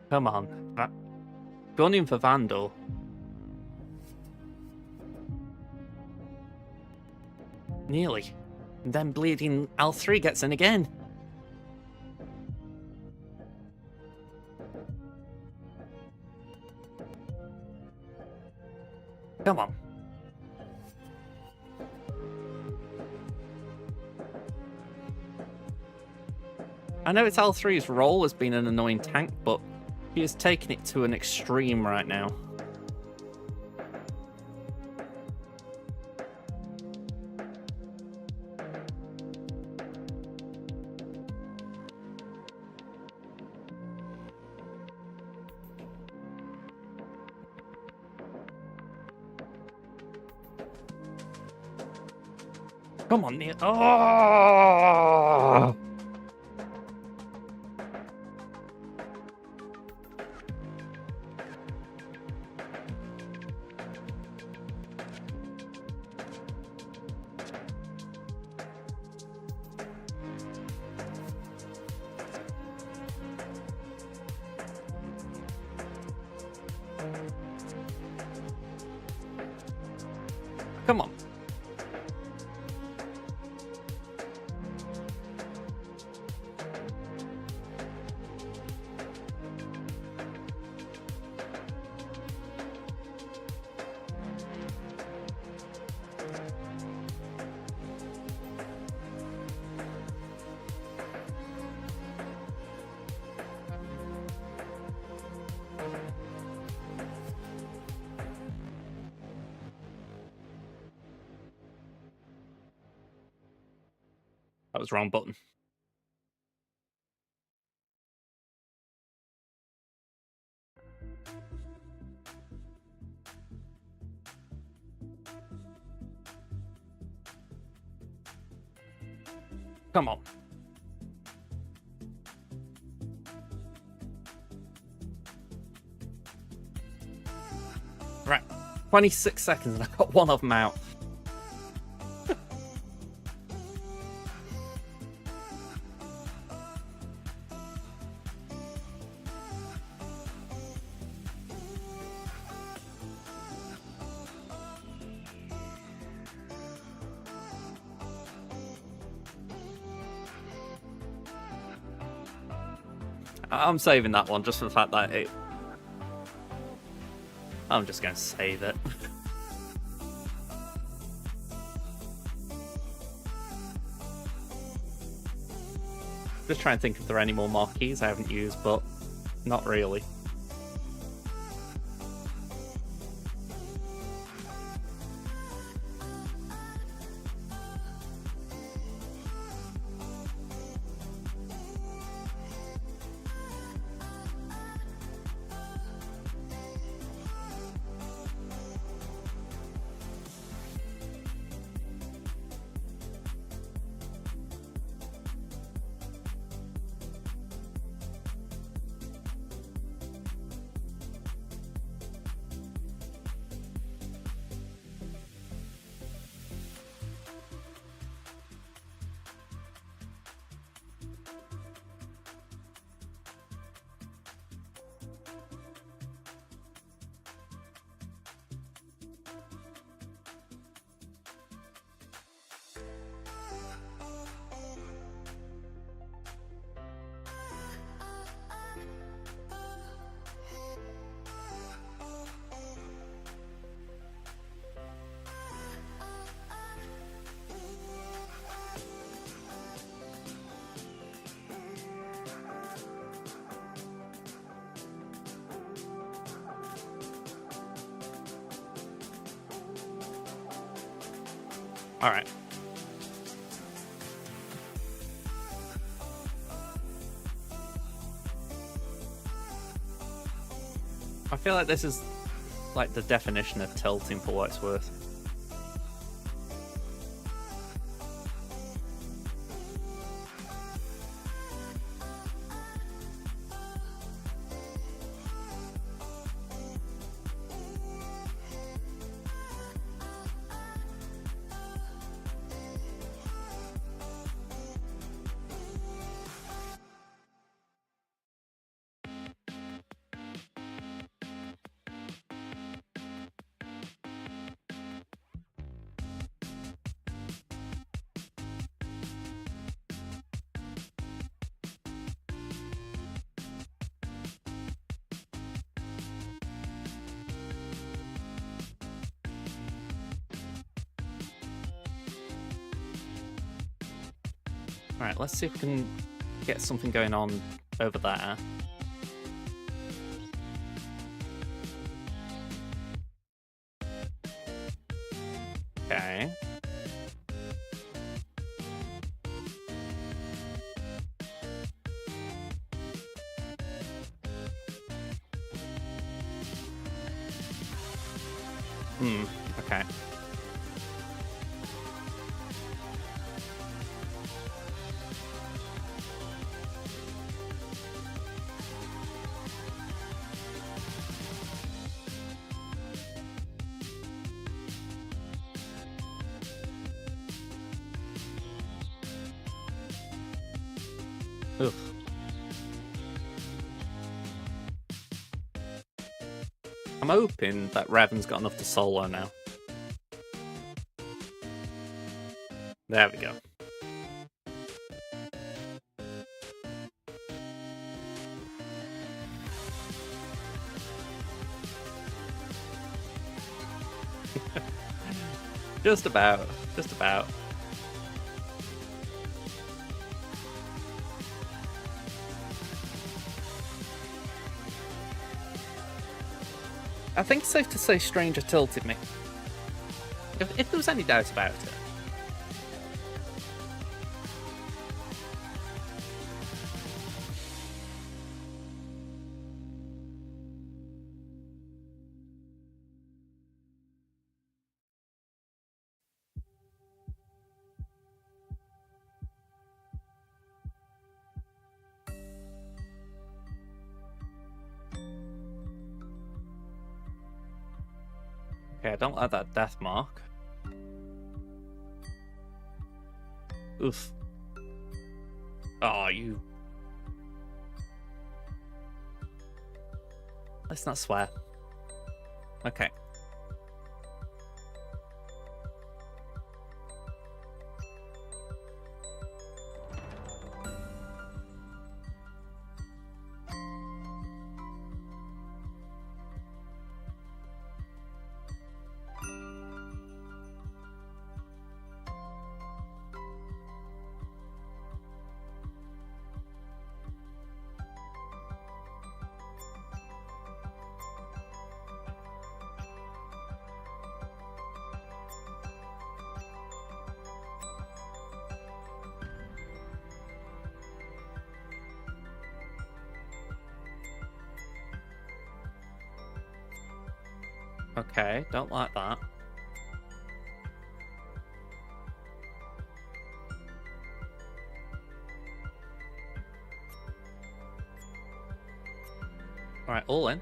Come on. Going in for Vandal. Nearly. And then bleeding L3 gets in again. Come on. I know it's L3's role as being an annoying tank, but he is taking it to an extreme right now. Come on, Neil. Oh! Come on. That was the wrong button. Come on. Right. 26 seconds and I've got one of them out. I'm saving that one just for the fact that it... I'm just going to save it. Just trying to think if there are any more marquees I haven't used, but not really. Alright. I feel like this is like the definition of tilting for what it's worth. Alright, let's see if we can get something going on over there. Okay. Okay. Ugh. I'm hoping that Raven's got enough to solo now. There we go. Just about. Just about. I think it's safe to say Stranger tilted me. If there was any doubt about it. Okay, I don't like that death mark. Oof. Oh, you... Let's not swear. Okay. Okay, don't like that. Alright, all in.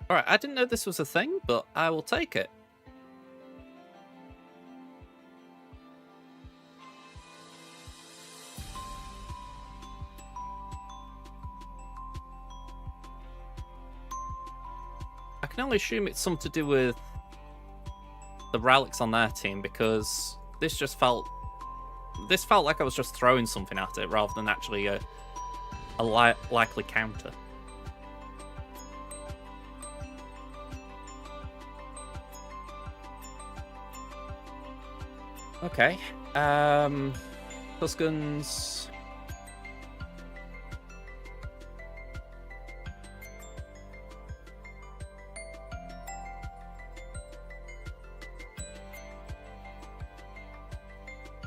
Alright, I didn't know this was a thing, but I will take it. I can only assume it's something to do with the relics on their team, because this just felt... This felt like I was just throwing something at it, rather than actually a likely counter. Okay. Tuscans.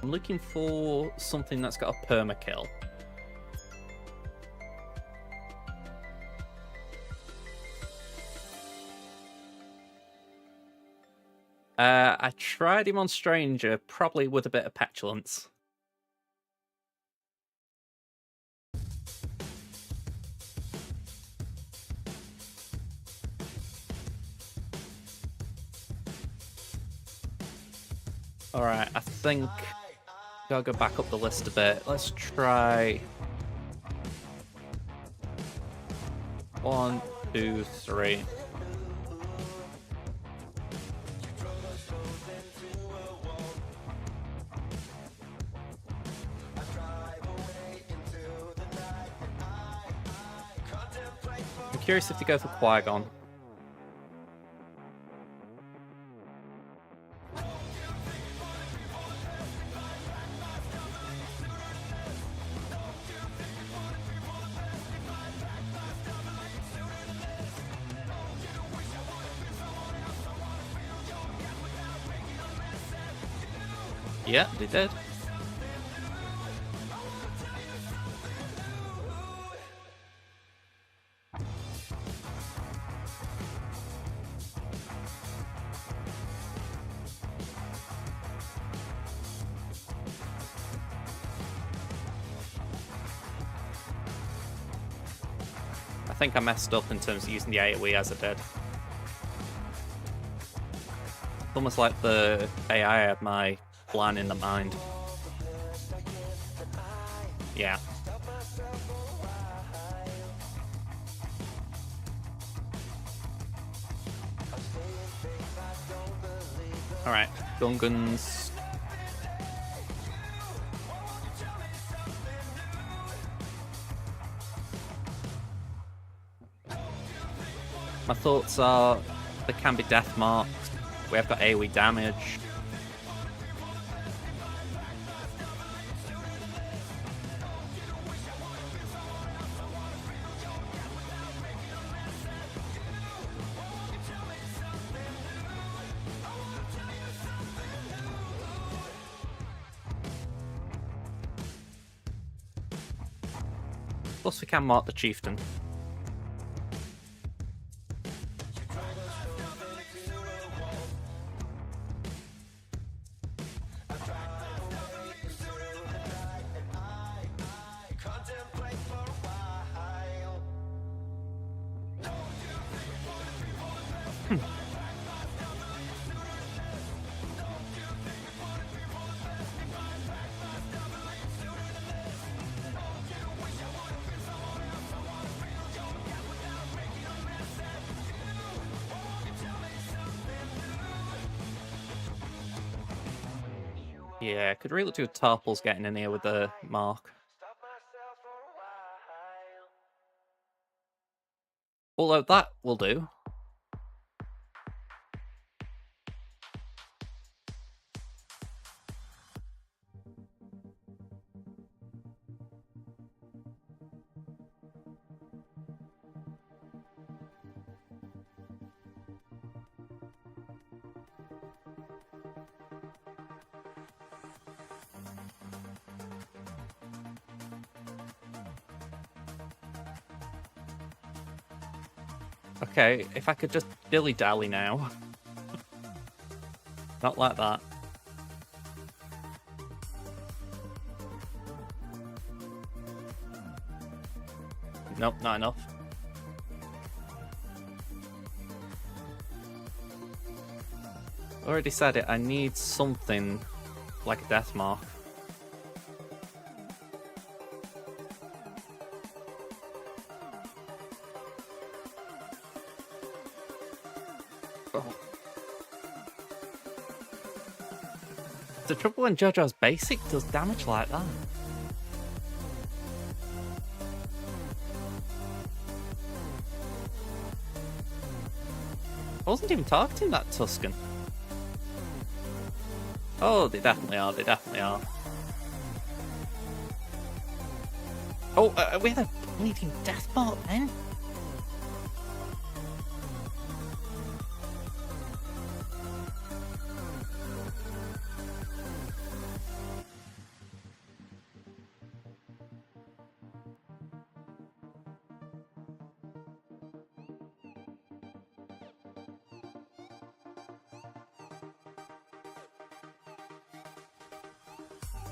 I'm looking for something that's got a permakill. I tried him on Stranger, probably with a bit of petulance. Alright, I think... Gotta go back up the list a bit. Let's try... 1, 2, 3... I'm curious if to go for Qui-Gon. Yeah, they did. I think I messed up in terms of using the AoE as I did. It's almost like the AI had my plan in the mind. Yeah. Alright, Gungans. My thoughts are there can be death marks. We have got AoE damage. Plus we can mark the chieftain. Yeah, could really do with Tarples getting in here with the mark. Although that will do. Okay, if I could just dilly-dally now. Not like that. Nope, not enough. Already said it, I need something like a death mark. Oh. The trouble when JoJo's basic does damage like that. I wasn't even targeting that Tuscan. Oh, they definitely are, they definitely are. Oh, we had a bleeding death mark then?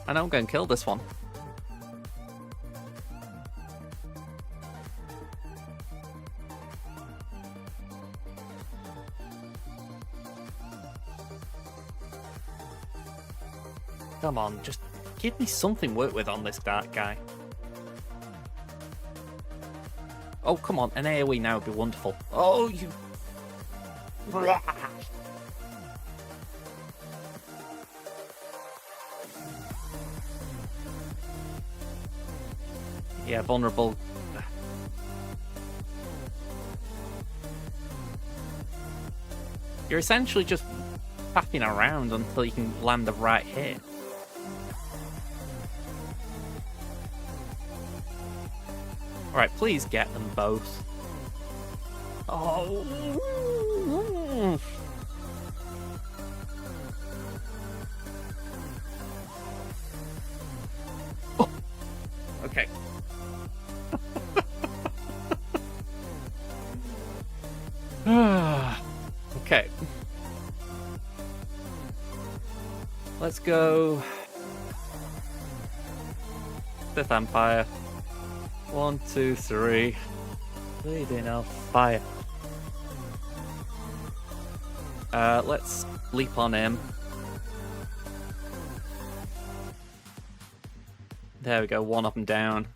I know I'm going to kill this one. Come on, just give me something to work with on this dark guy. Oh, come on, an AoE now would be wonderful. Oh, you... Yeah, vulnerable. You're essentially just faffing around until you can land the right hit. Alright, please get them both. Oh. Oh. Okay. Okay. Let's go. Fifth Empire. 1, 2, 3. Bleeding of fire. Let's leap on him. There we go, one up and down.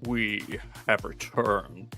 We have returned.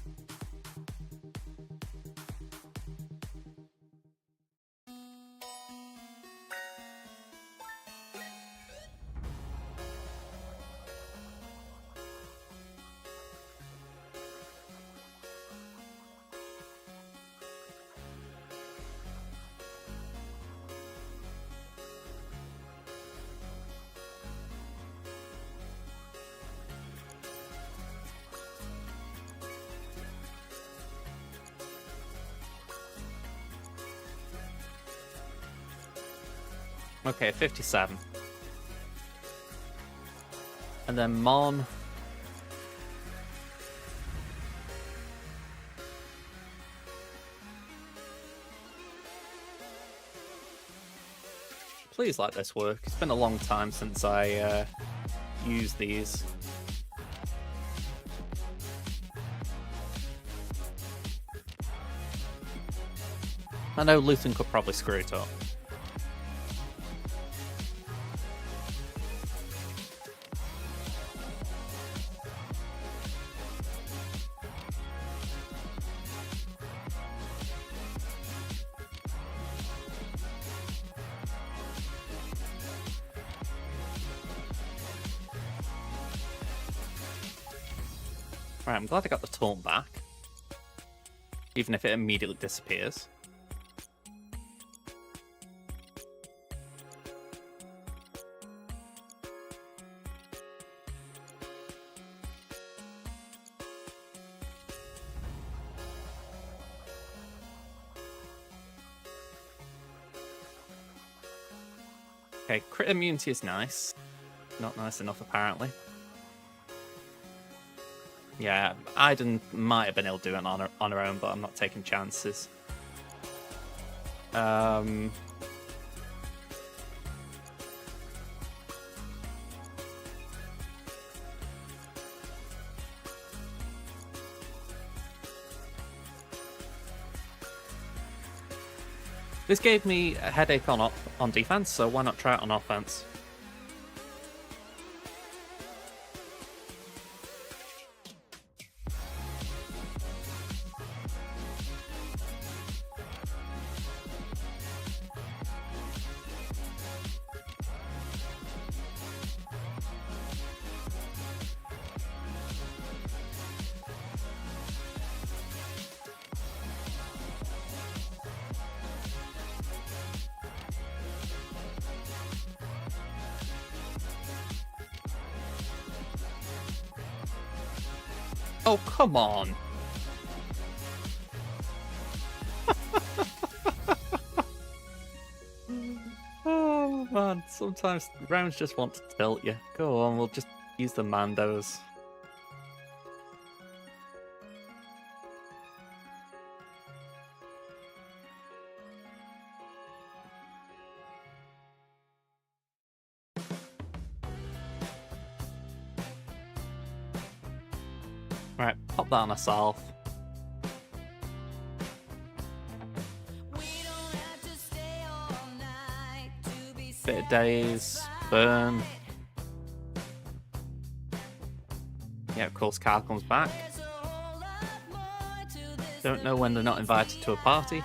Okay, 57. And then Mon. Please let this work. It's been a long time since I used these. I know Luton could probably screw it up. Right, I'm glad I got the taunt back. Even if it immediately disappears. Okay, crit immunity is nice. Not nice enough, apparently. Yeah, Iden might have been able to do it on her own, but I'm not taking chances. This gave me a headache on defense, so why not try it on offense? Oh, come on. Oh, man. Sometimes rounds just want to tilt you. Go on, we'll just use the Mandos. Right, pop that on a salve. Bit of daze, burn. Yeah, of course, Carl comes back. Don't know when they're not invited to a party.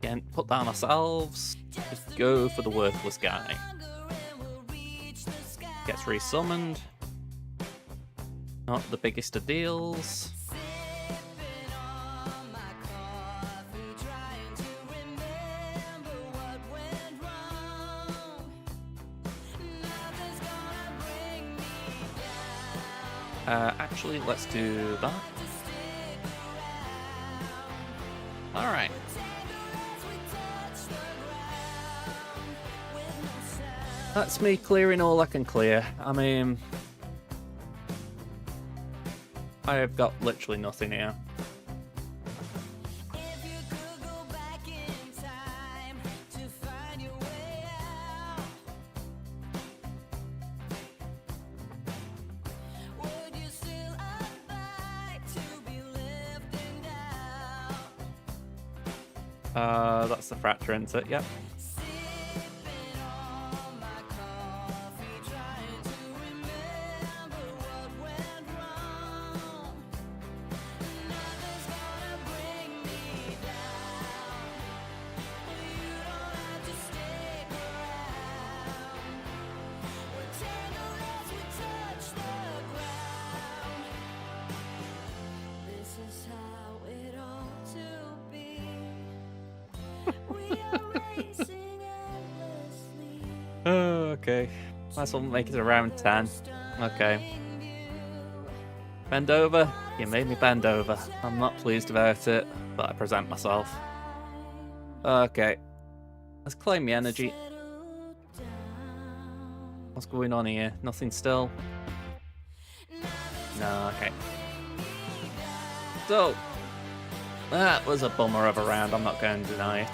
Again, put down ourselves. Just go for the worthless guy. Gets resummoned. Not the biggest of deals. Actually, let's do that. Alright. That's me clearing all I can clear. I mean, I have got literally nothing here. That's the fracture, isn't it? Yep. Okay. Might as well make it around 10. Okay. Bend over? You made me bend over. I'm not pleased about it, but I present myself. Okay. Let's claim the energy. What's going on here? Nothing still? No, okay. So, that was a bummer of a round, I'm not going to deny it.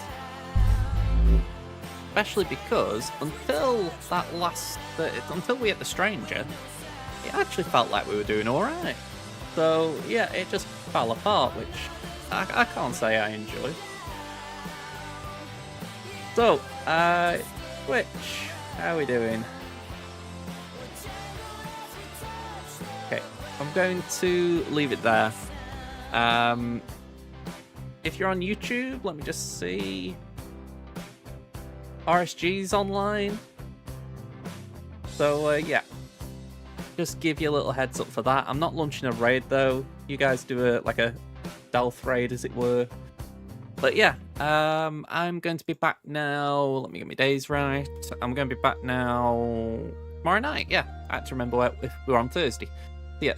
Especially because until until we hit the stranger, it actually felt like we were doing alright. So, yeah, it just fell apart, which I can't say I enjoyed. So, Twitch, how are we doing? Okay, I'm going to leave it there. If you're on YouTube, let me just see. RSG's online. So, yeah. Just give you a little heads up for that. I'm not launching a raid, though. You guys do a stealth raid, as it were. But, yeah. I'm going to be back now. Let me get my days right. I'm going to be back now tomorrow night. Yeah, I had to remember if we were on Thursday. Yeah,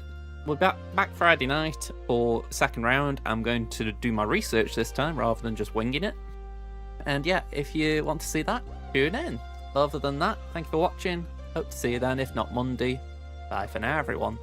we're back Friday night for second round. I'm going to do my research this time rather than just winging it. And yeah, if you want to see that, tune in. Other than that, thank you for watching. Hope to see you then, if not Monday. Bye for now, everyone.